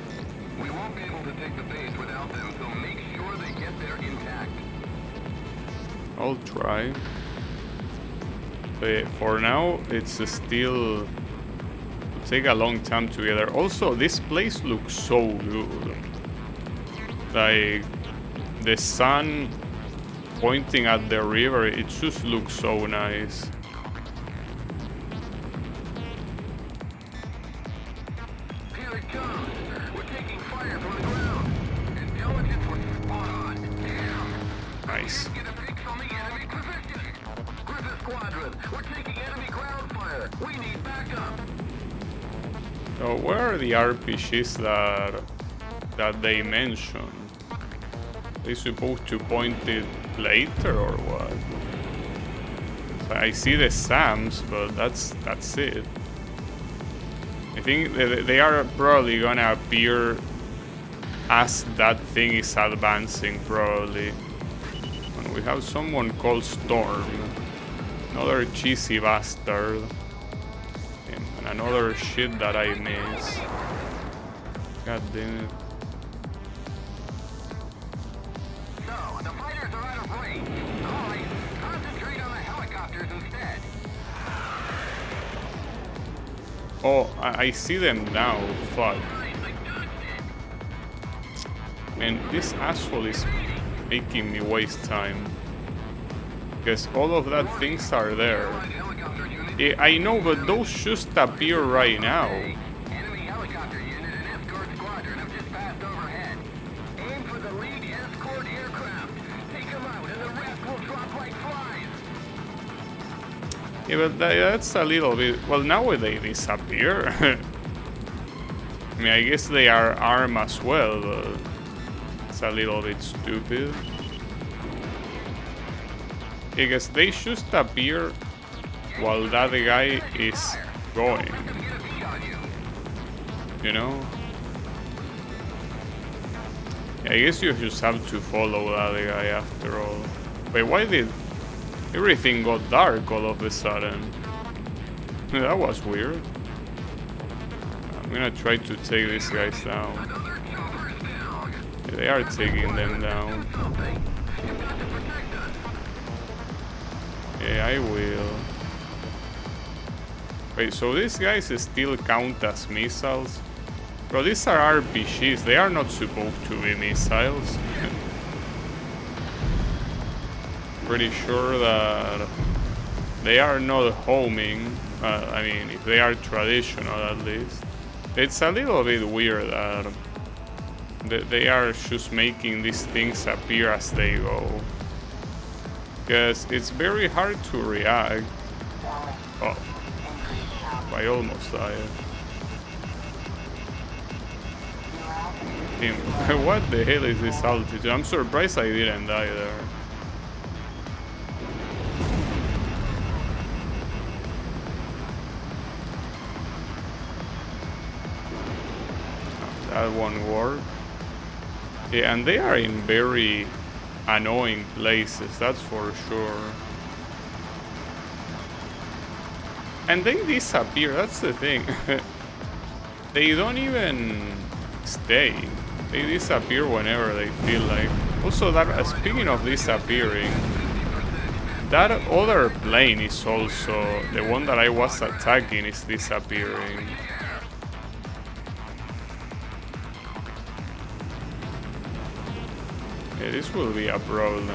We won't be able to take the base without them, so make sure they get there intact. I'll try. But yeah, for now, it's still take a long time together. Also, this place looks so good. Like, the sun pointing at the river, it just looks so nice. Here it comes. We're taking fire from the ground. Intelligence was spot on. Damn. Nice. Get a fix on the enemy position. Griffith Squadron, we're taking enemy ground fire. We need backup. So where are the RPGs that they mentioned? They supposed to point it later or what? I see the SAMs, but that's it. I think they are probably gonna appear as that thing is advancing, probably. And we have someone called Storm, another cheesy bastard. And another shit that I miss. God damn it. So, the fighters are out of range. Alright, concentrate on the helicopters instead. Oh, I see them now. Fuck. And this asshole is making me waste time. Because all of that things are there. I know, but those just appear right now. Enemy helicopter unit and escort squadron have just passed overhead. Aim for the lead escort aircraft. Take them out and the rest will drop like flies. Yeah, but that's a little bit... Well, now they disappear. I mean, I guess they are armed as well, but it's a little bit stupid. Because they just appear while that guy is going. You know? Yeah, I guess you just have to follow that guy after all. Wait, why did everything got dark all of a sudden? That was weird. I'm gonna try to take these guys down. Yeah, they are taking them down. Yeah, I will. Wait, so these guys still count as missiles? Bro, these are RPGs, they are not supposed to be missiles. Pretty sure that they are not homing. I mean, if they are traditional at least. It's a little bit weird that they are just making these things appear as they go. Because it's very hard to react. Oh. I almost died. Him. What the hell is this altitude? I'm surprised I didn't die there. That won't work. Yeah, and they are in very annoying places, that's for sure. And they disappear, that's the thing. They don't even stay. They disappear whenever they feel like. Also, that speaking of disappearing, that other plane is also the one that I was attacking is disappearing. Yeah, this will be a problem.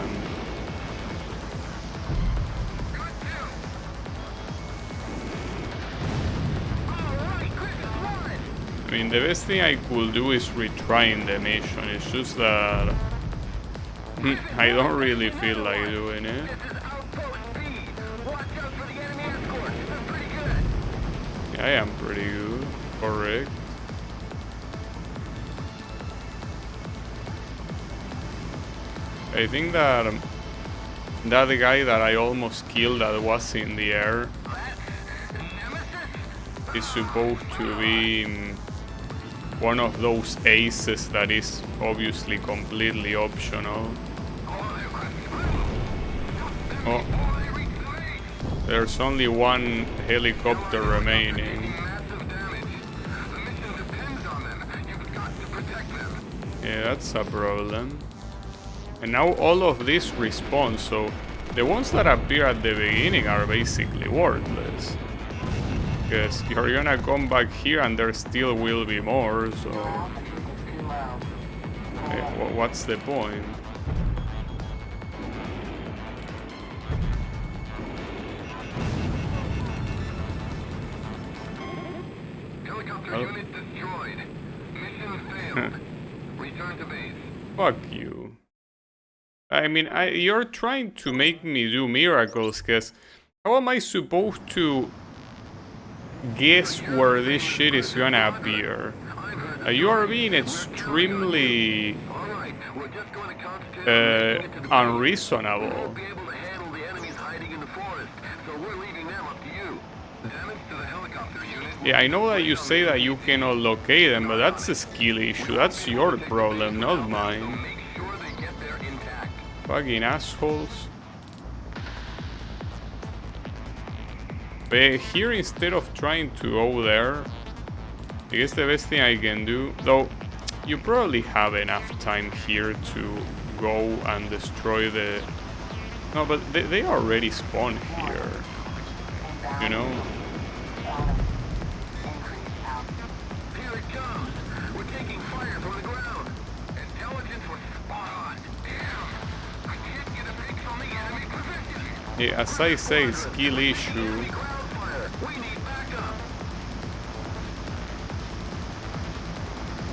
I mean, the best thing I could do is retrying the mission. It's just that I don't really feel like doing it. Yeah, I am pretty good. Correct. I think that that guy that I almost killed that was in the air is supposed to be one of those aces that is obviously completely optional. Oh, there's only one helicopter remaining. Yeah, that's a problem. And now all of this respawn, so the ones that appear at the beginning are basically worthless. Because you're gonna come back here and there still will be more, so... what's the point? Helicopter unit destroyed. Mission failed. Return to base. Fuck you. I mean, you're trying to make me do miracles, because how am I supposed to guess where this shit is gonna appear? You are being extremely unreasonable. Yeah, I know that you say that you cannot locate them, but that's a skill issue. That's your problem, not mine. Fucking assholes. But here, instead of trying to go there, I guess the best thing I can do, though you probably have enough time here to go and destroy the... No, but they already spawn here, you know? Here it comes. We're taking fire from the ground. Intelligence was spot on. Damn. I can't get a fix on the enemy position. Yeah, as I say, skill issue.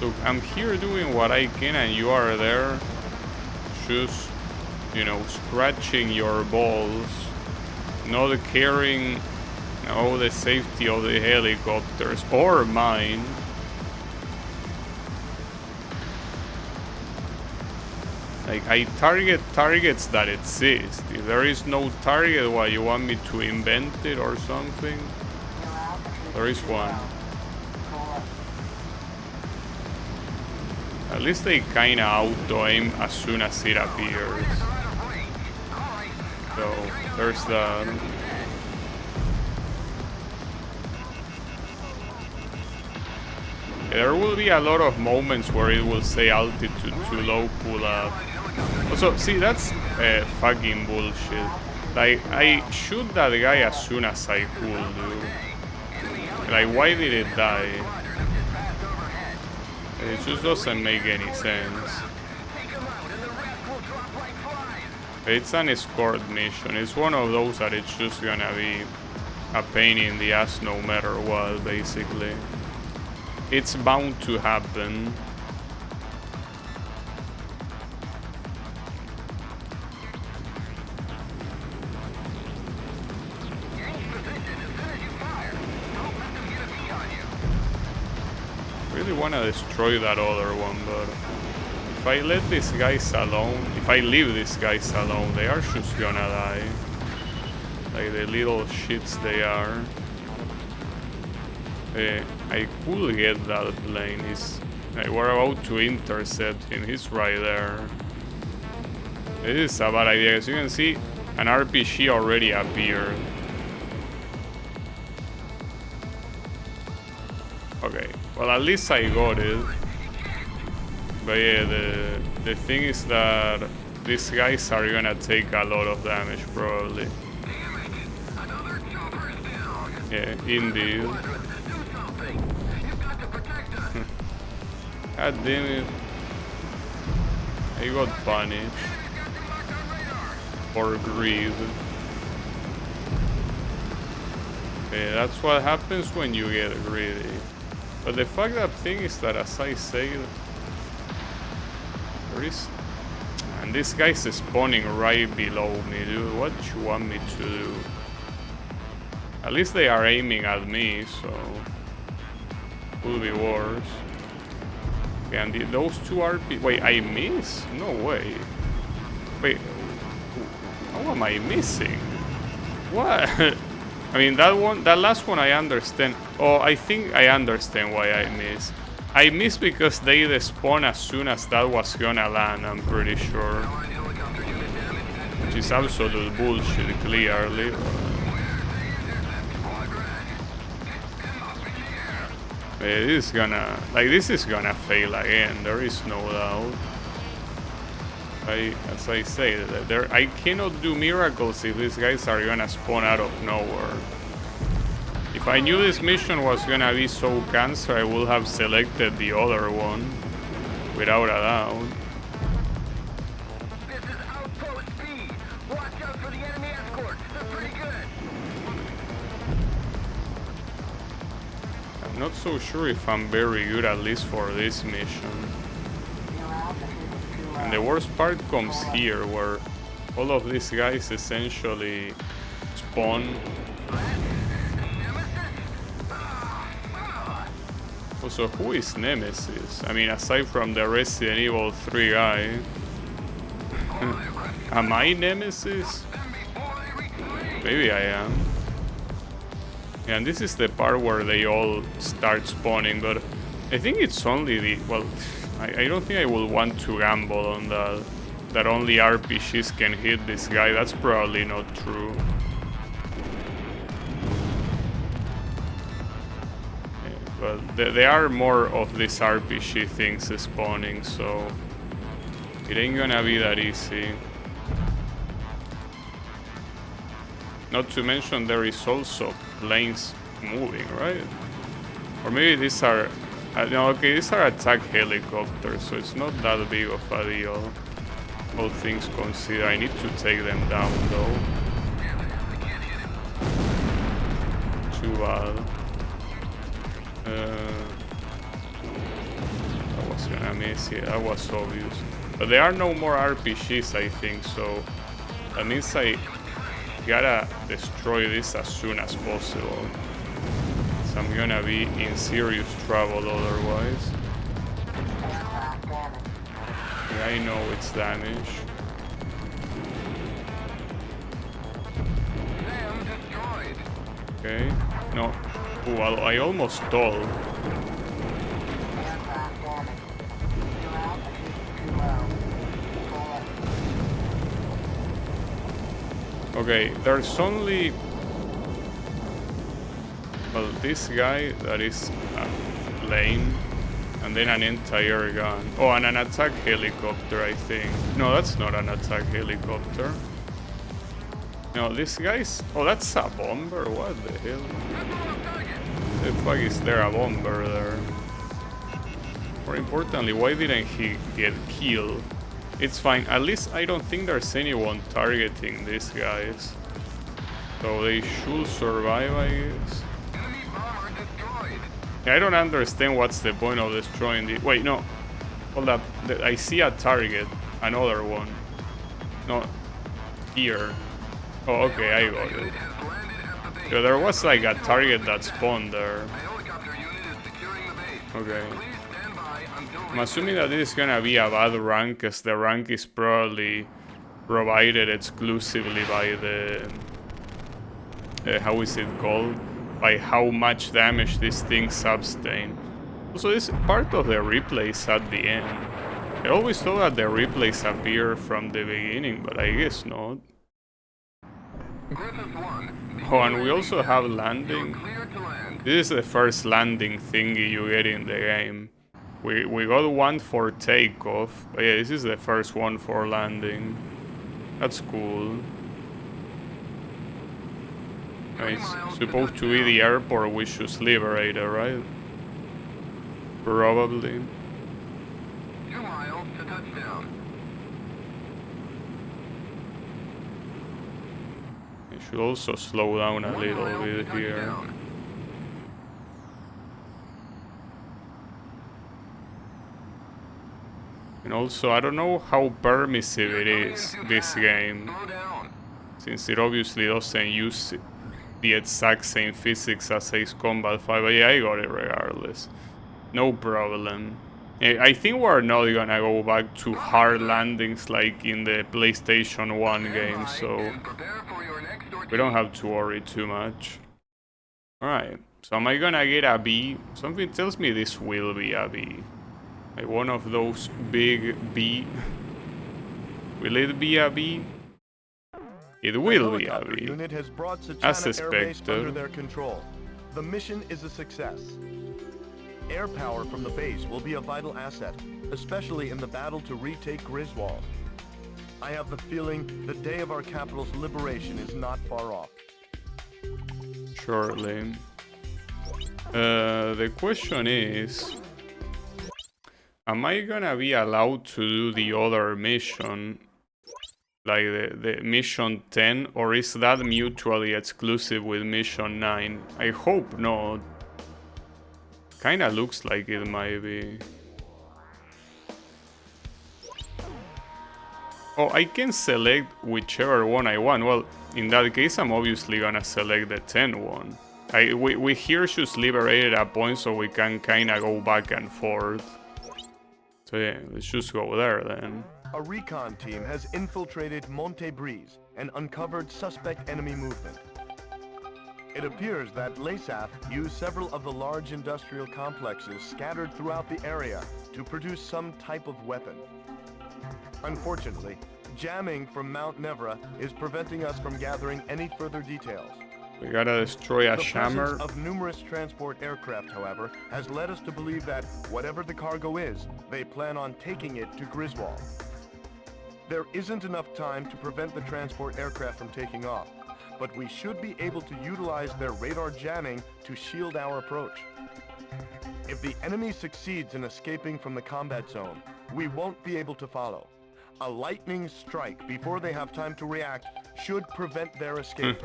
Look, I'm here doing what I can and you are there just, you know, scratching your balls, not caring about the safety of the helicopters or mine. Like, I target targets that exist. If there is no target, what, you want me to invent it or something? There is one. At least they kinda auto-aim as soon as it appears. So, there's that. There will be a lot of moments where it will say altitude too low, pull up. Also, see, that's fucking bullshit. Like, I shoot that guy as soon as I could, dude. Like, why did it die? It just doesn't make any sense. It's an escort mission. It's one of those that it's just gonna be a pain in the ass no matter what, basically. It's bound to happen. Really want to destroy that other one, but if I let these guys alone, if I leave these guys alone, they are just gonna die. Like the little shits they are. I could get that plane. We're about to intercept him. He's right there. This is a bad idea. As you can see, an RPG already appeared. Okay, well at least I got it. But yeah, the thing is that these guys are gonna take a lot of damage probably. Yeah, indeed. God damn it. I got punished. For greed. Okay, that's what happens when you get greedy. But the fucked up thing is that, as I said, there is... And this guy's spawning right below me, dude. What do you want me to do? At least they are aiming at me, so... Could be worse. Okay, and those two RP... Wait, I missed? No way. Wait, how am I missing? What? I mean, that last one I understand. Oh, I think I understand why I missed. I missed because they despawn as soon as that was gonna land, I'm pretty sure. Which is absolute bullshit, clearly. This is gonna fail again, there is no doubt. As I say, I cannot do miracles if these guys are gonna spawn out of nowhere. If I knew this mission was gonna be so cancer, I would have selected the other one, without a doubt. This is Outpost B. Watch out for the enemy escorts. They're pretty good. I'm not so sure if I'm very good, at least for this mission. And the worst part comes here, where all of these guys essentially spawn. Also, who is Nemesis? I mean, aside from the Resident Evil 3 guy. Am I Nemesis? Maybe I am. Yeah, and this is the part where they all start spawning, but I think it's only the... Well, I don't think I will want to gamble on that only RPGs can hit this guy. That's probably not true. But there are more of these RPG things spawning, so it ain't gonna be that easy. Not to mention there is also planes moving, right? Or maybe these are... no, okay, these are attack helicopters, so it's not that big of a deal. All things considered, I need to take them down though. Too bad. I was gonna miss it, that was obvious. But there are no more RPGs, I think, so that means I gotta destroy this as soon as possible. So I'm gonna be in serious trouble otherwise. Yeah, I know it's damage. Okay, no. Well, I almost stalled. Okay, there's only... Well, this guy that is a plane, and then an entire gun. Oh, and an attack helicopter, I think. No, that's not an attack helicopter. No, this guy's... Oh, that's a bomber? What the hell? The fuck is there a bomber there? More importantly, why didn't he get killed? It's fine, at least I don't think there's anyone targeting these guys. So they should survive, I guess. Yeah, I don't understand what's the point of destroying the... Wait, no. Hold up, I see a target. Another one. No, here. Oh, okay, I got it. Yeah, there was like a target that spawned there. Okay. I'm assuming that this is gonna be a bad rank, as the rank is probably provided exclusively by the... how is it called? By how much damage this thing sustain. Also, this part of the replays at the end. I always thought that the replays appear from the beginning, but I guess not. Oh, and we also have landing. This is the first landing thingy you get in the game. We got one for takeoff, but yeah, this is the first one for landing. That's cool. It's supposed to be the airport which was liberated, right? Probably. 2 miles to touchdown. You should also slow down a 1 little mile to bit here. touchdown. And also, I don't know how permissive it is, this game, Slow down. since it obviously doesn't use the exact same physics as Ace Combat 5, but yeah, I got it regardless. No problem. I think we're not gonna go back to hard landings like in the PlayStation 1 game, so And prepare for your next or we don't have to worry too much. Alright, so am I gonna get a B? Something tells me this will be a B. Like one of those big B. Will it be a B? It will be a Helicopter B. unit has brought As Sachana Air Base suspected. under their control. The mission is a success. Air power from the base will be a vital asset, especially in the battle to retake Griswold. I have the feeling the day of our capital's liberation is not far off. Surely. The question is, am I gonna be allowed to do the other mission, like the mission 10, or is that mutually exclusive with mission 9? I hope not. Kinda looks like it might be. Oh, I can select whichever one I want. Well, in that case, I'm obviously gonna select the 10 one. We here just liberated a point so we can kinda go back and forth. So yeah, let's just go there then. A recon team has infiltrated Monte Breeze and uncovered suspect enemy movement. It appears that LASAF used several of the large industrial complexes scattered throughout the area to produce some type of weapon. Unfortunately, jamming from Mount Nevra is preventing us from gathering any further details. We gotta destroy a The Shammer. presence of numerous transport aircraft, however, has led us to believe that whatever the cargo is, they plan on taking it to Griswold. There isn't enough time to prevent the transport aircraft from taking off, but we should be able to utilize their radar jamming to shield our approach. If the enemy succeeds in escaping from the combat zone, we won't be able to follow. A lightning strike before they have time to react should prevent their escape.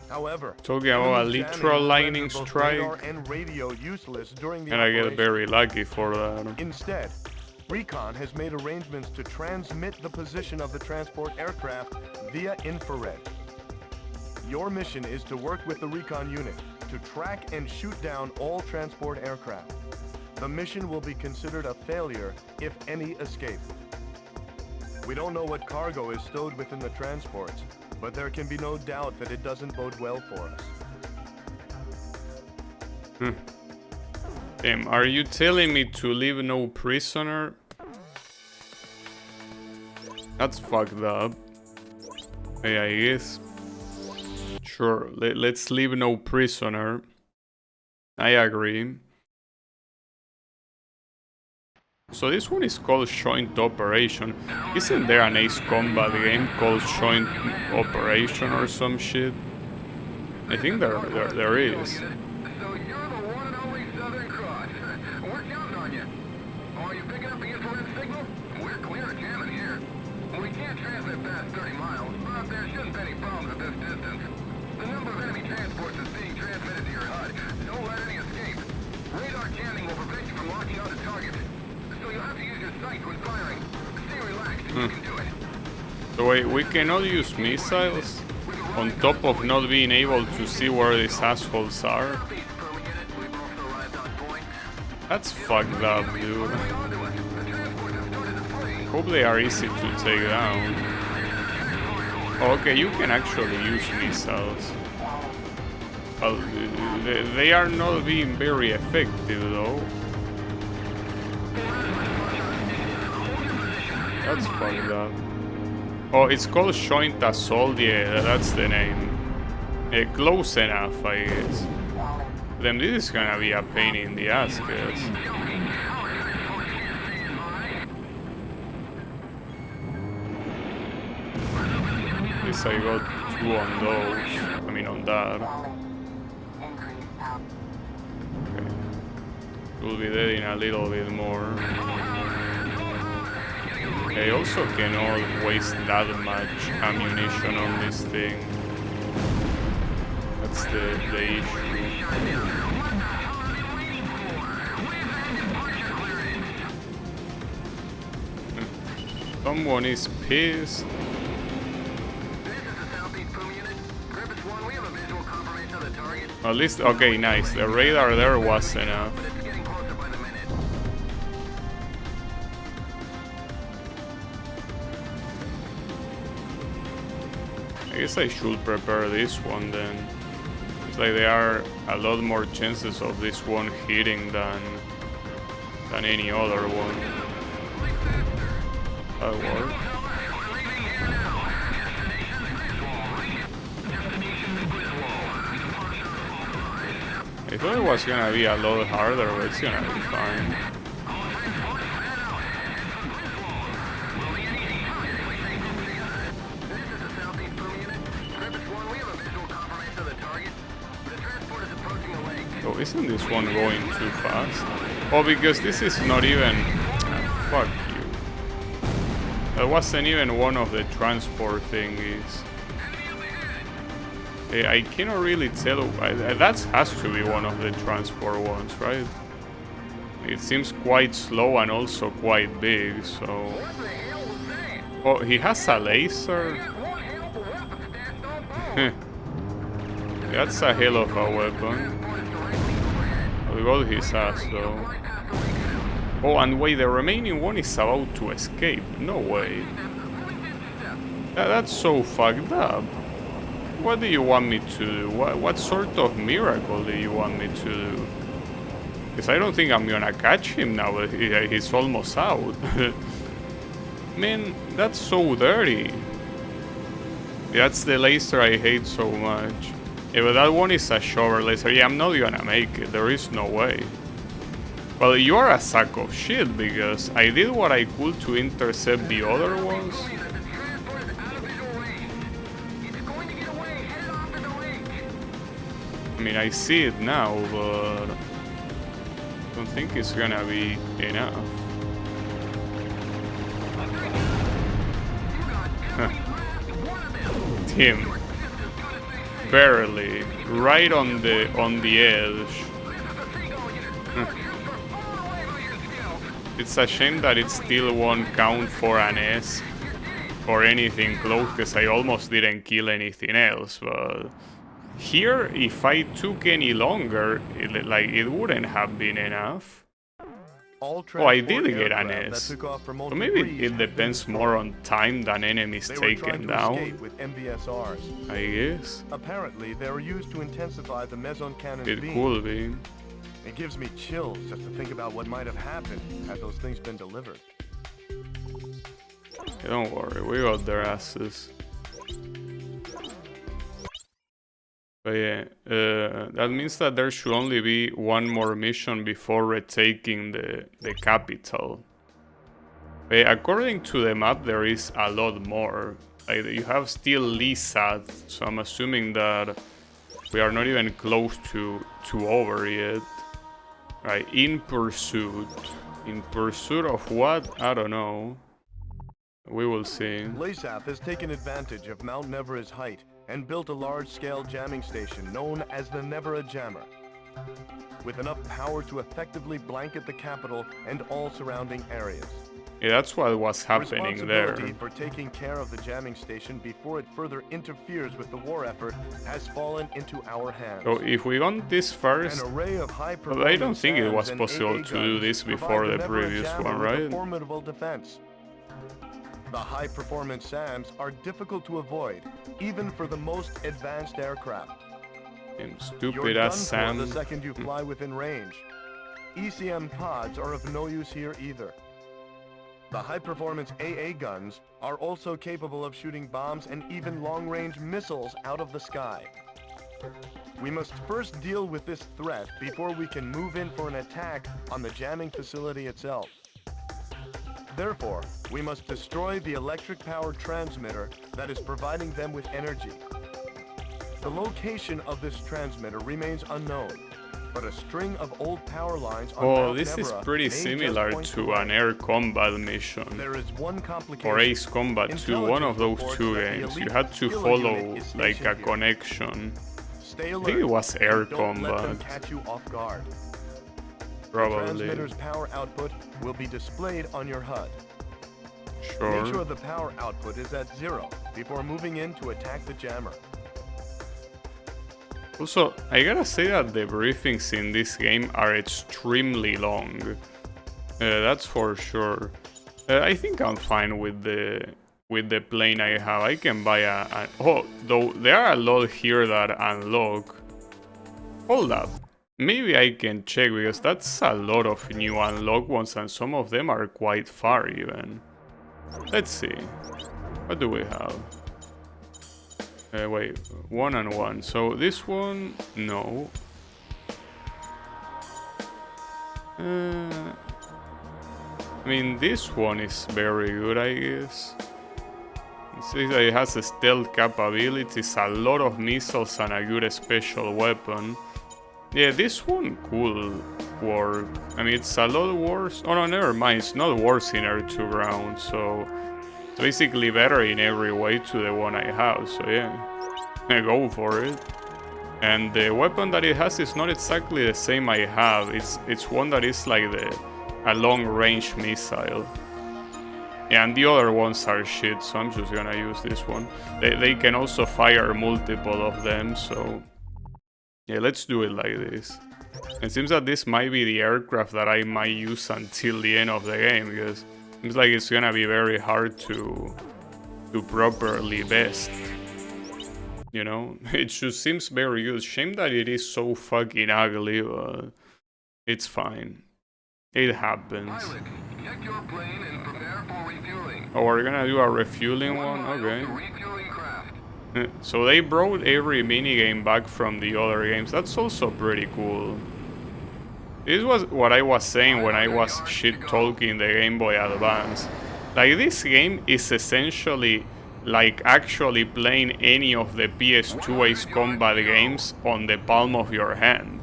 However, Talking about a enemy literal jamming will lightning render both strike. radar and radio useless during the And I get operation. very lucky for that. Instead, Recon has made arrangements to transmit the position of the transport aircraft via infrared. Your mission is to work with the Recon unit to track and shoot down all transport aircraft. The mission will be considered a failure if any escape. We don't know what cargo is stowed within the transports, but there can be no doubt that it doesn't bode well for us. Damn, are you telling me to leave no prisoner? That's fucked up. Hey, I guess. Sure, let's leave no prisoner. I agree. So this one is called Joint Operation. Isn't there an Ace Combat game called Joint Operation or some shit? I think there is. So you're the one and only Southern Cross. We're counting on you. Are you picking up the infrared signal? We're clear of jamming here. We can't transmit past 30 miles, but there shouldn't be any problems at this distance. The number of enemy transports is being transmitted to your HUD. Don't let any escape. Radar jamming will prevent you from locking onto target. So you'll have to use your sight when firing. Stay relaxed and you can do it. So wait, we cannot use missiles? On top of not being able to see where these assholes are? Peace per unit. We've also arrived on point. That's fucked up, dude. Hope they are easy to take down. Okay, you can actually use missiles. Well, they are not being very effective though. That's fucked up. Oh, it's called Joint Assault, yeah, that's the name. Close enough, I guess. Then this is gonna be a pain in the ass, guys. At least I got 2 on those. I mean on that. Okay. We'll be dead in a little bit more. I also cannot waste that much ammunition on this thing. That's the issue. Someone is pissed. At least, okay, nice. The radar there was enough. I guess I should prepare this one then. It's like there are a lot more chances of this one hitting than any other one. That worked. I thought it was gonna be a lot harder, but it's gonna be fine. Oh, isn't this one going too fast? Oh, because this is not even... fuck you. That wasn't even one of the transport thingies. I cannot really tell. That has to be one of the transport ones, right? It seems quite slow and also quite big, so... Oh, he has a laser? That's a hell of a weapon. With all his ass, though. Oh, and wait, the remaining one is about to escape. No way. That's so fucked up. What do you want me to do? What sort of miracle do you want me to do? Because I don't think I'm gonna catch him now, but he's almost out. Man, that's so dirty. That's the laser I hate so much. Yeah, but that one is a shovel laser. Yeah, I'm not gonna make it. There is no way. Well, you are a sack of shit, because I did what I could to intercept the other ones. I mean, I see it now, but I don't think it's gonna be enough. Tim, barely, right on the edge. It's a shame that it still won't count for an S or anything close, because I almost didn't kill anything else, but here, if I took any longer, it wouldn't have been enough. Oh, I did get an S. So maybe it depends more on time than enemies taken down. With MBSRs. I guess. Apparently, they were used to intensify the meson cannon It beam. could be. It gives me chills just to think about what might have happened had those things been delivered. Yeah, don't worry, we got their asses. But yeah, that means that there should only be one more mission before retaking the capital. But yeah, according to the map, there is a lot more. Like, you have still Lisat, so I'm assuming that we are not even close to over yet. Right, in pursuit. In pursuit of what? I don't know. We will see. Lasath has taken advantage of Mount Nevera's height and built a large-scale jamming station known as the Nevera Jammer. With enough power to effectively blanket the capital and all surrounding areas. Yeah, that's what was happening there. Responsibility for taking care of the jamming station before it further interferes with the war effort has fallen into our hands. So if we want this first, An array of high but I don't think it SAMs was and possible AA to do guns this provide before the never a previous jammer one, with a right? formidable defense. The high-performance SAMs are difficult to avoid, even for the most advanced aircraft. Damn You're stupid done ass for Sam. the second you fly within range. ECM pods are of no use here either. The high-performance AA guns are also capable of shooting bombs and even long-range missiles out of the sky. We must first deal with this threat before we can move in for an attack on the jamming facility itself. Therefore, we must destroy the electric power transmitter that is providing them with energy. The location of this transmitter remains unknown, but a string of old power lines on Oh, Mount this is Nebra pretty may just similar point to the an way. air combat mission. There is one complication. Or Ace Combat 2, one of those Intelligence two reports that the games. You elite had to Skilla follow unit is like a stationed here. connection. Stay I alert. think it was air and don't let them combat. catch you off guard. The Probably. transmitter's power output will be displayed on your HUD. Make sure Sure. the power output is at 0 before moving in to attack the jammer. Also, I gotta say that the briefings in this game are extremely long. That's for sure. I think I'm fine with the plane I have. I can buy a oh, though there are a lot here that unlock. Hold up. Maybe I can check because that's a lot of new unlock ones and some of them are quite far even. Let's see. What do we have? Wait, 1 and 1. So this one, no. I mean, this one is very good, I guess. It says that it has a stealth capabilities, a lot of missiles, and a good special weapon. Yeah, this one could work. I mean, it's a lot worse. Oh no, never mind. It's not worse in air to ground, so it's basically better in every way to the one I have. So yeah, I go for it. And the weapon that it has is not exactly the same I have. It's one that is like a long-range missile. Yeah, and the other ones are shit, so I'm just gonna use this one. They can also fire multiple of them, so yeah, let's do it like this. It seems that this might be the aircraft that I might use until the end of the game, because it seems like it's gonna be very hard to properly best. You know, it just seems very good. Shame that it is so fucking ugly, but it's fine. It happens. Pilot, check your plane and prepare for refueling. Oh, we're gonna do a refueling 1 one? mile Okay. to refueling craft. So they brought every minigame back from the other games. That's also pretty cool. This was what I was saying when I was shit-talking the Game Boy Advance. Like, this game is essentially like actually playing any of the PS2 Ace Combat games on the palm of your hand.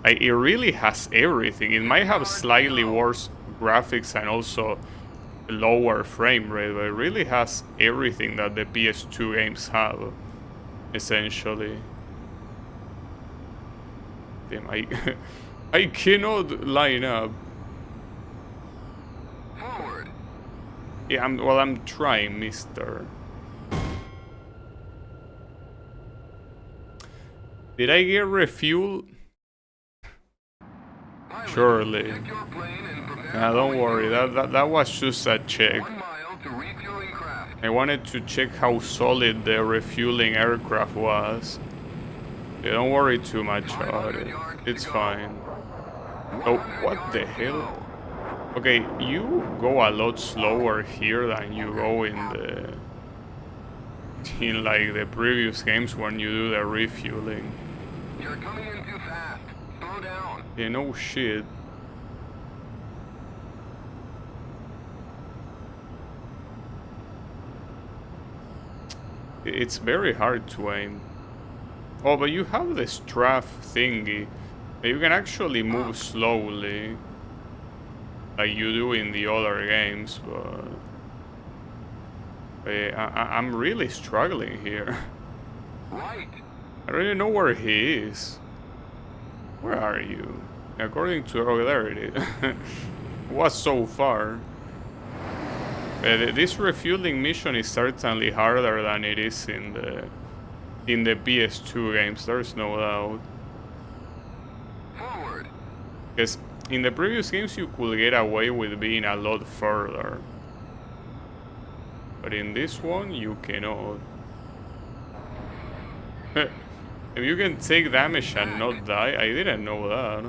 Like, it really has everything. It might have slightly worse graphics and also lower frame rate, but it really has everything that the PS2 games have, essentially. Damn, I cannot line up. Forward. Yeah, I'm trying, mister. Did I get refuel? Pilot, Surely. check your plane and prepare Nah, for don't worry, refueling. that was just a check. 1 mile to refueling craft. I wanted to check how solid the refueling aircraft was. Yeah, don't worry too much about it. It's fine. Oh, what the hell? Okay, you go a lot slower here than you go in like the previous games when you do the refueling. You're coming in too fast. Slow down. Yeah, no shit. It's very hard to aim. Oh, but you have the strafe thingy. You can actually move slowly, like you do in the other games, but I'm really struggling here. Right. I don't even know where he is. Where are you? According to... oh, there it is. It was so far. This refueling mission is certainly harder than it is in the PS2 games, there's no doubt. Forward. Because in the previous games you could get away with being a lot further. But in this one you cannot. If you can take damage and not die, I didn't know that.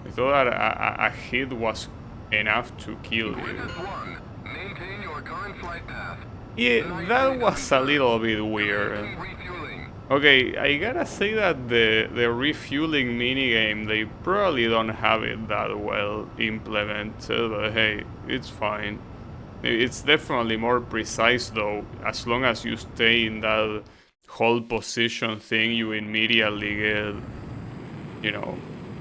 I thought that a hit was enough to kill you. Griffith 1, maintain your current flight path. Yeah, that was a little bit weird. Refueling. Okay, I gotta say that the refueling minigame, they probably don't have it that well implemented, but hey, it's fine. It's definitely more precise though, as long as you stay in that hold position thing, you immediately get, you know,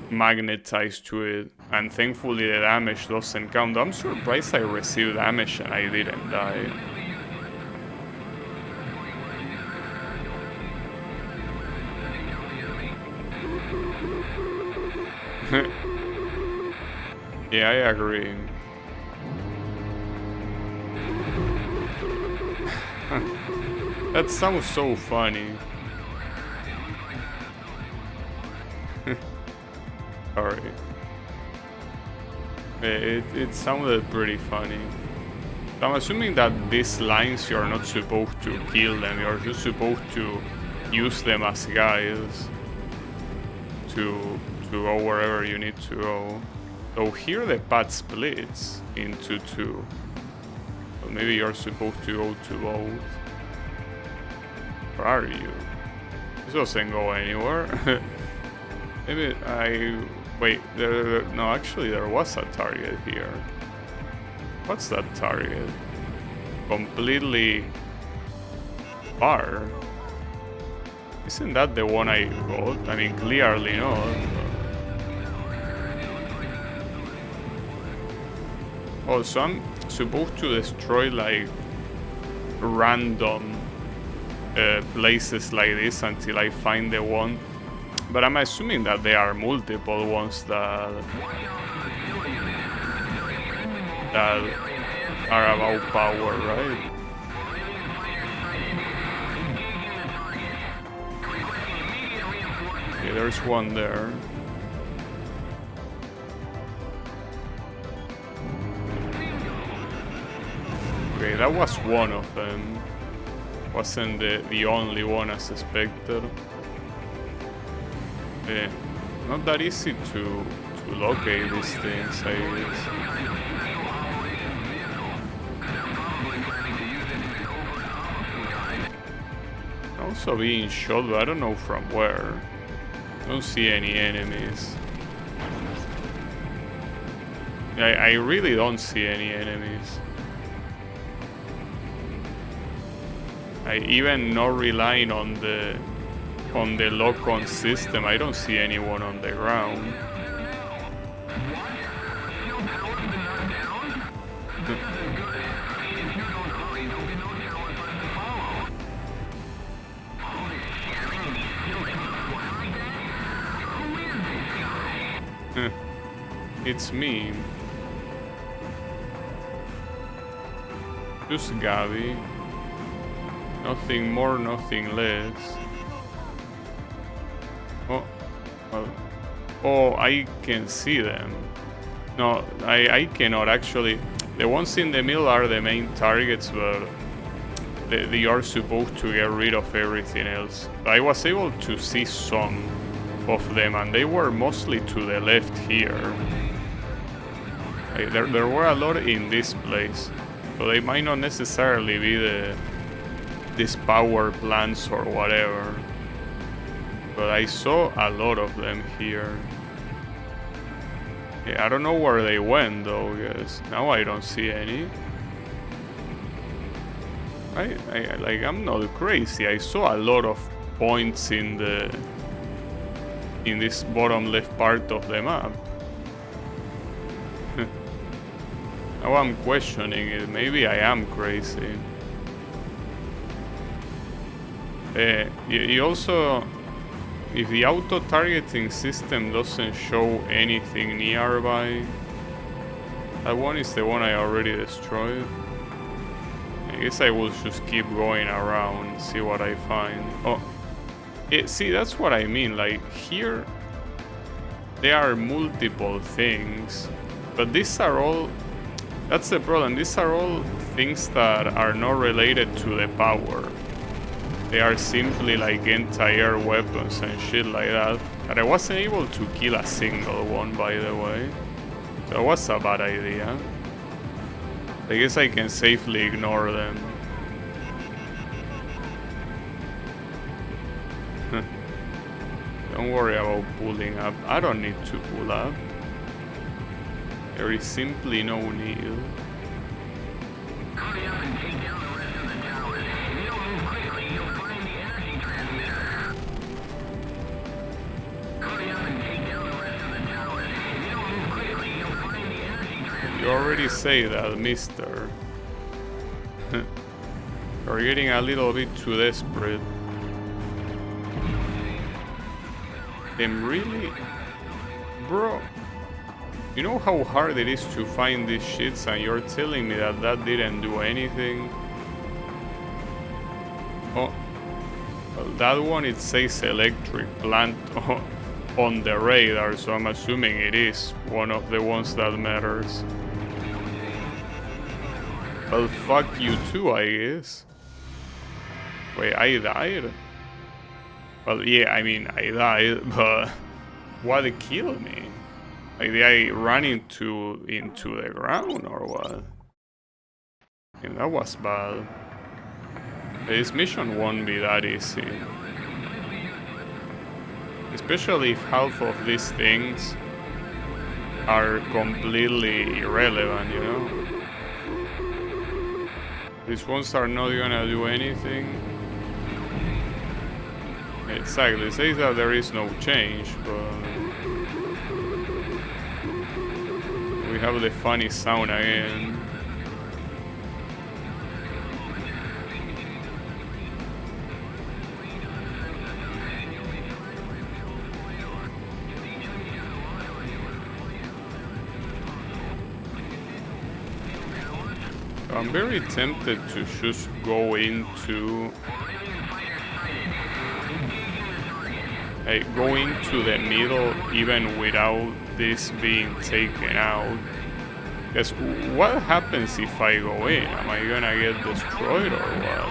magnetized to it. And thankfully the damage doesn't count. I'm surprised I received damage and I didn't die. Yeah, I agree. That sounds so funny. Sorry. It sounded pretty funny. I'm assuming that these lines you're not supposed to kill them, you're just supposed to use them as guides to go wherever you need to go. So here the path splits into two. So maybe you're supposed to go to both. Where are you? This doesn't go anywhere. Maybe wait, no, actually there was a target here. What's that target? Completely far. Isn't that the one I got? I mean, clearly not. Oh, so I'm supposed to destroy like random places like this until I find the one. But I'm assuming that there are multiple ones that are about power, right? Okay, there's one there. Okay, that was one of them. Wasn't the only one as expected. Not that easy to locate these things, I guess. Also being shot, but I don't know from where. I don't see any enemies. I really don't see any enemies. Even not relying on the lock-on system, I don't see anyone on the ground. It's me. Just Gabby. Nothing more, nothing less. Oh, well. Oh, I can see them. No, I cannot actually. The ones in the middle are the main targets, but they are supposed to get rid of everything else. I was able to see some of them, and they were mostly to the left here. There were a lot in this place, so they might not necessarily be these power plants or whatever. But I saw a lot of them here. Yeah, I don't know where they went though, because now I don't see any. I'm not crazy. I saw a lot of points in this bottom left part of the map. Now I'm questioning it. Maybe I am crazy. You also, if the auto-targeting system doesn't show anything nearby, That one is the one I already destroyed. I guess I will just keep going around, see what I find. Oh, see, that's what I mean. Like, here, there are multiple things, but these are all... That's the problem. These are all things that are not related to the power. They are simply like anti-air weapons and shit like that. But I wasn't able to kill a single one, by the way. So it was a bad idea. I guess I can safely ignore them. Don't worry about pulling up. I don't need to pull up. There is simply no need. Hurry up and take down the rest of the towers. If you don't move quickly, you'll find the energy transmitter. Hurry up and take down the rest of the towers. If you don't move quickly, you'll find the energy transmitter. You already say that, mister. You're getting a little bit too desperate. Them really? Bro. You know how hard it is to find these shits, and you're telling me that that didn't do anything? Oh, well, that one, it says electric plant on the radar, so I'm assuming it is one of the ones that matters. Well, fuck you too, I guess. Wait, I died? Well, yeah, I mean, I died, but what killed me? Like, did I run into the ground or what? I mean, that was bad. This mission won't be that easy. Especially if half of these things are completely irrelevant, you know? These ones are not gonna do anything. Exactly, it says that there is no change, but... We have the funny sound again. I'm very tempted to just go into... go into the middle even without this being taken out. Because what happens if I go in? Am I gonna get destroyed or what?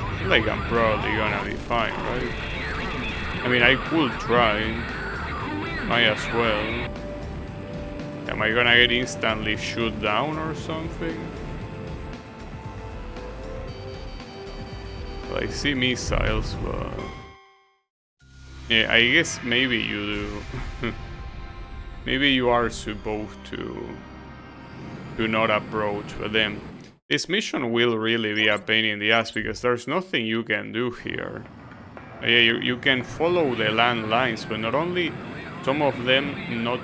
I feel like I'm probably gonna be fine, right? I mean, I could try. Might as well. Am I gonna get instantly shot down or something? Well, I see missiles, but... Yeah, I guess maybe you do. Maybe you are supposed to not approach, but then this mission will really be a pain in the ass because there's nothing you can do here. Yeah, you can follow the landlines, but not only some of them not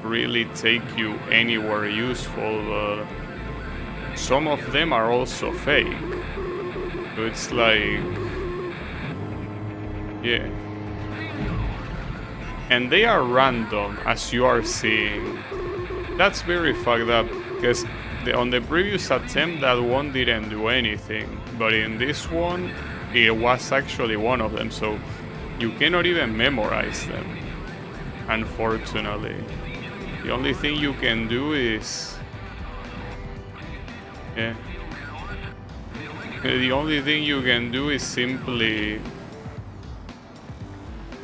really take you anywhere useful, but some of them are also fake. So it's like, yeah. And they are random, as you are seeing. That's very fucked up, because on the previous attempt that one didn't do anything, but in this one it was actually one of them, so you cannot even memorize them, unfortunately. The only thing you can do is... yeah. The only thing you can do is simply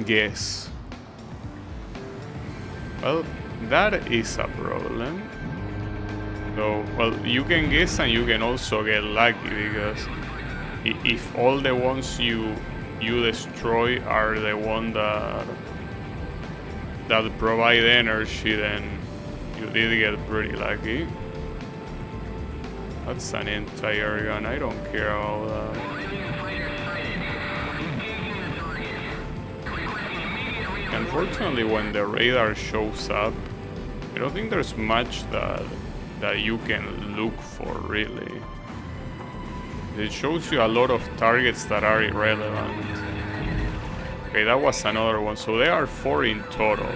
guess. Well, that is a problem. So, well, you can guess and you can also get lucky, because if all the ones you destroy are the one that provide energy, then you did get pretty lucky. That's an entire gun, I don't care about that. Unfortunately, when the radar shows up, I don't think there's much that you can look for, really. It shows you a lot of targets that are irrelevant. Okay, that was another one, so there are 4 in total.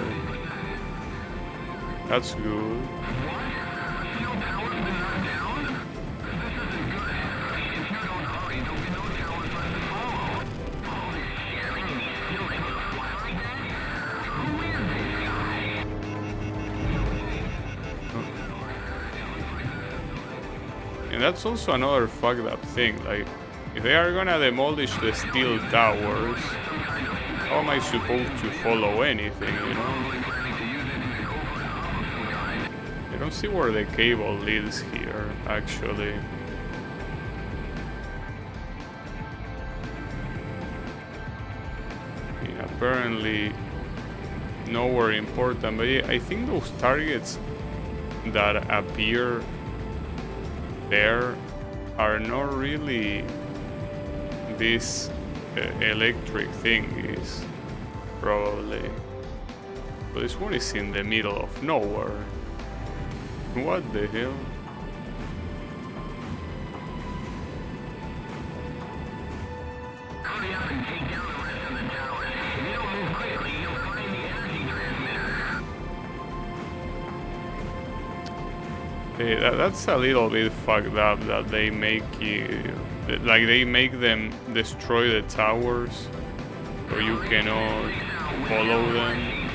That's good. And that's also another fucked up thing, like, if they are gonna demolish the steel towers, how am I supposed to follow anything, you know? I don't see where the cable leads here, actually. I mean, apparently nowhere important, but yeah, I think those targets that appear there are not really this electric thing is probably, but this one is in the middle of nowhere. What the hell? Hurry up and take down the rest of the towers. If you don't move quickly, you'll find the energy transmitter. Hey, that's a little bit fucked up that they make you, like they make them destroy the towers so you cannot follow them.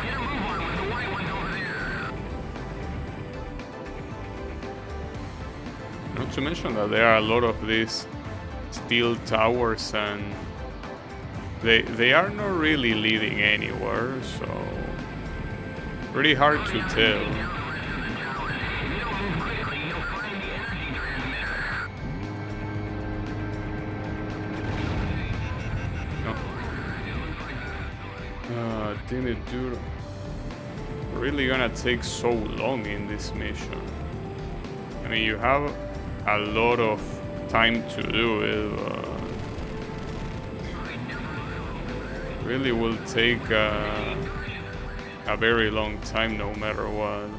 Get a move on with the white ones over there. Not to mention that there are a lot of these steel towers and they are not really leading anywhere, so pretty hard to tell. Damn it, dude. Really gonna take so long in this mission. I mean, you have a lot of time to do it, but really will take a very long time no matter what.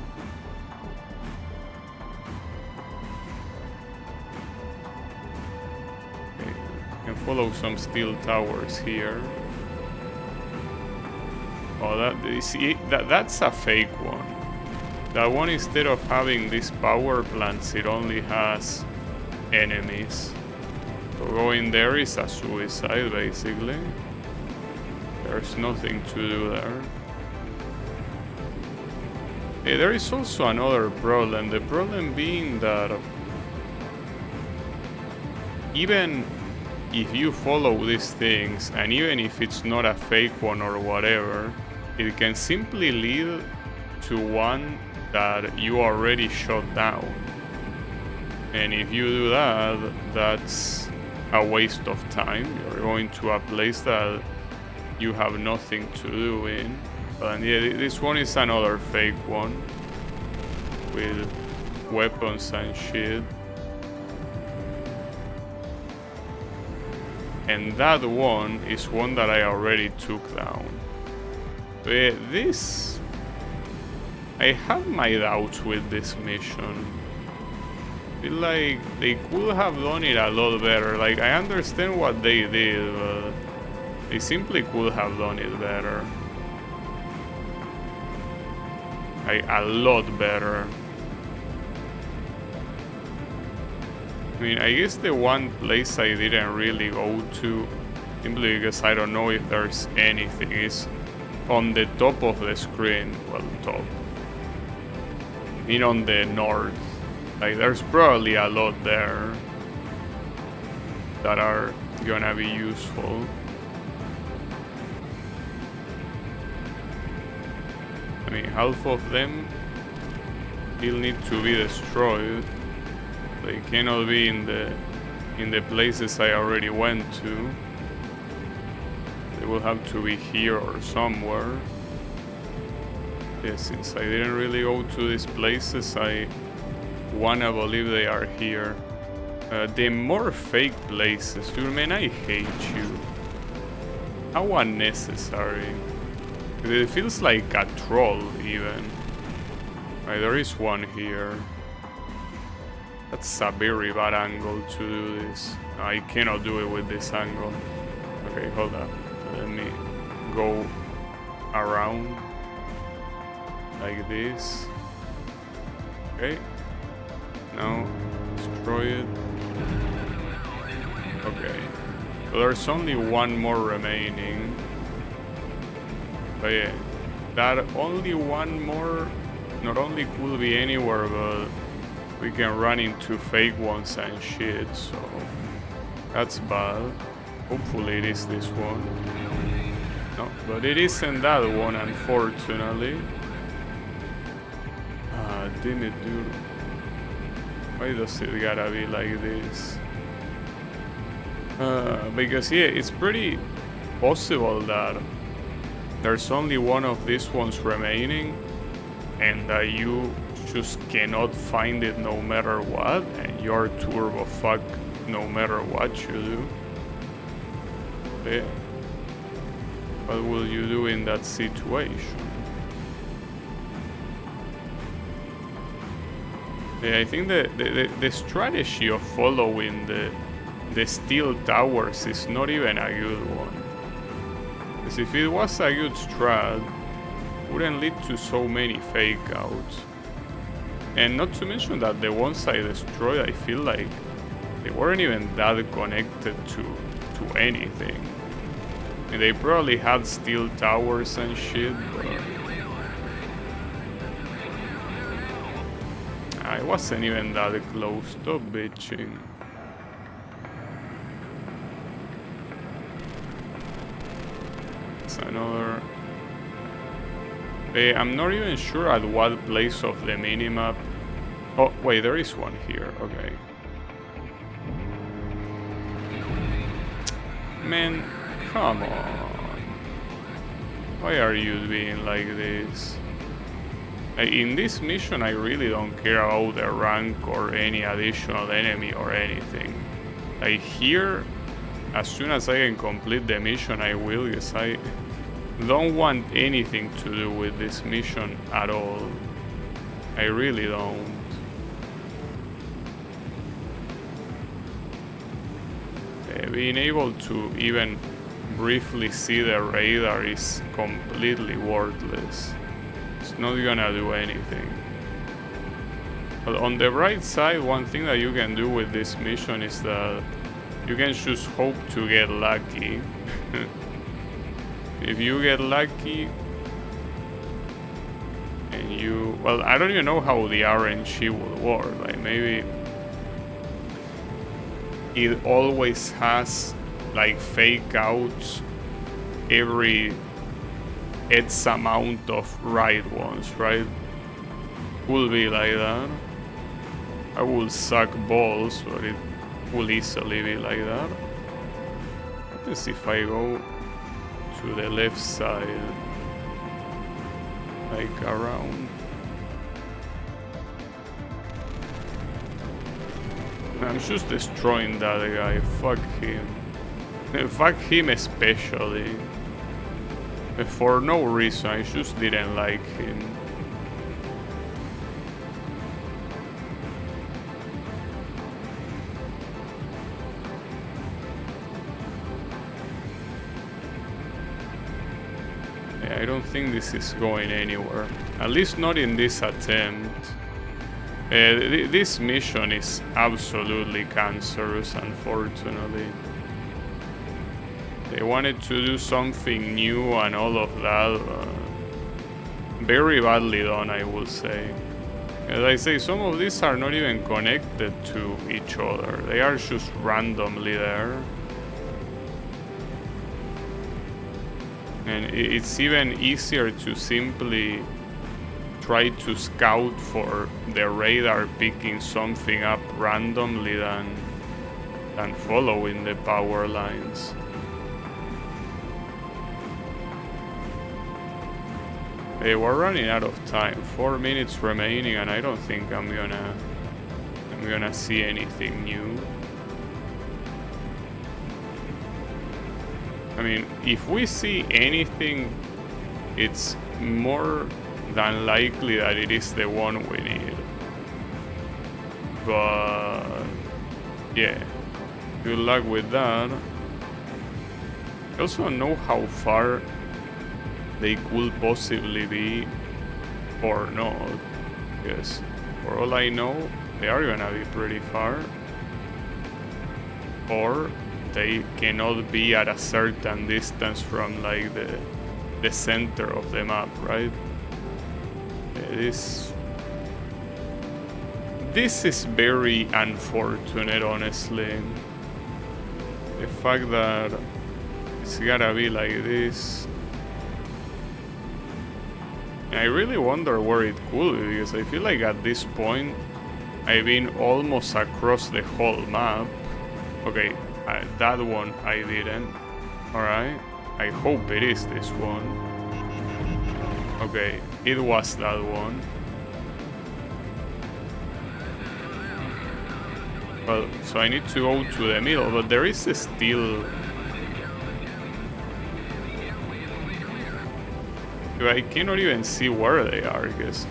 Okay, you can follow some steel towers here. Oh, that's a fake one. That one, instead of having these power plants, it only has enemies. So going there is a suicide, basically. There's nothing to do there. Hey, there is also another problem. The problem being that even if you follow these things, and even if it's not a fake one or whatever, it can simply lead to one that you already shot down. And if you do that, that's a waste of time. You're going to a place that you have nothing to do in. And yeah, this one is another fake one with weapons and shit. And that one is one that I already took down. But this, I have my doubts with this mission. I feel like they could have done it a lot better. Like, I understand what they did, but they simply could have done it better. Like, a lot better. I mean, I guess the one place I didn't really go to, simply because I don't know if there's anything, is on the top of the screen. Well, top. I mean, on the north. Like, there's probably a lot there that are gonna be useful. I mean, half of them still need to be destroyed. They cannot be in the places I already went to. They will have to be here or somewhere. Yeah, since I didn't really go to these places, I wanna believe they are here. The more fake places, dude, man, I hate you. How unnecessary. It feels like a troll, even. Right, there is one here. That's a very bad angle to do this. I cannot do it with this angle. Okay, hold up. Let me go around. like this. Okay. Now destroy it. Okay. So there's only one more remaining. But yeah, that only one more not only could be anywhere, but we can run into fake ones and shit, so that's bad. Hopefully it is this one. No, but it isn't that one, unfortunately. Ah, damn it, dude. Why does it gotta be like this? Because yeah, it's pretty possible that there's only one of these ones remaining and that you just cannot find it no matter what, and you're turbo fucked no matter what you do. Yeah. What will you do in that situation? Yeah, I think the strategy of following the steel towers is not even a good one. Because if it was a good strat, it wouldn't lead to so many fake outs. And not to mention that the ones I destroyed, I feel like they weren't even that connected to anything. And they probably had steel towers and shit, but I wasn't even that close. Stop bitching. It's another. I'm not even sure at what place of the minimap. Oh, wait, there is one here. Okay. Man, come on. Why are you being like this? In this mission, I really don't care about the rank or any additional enemy or anything. Like here, as soon as I can complete the mission, I will, because I don't want anything to do with this mission at all. I really don't. Being able to even briefly see the radar is completely worthless. It's not gonna do anything. But on the bright side, one thing that you can do with this mission is that you can just hope to get lucky. If you get lucky and you... Well, I don't even know how the RNG will work. Like, maybe it always has, like, fake outs every X amount of right ones, right? Will be like that. I will suck balls, but it will easily be like that. Let's see if I go to the left side, like around. I'm just destroying that guy. Fuck him. Fuck him especially. For no reason, I just didn't like him. I don't think this is going anywhere. At least not in this attempt. This mission is absolutely cancerous, unfortunately. They wanted to do something new and all of that. Very badly done, I will say. As I say, some of these are not even connected to each other. They are just randomly there. And it's even easier to simply try to scout for the radar picking something up randomly than following the power lines. Hey, we're running out of time. 4 minutes remaining, and I don't think I'm gonna see anything new. I mean, if we see anything, it's more than likely that it is the one we need. But yeah, good luck with that. I also know how far they could possibly be Or not. Because for all I know, they are gonna be pretty far. Or they cannot be at a certain distance from like the center of the map, right? This is very unfortunate, honestly. The fact that it's gotta be like this. I really wonder where it could be, because I feel like at this point I've been almost across the whole map. Okay, that one I didn't. Alright, I hope it is this one. Okay, it was that one. Well, so I need to go to the middle, but there is still... I cannot even see where they are, I guess.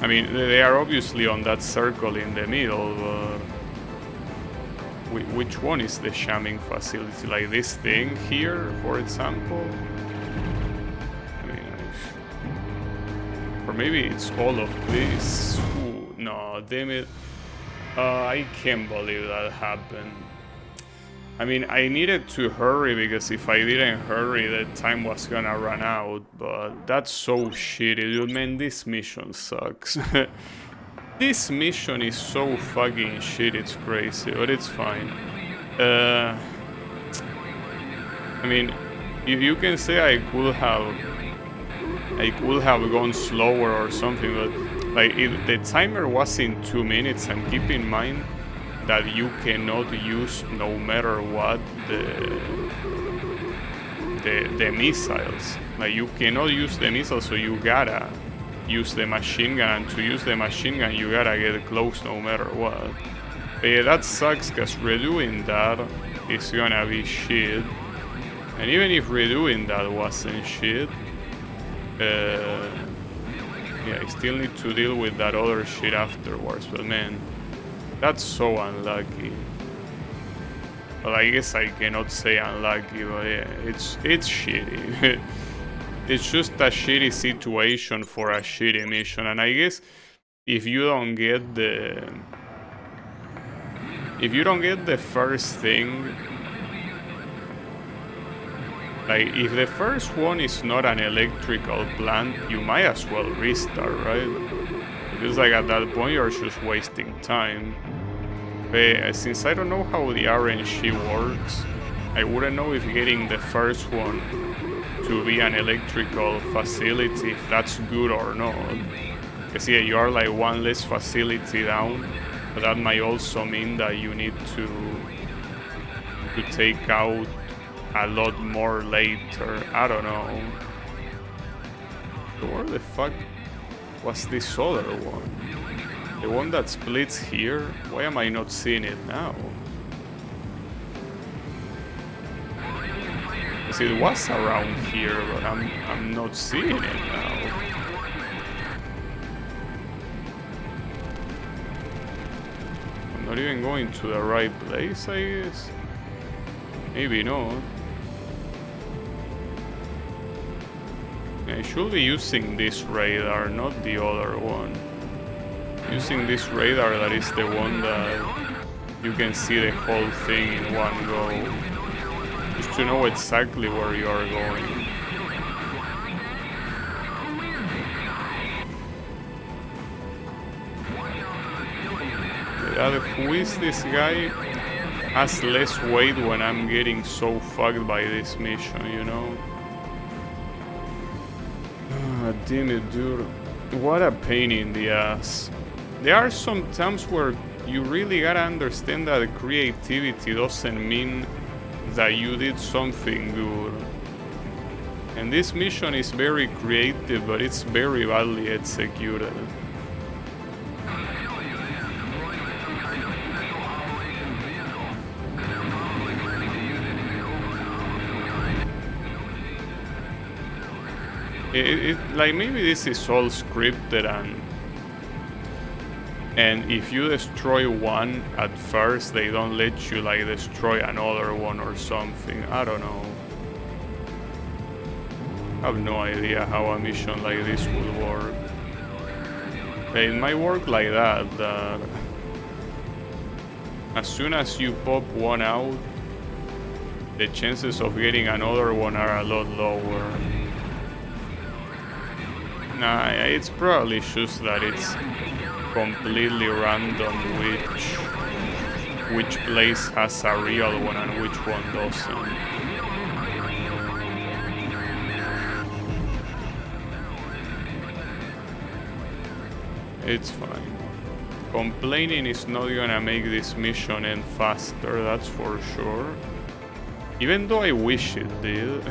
I mean, they are obviously on that circle in the middle, but... Which one is the shamming facility? Like this thing here, for example? I mean, or maybe it's all of this. Ooh, no, damn it. I can't believe that happened. I mean, I needed to hurry because if I didn't hurry, the time was gonna run out. But that's so shitty, dude. Man, this mission sucks. This mission is so fucking shit, it's crazy, but it's fine. I mean, you can say I could have gone slower or something, but like the timer was in 2 minutes, and keep in mind that you cannot use, no matter what, the missiles. Like you cannot use the missiles, so you gotta use the machine gun, and to use the machine gun you gotta get close no matter what. But yeah, that sucks, because redoing that is gonna be shit. And even if redoing that wasn't shit, yeah, I still need to deal with that other shit afterwards. But man, that's so unlucky. Well, I guess I cannot say unlucky, but yeah, it's shitty. It's just a shitty situation for a shitty mission, and I guess if you don't get the first thing, like if the first one is not an electrical plant, you might as well restart, right? Because like at that point you're just wasting time. But since I don't know how the RNG works, I wouldn't know if getting the first one to be an electrical facility, if that's good or not. Because yeah, you are like one less facility down, but that might also mean that you need to take out a lot more later. I don't know. So where the fuck was this other one? The one that splits here? Why am I not seeing it now? Because it was around here, but I'm not seeing it now. I'm not even going to the right place, I guess. Maybe not. I should be using this radar, not the other one. Using this radar, that is the one that you can see the whole thing in one go. Just to know exactly where you are going. Who is this guy? Has less weight when I'm getting so fucked by this mission, you know? Ah, damn it, dude. What a pain in the ass. There are some times where you really gotta understand that creativity doesn't mean that you did something good. And this mission is very creative, but it's very badly executed. Like maybe this is all scripted, and if you destroy one at first, they don't let you like destroy another one or something. I don't know. I have no idea how a mission like this would work. It might work like that, that as soon as you pop one out, the chances of getting another one are a lot lower. Nah, it's probably just that it's completely random which place has a real one and which one doesn't. It's fine. Complaining is not gonna make this mission end faster, that's for sure. Even though I wish it did.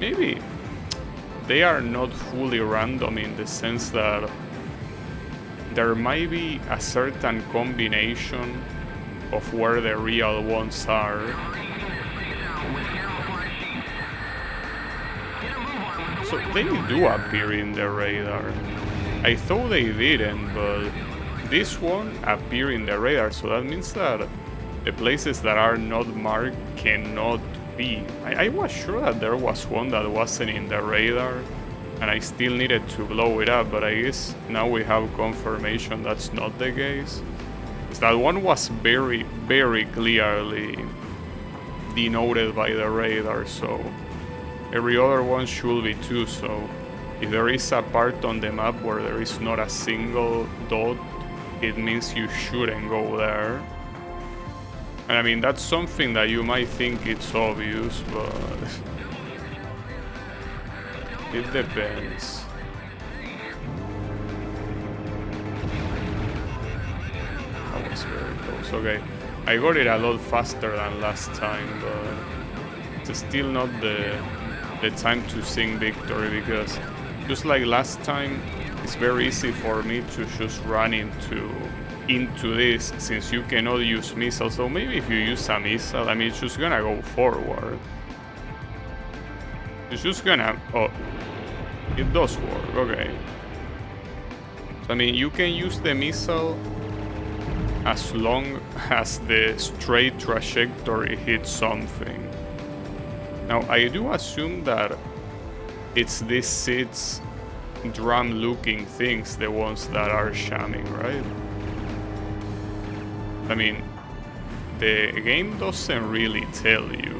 Maybe they are not fully random in the sense that there might be a certain combination of where the real ones are. So they do appear in the radar. I thought they didn't, but this one appear in the radar, so that means that the places that are not marked cannot be. I was sure that there was one that wasn't in the radar, and I still needed to blow it up, but I guess now we have confirmation that's not the case. That one was very, very clearly denoted by the radar, so every other one should be too. So if there is a part on the map where there is not a single dot, it means you shouldn't go there. And I mean, that's something that you might think it's obvious, but it depends. That was very close. Okay, I got it a lot faster than last time, but it's still not the time to sing victory, because just like last time, it's very easy for me to just run into this, since you cannot use missiles. So maybe if you use a missile, I mean, it's just gonna go forward. It's just gonna... oh, it does work, okay. So, I mean, you can use the missile as long as the straight trajectory hits something. Now, I do assume that it's these SIDS drum-looking things, the ones that are shamming, right? I mean, the game doesn't really tell you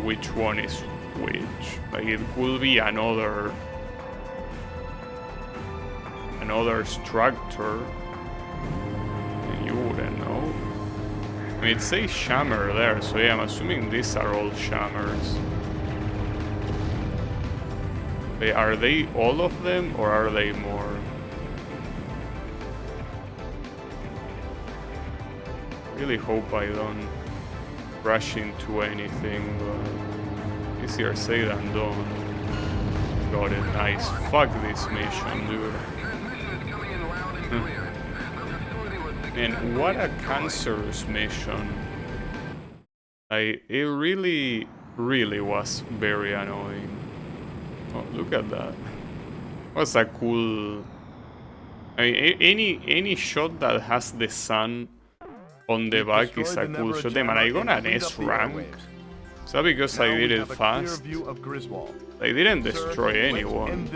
which one is which. Like, it could be another structure, and you wouldn't know. I mean, it says shammer there, so yeah, I'm assuming these are all shammers. Are they all of them, or are they more? Really hope I don't rush into anything, but easier said than done. Got it, nice. Fuck this mission, dude. And what a cancerous mission. It really, really was very annoying. Oh, look at that. What's a cool... I mean, any shot that has the sun on the back is a cool shot. Damn, and I got an S rank. Is that because I did it fast? I didn't destroy anyone.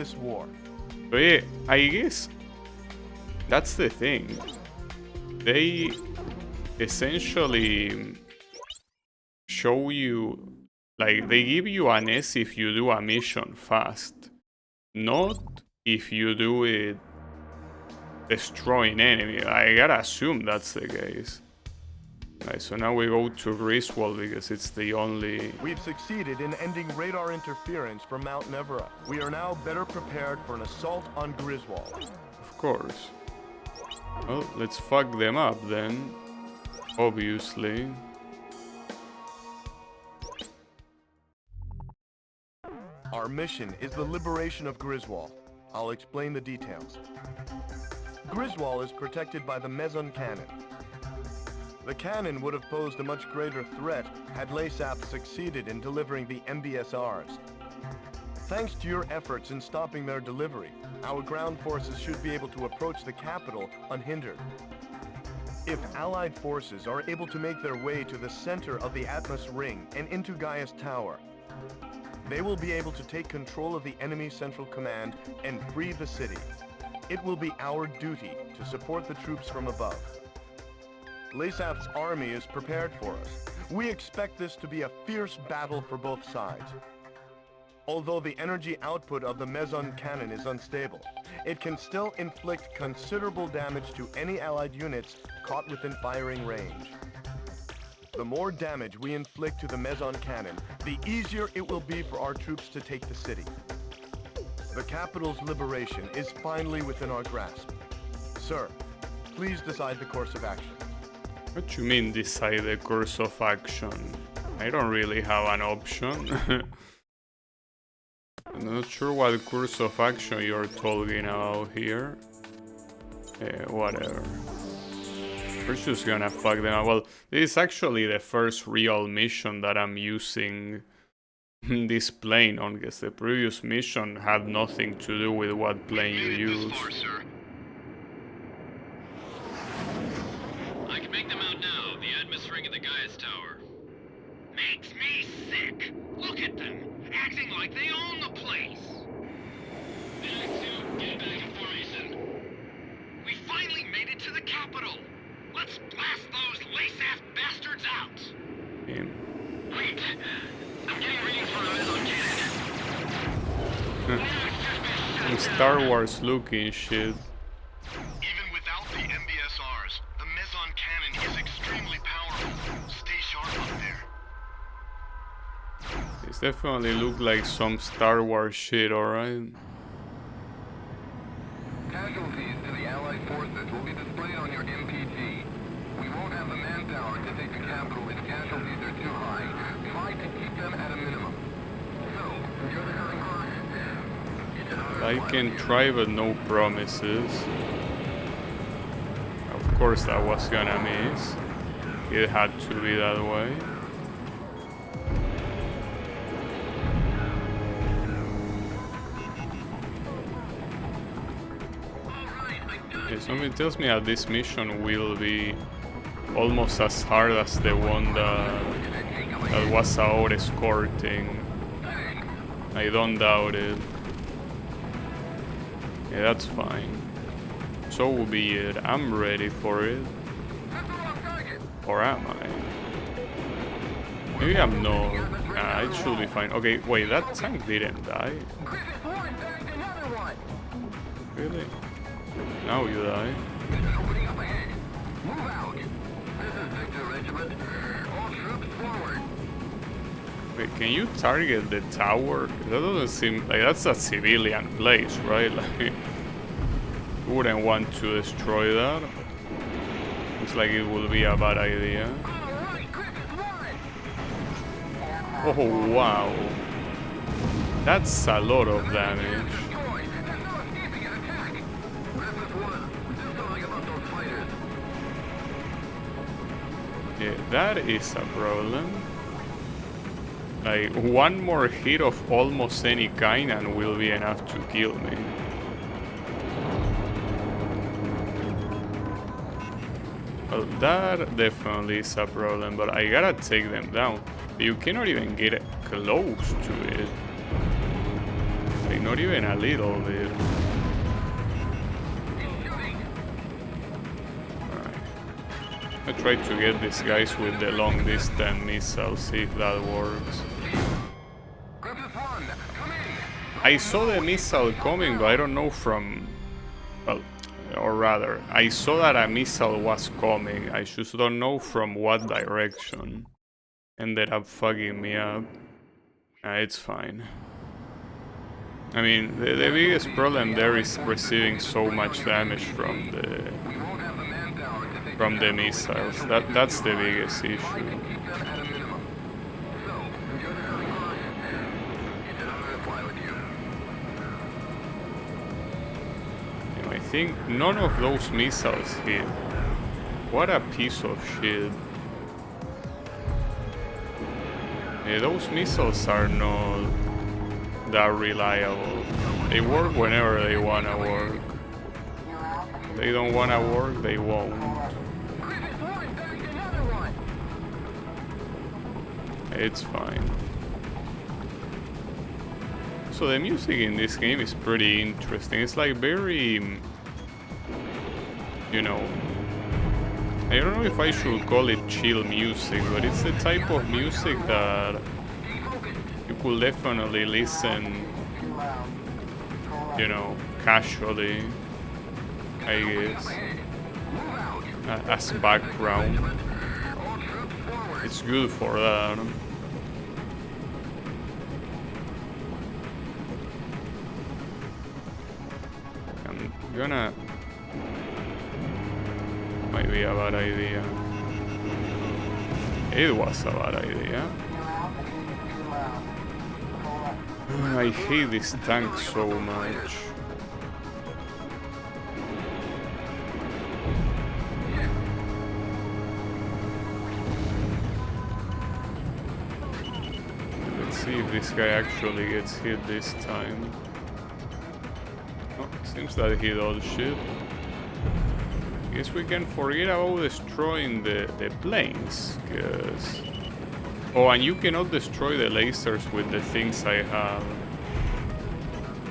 But yeah, I guess that's the thing. They essentially show you, like, they give you an S if you do a mission fast, not if you do it destroying enemy. I gotta assume that's the case. Alright, so now we go to Griswold because it's the only... We've succeeded in ending radar interference from Mount Nevera. We are now better prepared for an assault on Griswold. Of course. Well, let's fuck them up then. Obviously. Our mission is the liberation of Griswold. I'll explain the details. Griswold is protected by the Meson Cannon. The cannon would have posed a much greater threat had LASAP succeeded in delivering the MBSRs. Thanks to your efforts in stopping their delivery, our ground forces should be able to approach the capital unhindered. If Allied forces are able to make their way to the center of the Atmos Ring and into Gaia's Tower, They will be able to take control of the enemy central command and free the city. It will be our duty to support the troops from above. Lasath's army is prepared for us. We expect this to be a fierce battle for both sides. Although the energy output of the meson cannon is unstable, it can still inflict considerable damage to any allied units caught within firing range. The more damage we inflict to the meson cannon, the easier it will be for our troops to take the city. The capital's liberation is finally within our grasp. Sir, please decide the course of action. What you mean decide the course of action? I don't really have an option. I'm not sure what course of action you're talking about here. Whatever. We're just gonna fuck them up. Well, this is actually the first real mission that I'm using this plane on, because the previous mission had nothing to do with what plane you use. I can make them out now. The Admis ring at the Gaius Tower. Makes me sick. Look at them, acting like they own the place. Get back in formation. We finally made it to the capital. Let's blast those Lasath bastards out. Yeah. Wait, I'm getting readings for a meson cannon. Star Wars looking shit. Even without the MBSRs, the meson cannon is extremely powerful. Stay sharp up there. This definitely look like some Star Wars shit, alright? Casualties to the Allied forces will be displayed on your MPG. We won't have the manpower to take the capital if casualties are too high. Try to keep them at a minimum. So, you're the current course. I can try, but no promises. Of course that was gonna miss. It had to be that way. Okay, something tells me that this mission will be almost as hard as the one that was out escorting. I don't doubt it. Yeah, that's fine. So be it. I'm ready for it. Or am I? Maybe I'm not. Nah, it should be fine. Okay, wait, that tank didn't die. Really? Now you die. Wait, can you target the tower? That doesn't seem like that's a civilian place, right? Like, you wouldn't want to destroy that. Looks like it would be a bad idea. Oh wow, that's a lot of damage. Yeah, that is a problem. Like, one more hit of almost any kind and will be enough to kill me. Well, that definitely is a problem, but I gotta take them down. You cannot even get close to it. Like, not even a little bit. I try to get these guys with the long distance missiles, see if that works. I saw the missile coming, but I don't know from... Well, or rather, I saw that a missile was coming, I just don't know from what direction. Ended up fucking me up. It's fine. I mean, the biggest problem there is receiving so much damage from the missiles. That's the biggest issue. I think none of those missiles hit. What a piece of shit. Yeah, those missiles are not that reliable. They work whenever they wanna work. If they don't wanna work, they won't. It's fine. Also, the music in this game is pretty interesting. It's like very, you know, I don't know if I should call it chill music, but it's the type of music that you could definitely listen, you know, casually, I guess, as background. It's good for that. I'm gonna... Might be a bad idea. It was a bad idea. I hate this tank so much. Let's see if this guy actually gets hit this time. Oh, seems that he does shit. Guess we can forget about destroying the planes, cause... Oh, and you cannot destroy the lasers with the things I have.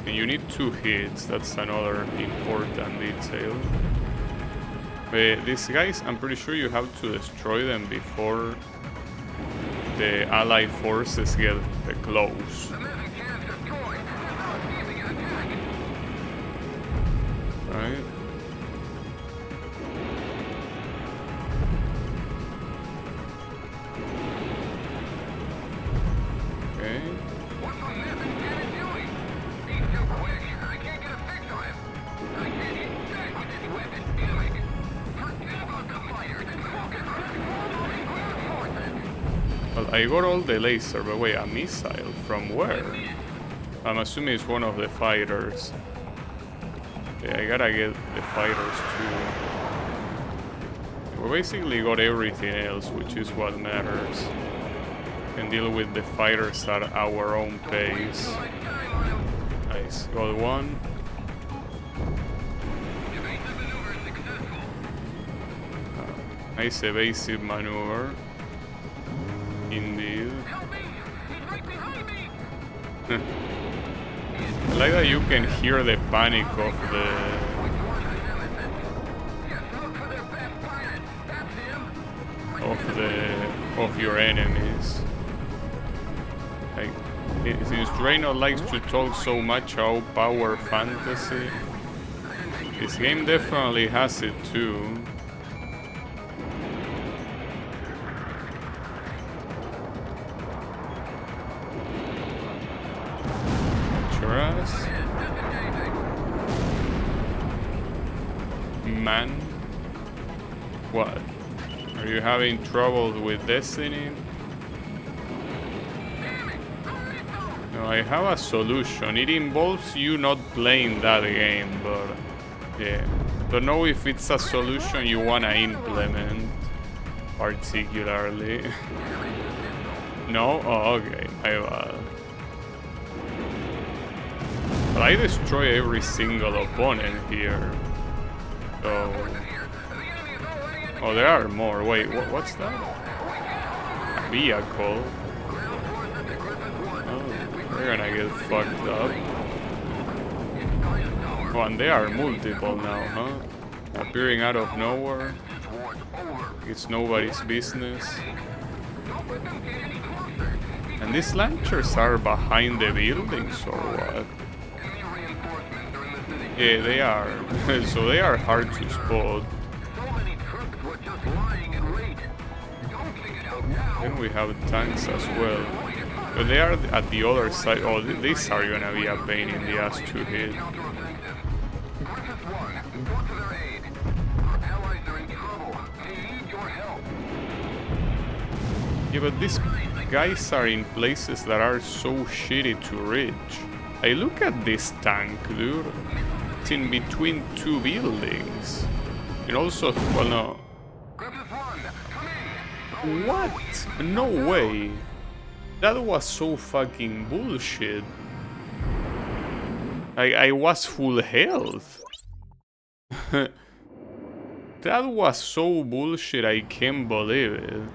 And you need 2 hits, that's another important detail. But these guys, I'm pretty sure you have to destroy them before the allied forces get close. Right? Well, I got all the laser, but wait, a missile? From where? I'm assuming it's one of the fighters. Yeah, I gotta get the fighters too. We basically got everything else, which is what matters. Can deal with the fighters at our own pace. Nice, got one. Nice evasive maneuver. Indeed. I like that you can hear the panic of your enemies. Like, since Draenor likes to talk so much about power fantasy, this game definitely has it too. Man, what? Are you having trouble with Destiny? No, I have a solution. It involves you not playing that game, but yeah. Don't know if it's a solution you wanna implement particularly. No? Oh, okay. My bad. But I destroy every single opponent here. So... Oh, there are more. Wait, what's that? Vehicle? Oh, we're gonna get fucked up. Oh, and they are multiple now, huh? Appearing out of nowhere. It's nobody's business. And these launchers are behind the buildings or what? Yeah, they are. So they are hard to spot. Then we have tanks as well. But they are at the other side. Oh, these are gonna be a pain in the ass to hit. Yeah, but these guys are in places that are so shitty to reach. I look at this tank, dude. It's in between 2 buildings. And also, well, no. What? No way. That was so fucking bullshit. I was full health. That was so bullshit, I can't believe it.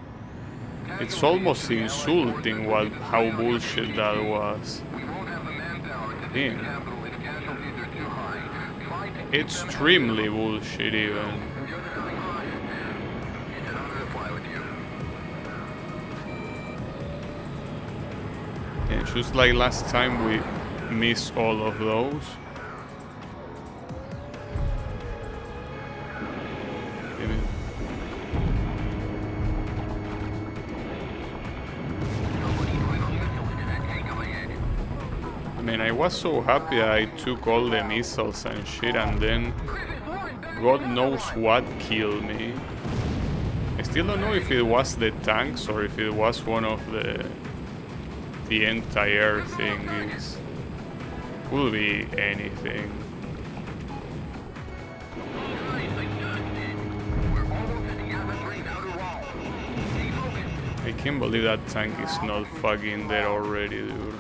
It's almost insulting how bullshit that was. Damn. capital if casualties are too high. Try to keep Extremely bullshit even. You're the dying line. And I'm gonna fly with you. Yeah, just like last time we missed all of those. I mean, I was so happy I took all the missiles and shit, and then God knows what killed me. I still don't know if it was the tanks or if it was one of the entire things. Could be anything. I can't believe that tank is not fucking dead already, dude.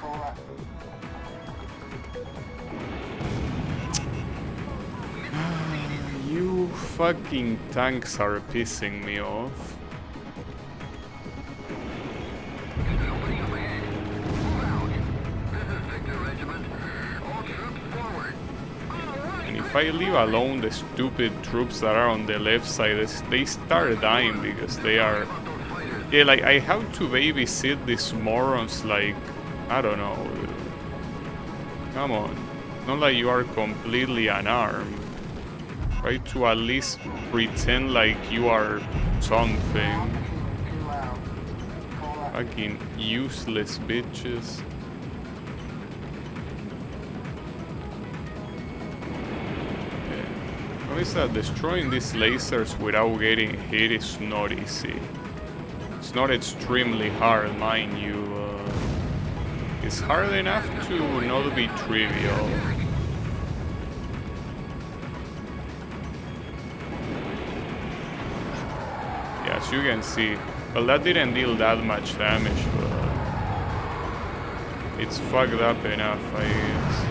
You fucking tanks are pissing me off. And if I leave alone the stupid troops that are on the left side, they start dying because they are... Yeah, like, I have to babysit these morons, like, I don't know. Come on. Not like you are completely unarmed. Try to at least pretend like you are something. Fucking useless bitches. Yeah. What is that? Destroying these lasers without getting hit is not easy. It's not extremely hard, mind you. It's hard enough to not be trivial. Yeah, as you can see, well, that didn't deal that much damage, but it's fucked up enough, I guess.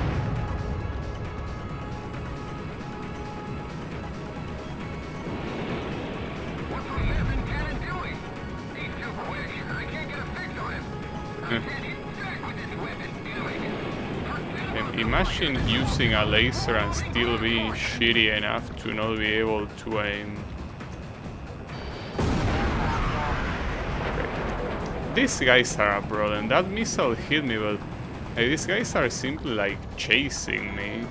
Imagine using a laser and still being shitty enough to not be able to aim. Okay. These guys are a problem. That missile hit me, but these guys are simply like chasing me.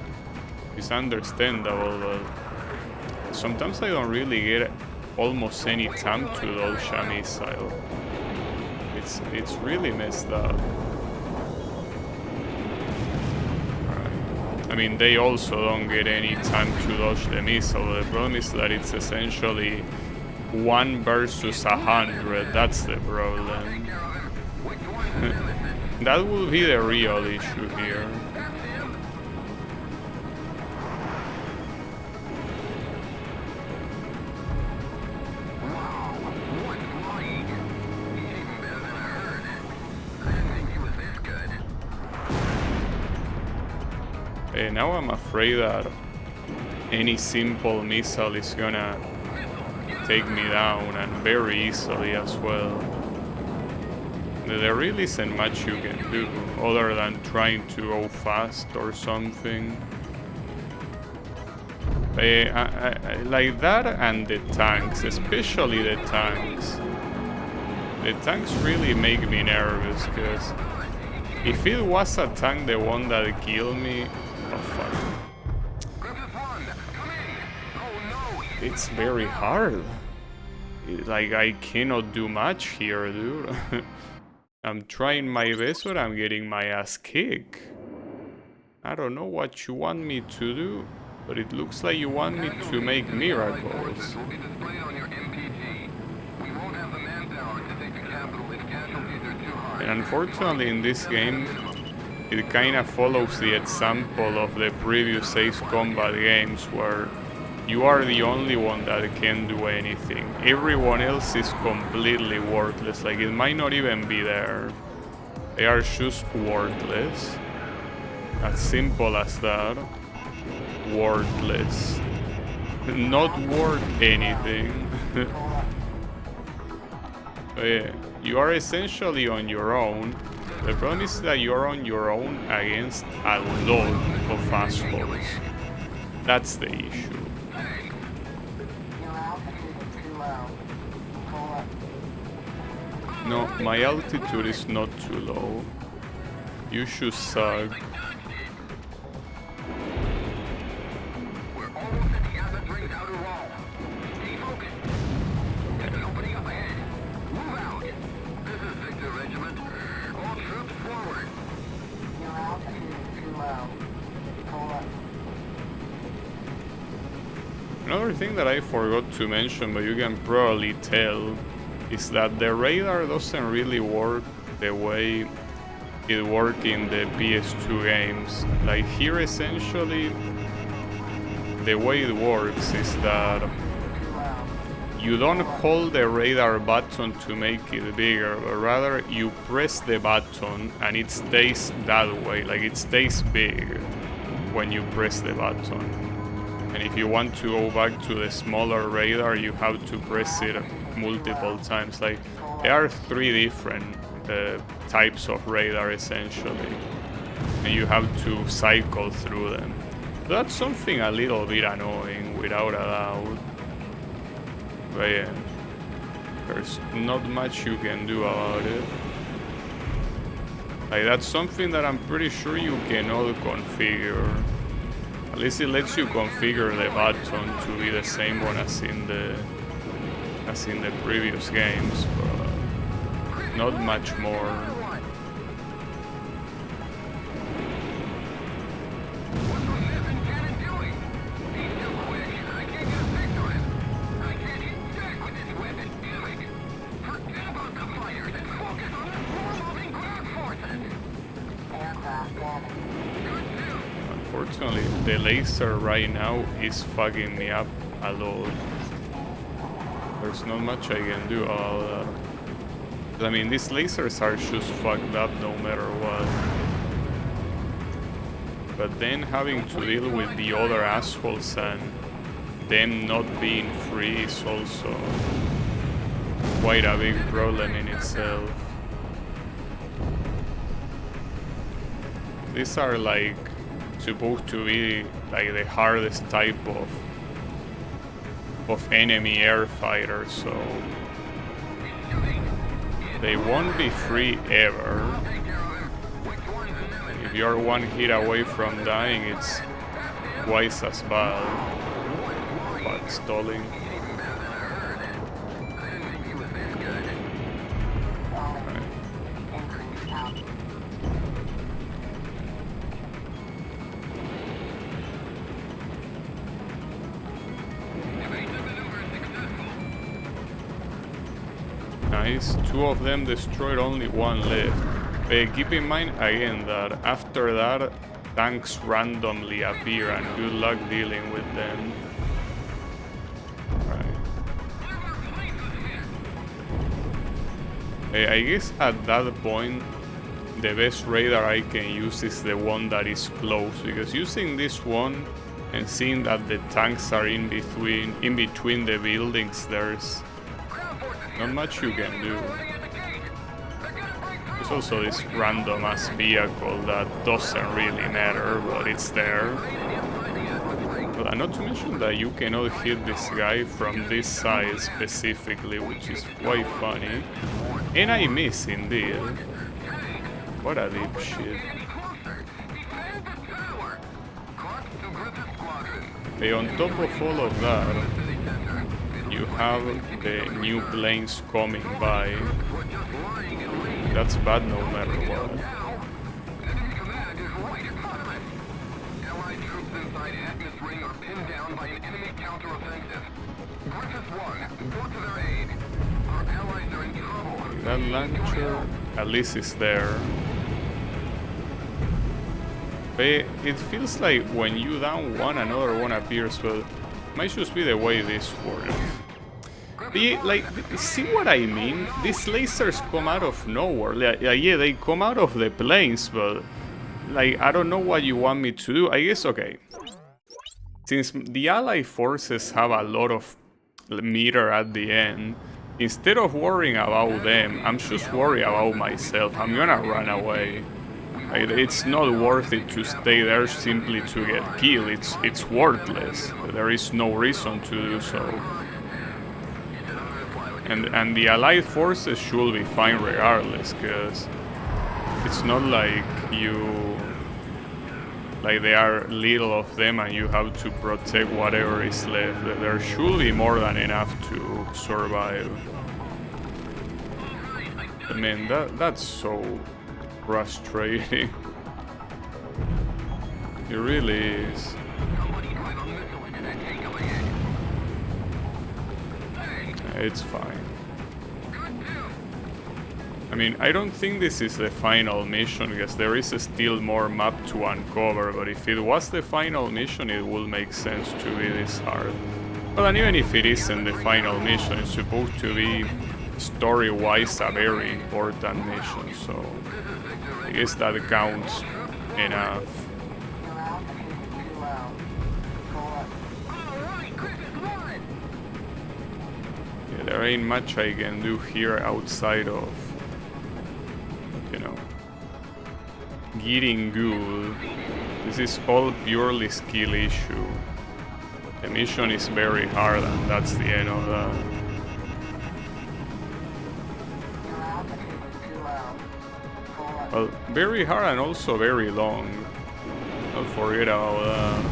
It's understandable, but sometimes I don't really get almost any time to dodge a missile. It's really messed up. I mean, they also don't get any time to dodge the missile. The problem is that it's essentially 1 versus 100. That's the problem. That will be the real issue here. Now I'm afraid that any simple missile is gonna take me down, and very easily as well. There really isn't much you can do other than trying to go fast or something. Like that, and the tanks, especially the tanks. The tanks really make me nervous, because if it was a tank, the one that killed me, oh fuck. It's very hard. Like, I cannot do much here, dude. I'm trying my best, but I'm getting my ass kicked. I don't know what you want me to do, but it looks like you want me to make miracles. And unfortunately in this game, it kinda follows the example of the previous Ace Combat games, where you are the only one that can do anything. Everyone else is completely worthless, like it might not even be there. They are just worthless. As simple as that. Worthless. Not worth anything. So yeah, you are essentially on your own. The problem is that you're on your own against a lot of assholes. That's the issue. No, my altitude is not too low. You should suck. We're almost at the Abbott outer wall. Stay focused. There's an opening up ahead. Move out. This is Victor Regiment. All troops forward. Your altitude is too low. Pull up. Another thing that I forgot to mention, but you can probably tell, is that the radar doesn't really work the way it worked in the PS2 games. Like here essentially, the way it works is that you don't hold the radar button to make it bigger, but rather you press the button and it stays that way, like it stays big when you press the button. And if you want to go back to the smaller radar, you have to press it multiple times. Like there are 3 different types of radar essentially, and you have to cycle through them. That's something a little bit annoying, without a doubt. But yeah, there's not much you can do about it. Like that's something that I'm pretty sure you cannot configure. At least it lets you configure the button to be the same one as in the previous games, but not much more. Unfortunately, the laser right now is fucking me up a lot. There's not much I can do about that. I mean, these lasers are just fucked up no matter what. But then having to deal with the other assholes and them not being free is also quite a big problem in itself. These are like supposed to be like the hardest type of enemy air fighter, so they won't be free ever. If you're one hit away from dying, it's twice as bad. But stalling. Nice, 2 of them destroyed, only 1 left. Keep in mind again that after that, tanks randomly appear and good luck dealing with them. Right. I guess at that point, the best radar I can use is the one that is close, because using this one and seeing that the tanks are in between the buildings, there's not much you can do. There's also this random ass vehicle that doesn't really matter, but it's there. But not to mention that you cannot hit this guy from this side specifically, which is quite funny. And I miss indeed. What a dipshit. Hey, on top of all of that, you have the new planes coming by. That's bad no matter what. That launcher at least is there. But it feels like when you down one, another one appears, but might just be the way this works. Like, see what I mean? These lasers come out of nowhere. Yeah, they come out of the planes, but like, I don't know what you want me to do. I guess, okay. Since the Allied forces have a lot of meter at the end, instead of worrying about them, I'm just worried about myself. I'm gonna run away. Like, it's not worth it to stay there simply to get killed. It's worthless. There is no reason to do so. And the Allied forces should be fine regardless, because it's not like there are little of them and you have to protect whatever is left. There should be more than enough to survive. I mean, that's so frustrating. It really is. It's fine. I mean, I don't think this is the final mission, because there is still more map to uncover, but if it was the final mission, it would make sense to be this hard. Well, and even if it isn't the final mission, it's supposed to be, story-wise, a very important mission, so I guess that counts enough. Yeah, there ain't much I can do here outside of, you know, getting good. This is all purely skill issue. The mission is very hard, and that's the end of that. Well, very hard and also very long. Don't forget about that.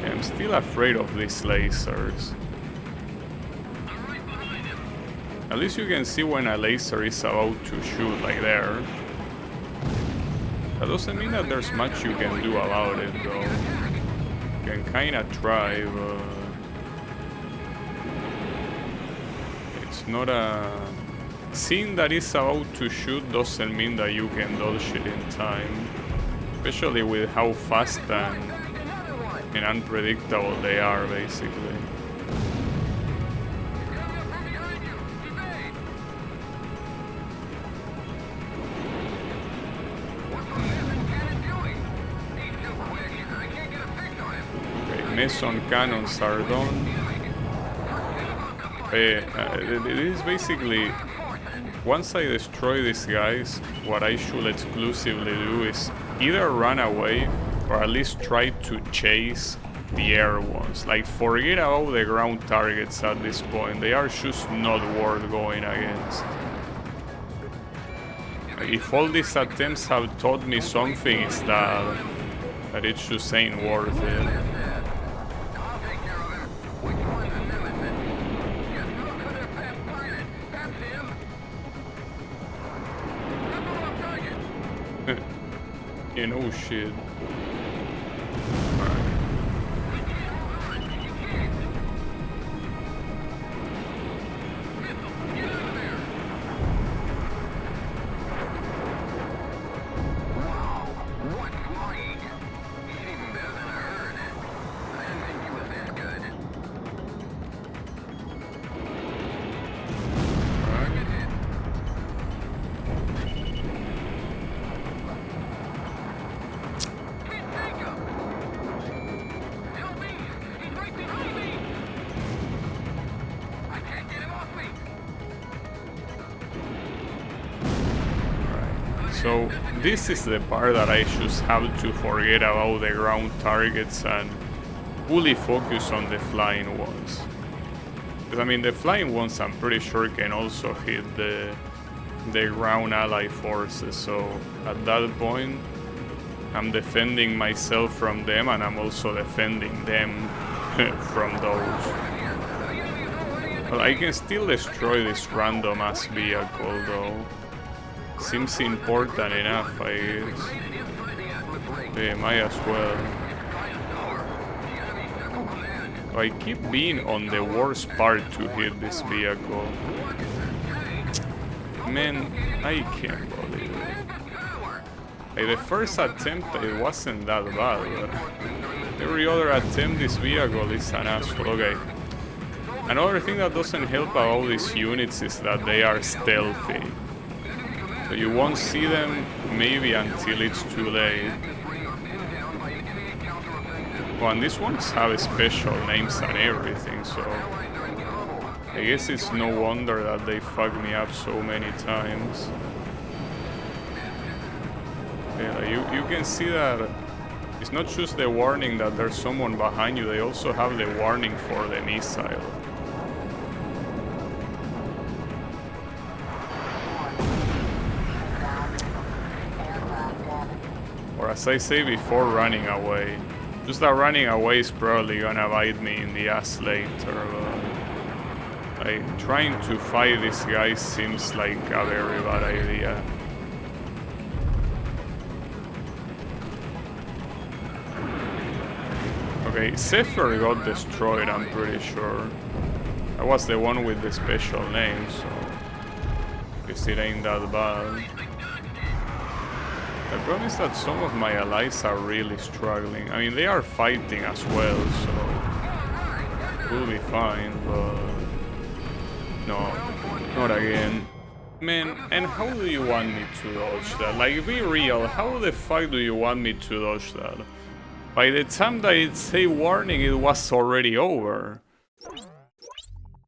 I'm still afraid of these lasers. At least you can see when a laser is about to shoot, like there. That doesn't mean that there's much you can do about it, though. You can kinda try, but it's not a... Seeing that it's about to shoot doesn't mean that you can dodge it in time. Especially with how fast and unpredictable they are, basically. Meson cannons are done. It is basically, once I destroy these guys, what I should exclusively do is either run away or at least try to chase the air ones. Like, forget about the ground targets at this point. They are just not worth going against. If all these attempts have taught me something, it's that it just ain't worth it. You know, shit. So this is the part that I just have to forget about the ground targets and fully focus on the flying ones. Because I mean, the flying ones I'm pretty sure can also hit the ground ally forces, so at that point I'm defending myself from them and I'm also defending them from those. Well, I can still destroy this random ass vehicle though. Seems important enough, I guess. Yeah, might as well. I keep being on the worst part to hit this vehicle. Man, I can't believe it. Like, the first attempt, it wasn't that bad, but every other attempt, this vehicle is an asshole. Okay. Another thing that doesn't help about these units is that they are stealthy. So you won't see them maybe until it's too late. Well, and these ones have special names and everything, so I guess it's no wonder that they fucked me up so many times. Yeah, you can see that it's not just the warning that there's someone behind you, they also have the warning for the missile. Or as I say before, running away. Just that running away is probably gonna bite me in the ass later. Like, trying to fight this guy seems like a very bad idea. Okay, Zephyr got destroyed, I'm pretty sure. That was the one with the special name, so I guess it ain't that bad. The problem is that some of my allies are really struggling. I mean, they are fighting as well, so we'll be fine, but no, not again. Man, and how do you want me to dodge that? Like, be real, how the fuck do you want me to dodge that? By the time that it say warning, it was already over.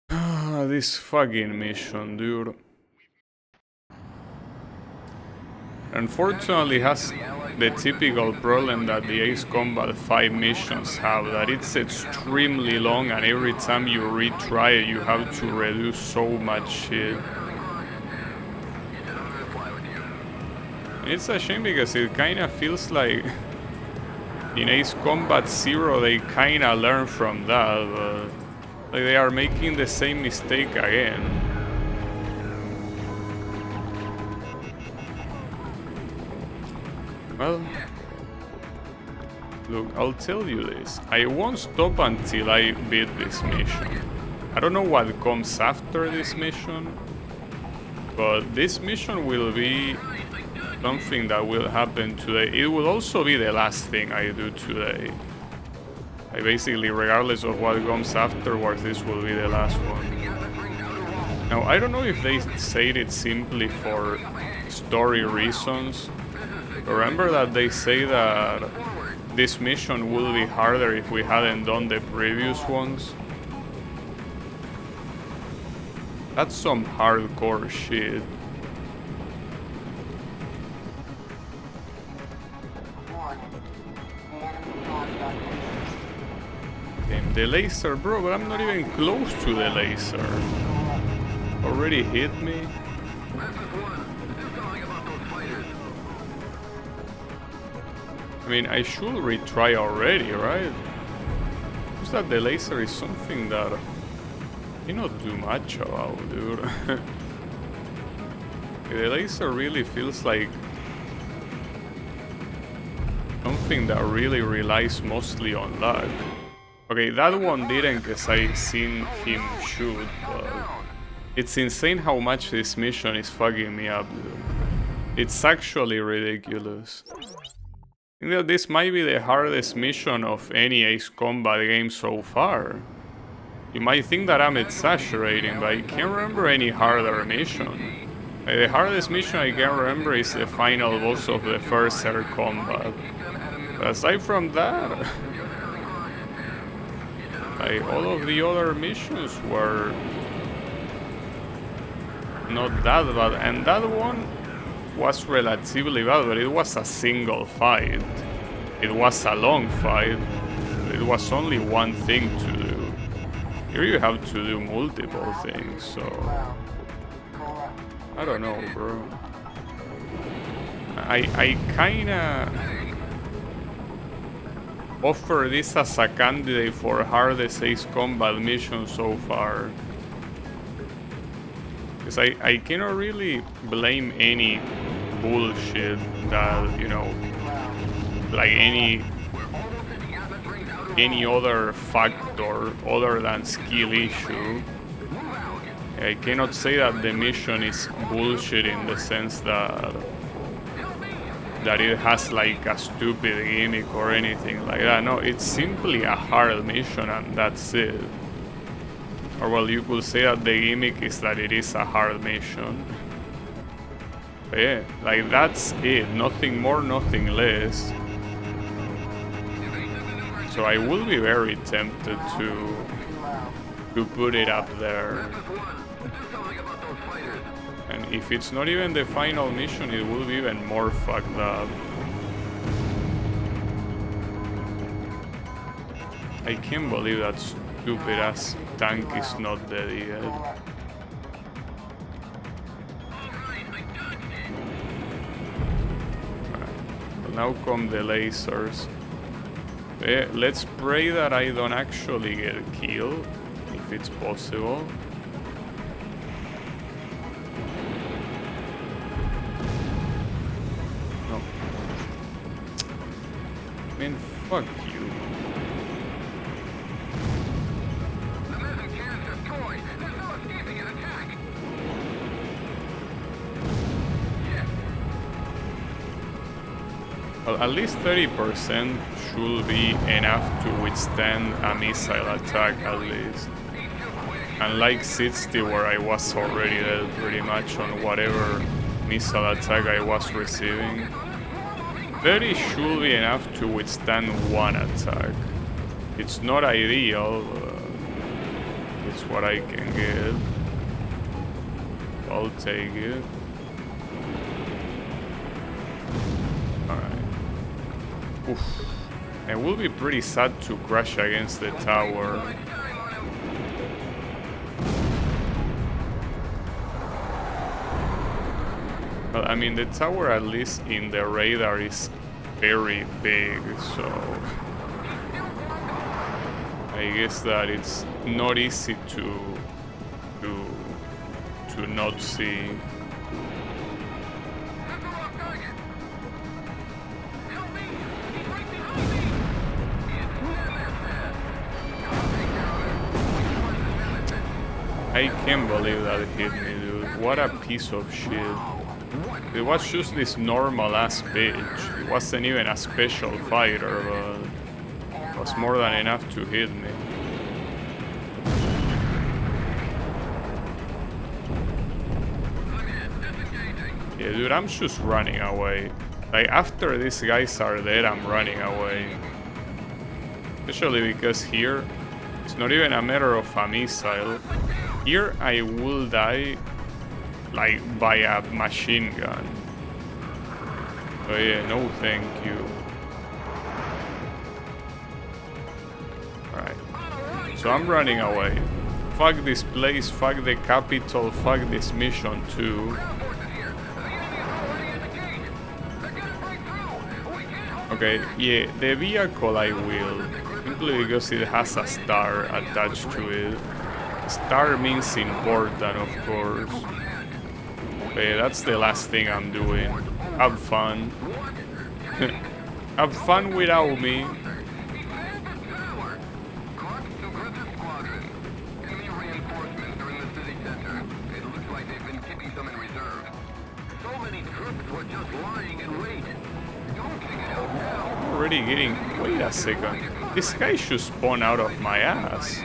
This fucking mission, dude. Unfortunately, has the typical problem that the Ace Combat 5 missions have, that it's extremely long and every time you retry it, you have to redo so much shit. It's a shame because it kinda feels like in Ace Combat 0 they kinda learn from that, but like they are making the same mistake again. Well, look, I'll tell you this. I won't stop until I beat this mission. I don't know what comes after this mission, but this mission will be something that will happen today. It will also be the last thing I do today. I basically, regardless of what comes afterwards, this will be the last one. Now, I don't know if they said it simply for story reasons. Remember that they say that this mission will be harder if we hadn't done the previous ones? That's some hardcore shit. Damn, the laser, bro, but I'm not even close to the laser. Already hit me? I mean, I should retry already, right? Just that the laser is something that I cannot do much about, dude. The laser really feels like something that really relies mostly on luck. Okay, that one didn't because I seen him shoot, but it's insane how much this mission is fucking me up, dude. It's actually ridiculous. I think that this might be the hardest mission of any Ace Combat game so far. You might think that I'm exaggerating, but I can't remember any harder mission. Like, the hardest mission I can remember is the final boss of the first Air Combat. But aside from that, like, all of the other missions were not that bad, and that one was relatively bad, but it was a single fight. It was a long fight. It was only one thing to do. Here you have to do multiple things, so I don't know, bro. I kinda offer this as a candidate for hardest Ace Combat mission so far. Because I cannot really blame any bullshit that, you know, like any other factor other than skill issue. I cannot say that the mission is bullshit in the sense that it has like a stupid gimmick or anything like that. No, it's simply a hard mission and that's it. Or well, you could say that the gimmick is that it is a hard mission. But yeah, like that's it. Nothing more, nothing less. So I will be very tempted to put it up there. And if it's not even the final mission, it will be even more fucked up. I can't believe that stupid ass tank is not dead yet. Well, now come the lasers. Let's pray that I don't actually get killed, if it's possible. No. I mean, fuck you. Well, at least 30% should be enough to withstand a missile attack at least. Unlike 60 where I was already dead pretty much on whatever missile attack I was receiving. 30 should be enough to withstand one attack. It's not ideal, but it's what I can get. I'll take it. Oof. It will be pretty sad to crash against the tower. Well, I mean, the tower, at least in the radar, is very big, so I guess that it's not easy to not see. I can't believe that hit me, dude. What a piece of shit. It was just this normal ass bitch. It wasn't even a special fighter, but it was more than enough to hit me. Yeah, dude, I'm just running away. Like, after these guys are dead, I'm running away. Especially because here, it's not even a matter of a missile. Here I will die like by a machine gun. So yeah, no thank you. Alright. So I'm running away. Fuck this place, fuck the capital, fuck this mission too. Okay, yeah, the vehicle I will. Simply because it has a star attached to it. Star means important, of course. Okay, that's the last thing I'm doing. Have fun. Have fun without me. I'm already getting... Wait a second. This guy should spawn out of my ass.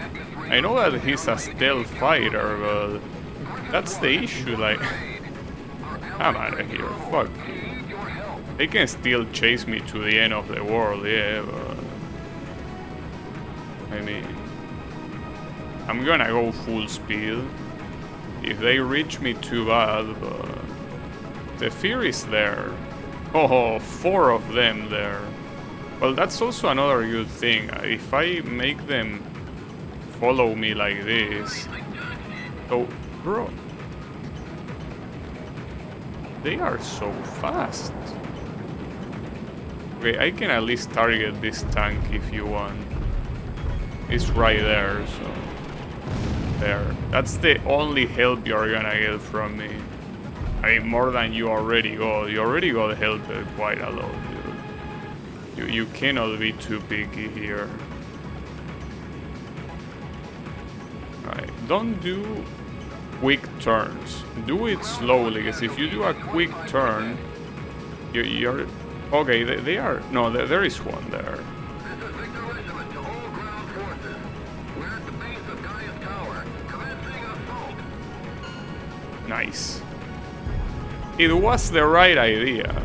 I know that he's a stealth fighter, but that's the issue, like... I'm out of here, fuck you. They can still chase me to the end of the world, yeah, but... I mean... I'm gonna go full speed. If they reach me, too bad, but... The fear is there. Oh, 4 of them there. Well, that's also another good thing. If I make them follow me like this... Oh, bro... They are so fast. Okay, I can at least target this tank if you want. It's right there, so... There. That's the only help you're gonna get from me. I mean, more than you already got. You already got help quite a lot, dude. You cannot be too picky here. Right, don't do quick turns. Do it slowly, because if you do a quick turn, you're... Okay, they are... No, there is one there. Nice. It was the right idea.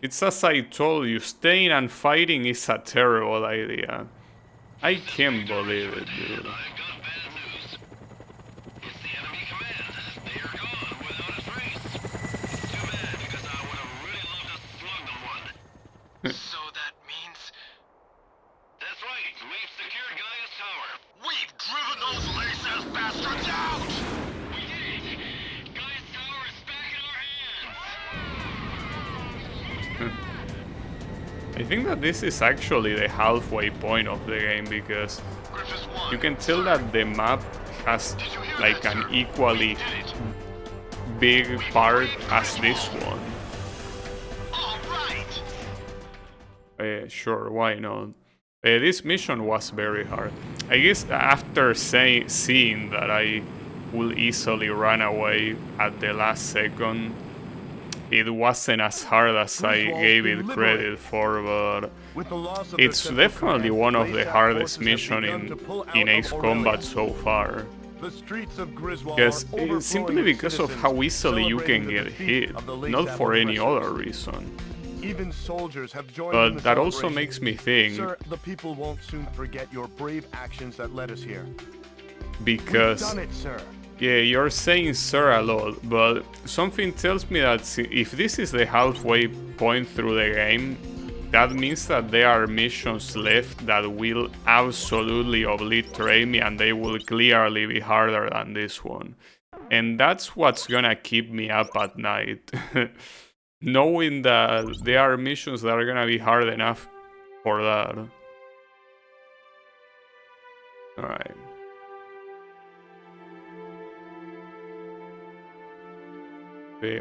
It's as I told you, staying and fighting is a terrible idea. I can't believe it, dude. I've got bad news. It's the enemy command. They are gone without a trace. Too bad, because I would have really loved to slug them one. So that means... That's right. We've secured Gaia's tower. We've driven those lace-ass bastards out! We did it! Gaia's tower is back in our hands! I think that this is actually the halfway point of the game, because Griffiths 1. you can tell that the map has like an equally big part as this one. All right! Sure, why not? This mission was very hard. I guess after seeing that I will easily run away at the last second, it wasn't as hard as I gave it credit for, but With the loss of their it's central definitely command, one of the Laysat hardest forces have missions begun to pull out in of Ace Aurelia. Combat so far. The streets of Griswold Because are overflowing simply with because of citizens how easily you celebrating can the get defeat hit, of the not Laysat for any oppressors. other reason. Even soldiers have joined in the But that also celebration. makes me think, Sir, the people won't soon forget your brave actions that led us here. We've because done it, sir. yeah, you're saying sir a lot, but something tells me that if this is the halfway point through the game, that means that there are missions left that will absolutely obliterate me, and they will clearly be harder than this one. And that's what's gonna keep me up at night. Knowing that there are missions that are gonna be hard enough for that. Alright.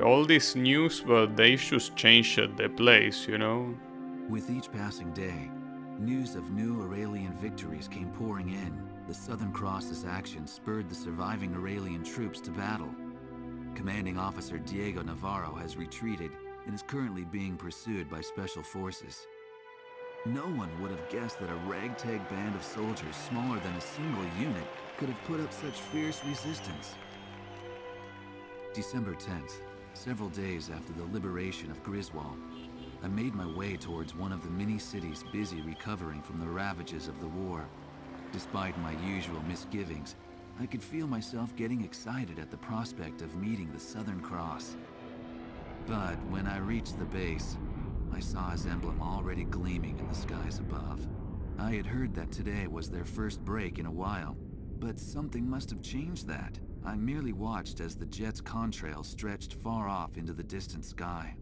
All this news, but they just changed the place, you know? With each passing day, news of new Aurelian victories came pouring in. The Southern Cross's action spurred the surviving Aurelian troops to battle. Commanding Officer Diego Navarro has retreated and is currently being pursued by Special Forces. No one would have guessed that a ragtag band of soldiers smaller than a single unit could have put up such fierce resistance. December 10th, several days after the liberation of Griswold, I made my way towards one of the many cities busy recovering from the ravages of the war. Despite my usual misgivings, I could feel myself getting excited at the prospect of meeting the Southern Cross. But when I reached the base, I saw his emblem already gleaming in the skies above. I had heard that today was their first break in a while, but something must have changed that. I merely watched as the jet's contrail stretched far off into the distant sky.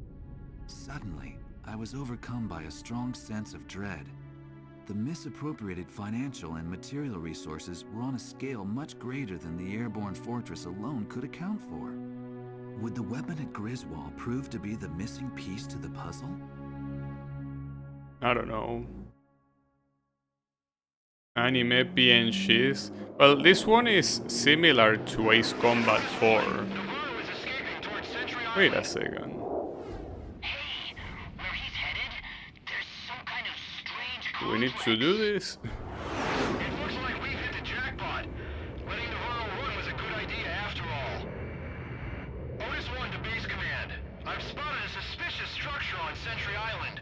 Suddenly, I was overcome by a strong sense of dread. The misappropriated financial and material resources were on a scale much greater than the airborne fortress alone could account for. Would the weapon at Griswold prove to be the missing piece to the puzzle? I don't know. Anime PNGs. Well, this one is similar to Ace Combat 4. Navarro is escaping towards Century Wait a Island. second. Hey, where he's headed, there's some kind of strange Do we need to do this? It looks like we've hit the jackpot. Letting Navarro run was a good idea after all. Otis 1 to base command. I've spotted a suspicious structure on Century Island.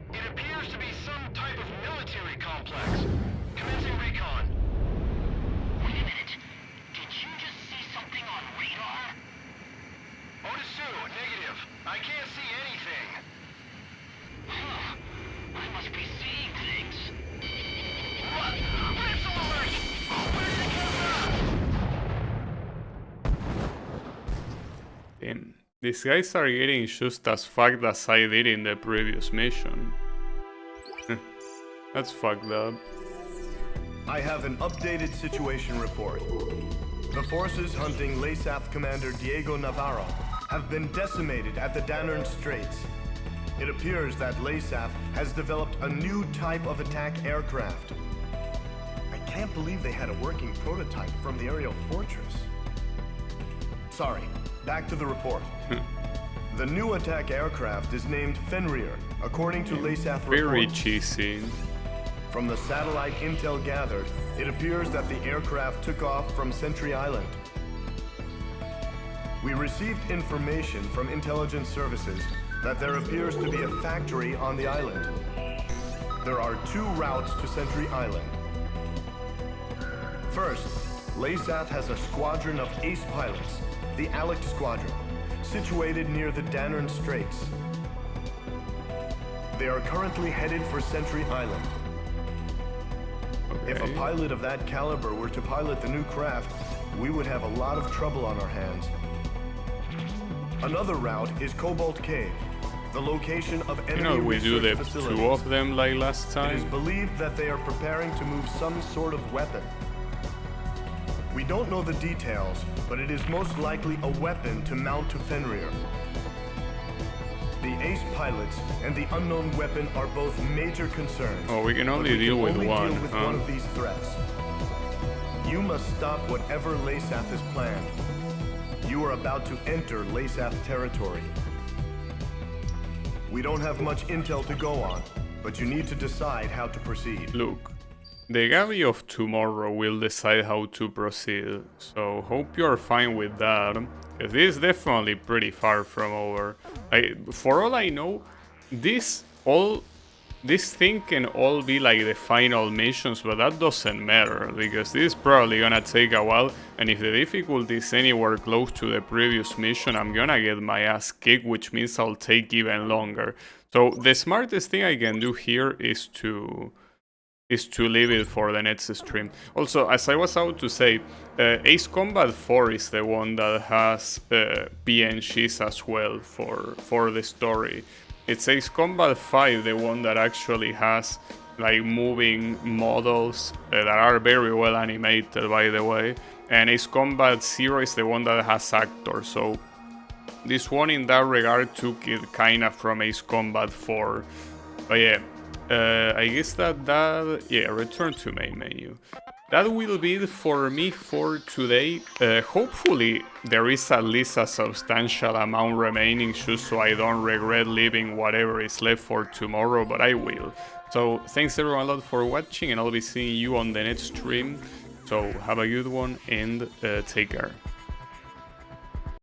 It appears to be some type of military complex. Commencing recon. Wait a minute. Did you just see something on radar? Otis 2, negative. I can't see anything. Huh. I must be seeing things. What? Missile alert! Where did it come from? Damn. These guys are getting just as fucked as I did in the previous mission. That's fucked up. I have an updated situation report. The forces hunting Laysath Commander Diego Navarro have been decimated at the Danern Straits. It appears that Laysath has developed a new type of attack aircraft. I can't believe they had a working prototype from the aerial fortress. Sorry, back to the report. The new attack aircraft is named Fenrir, according to Laysath Very reports. cheesy. From the satellite intel gathered, it appears that the aircraft took off from Century Island. We received information from intelligence services that there appears to be a factory on the island. There are 2 routes to Sentry Island. First, Laysath has a squadron of ace pilots, the Alec Squadron, situated near the Dannern Straits. They are currently headed for Sentry Island. If a pilot of that caliber were to pilot the new craft, we would have a lot of trouble on our hands. Another route is Cobalt Cave, the location of enemy we do the research facilities. 2 of them like last It is time. believed that they are preparing to move some sort of weapon. We don't know the details, but it is most likely a weapon to mount to Fenrir. The ace pilots and the unknown weapon are both major concerns. Oh, we can but only deal with only one, deal with huh? one of these threats. You must stop whatever Laysath has planned. You are about to enter Laysath territory. We don't have much intel to go on, but you need to decide how to proceed. Look, the Gabby of tomorrow will decide how to proceed, so hope you're fine with that, because this is definitely pretty far from over. For all I know, this thing can all be like the final missions, but that doesn't matter, because this is probably gonna take a while, and if the difficulty is anywhere close to the previous mission, I'm gonna get my ass kicked, which means I'll take even longer. So the smartest thing I can do here is to leave it for the next stream. Also, as I was about to say, Ace Combat 4 is the one that has PNGs as well for the story. It's Ace Combat 5, the one that actually has like moving models that are very well animated, by the way. And Ace Combat 0 is the one that has actors. So this one in that regard took it kinda from Ace Combat 4. But yeah. I guess that return to main menu. That will be it for me for today. Hopefully there is at least a substantial amount remaining, just so I don't regret leaving whatever is left for tomorrow, but I will. So thanks everyone a lot for watching, and I'll be seeing you on the next stream. So have a good one and take care.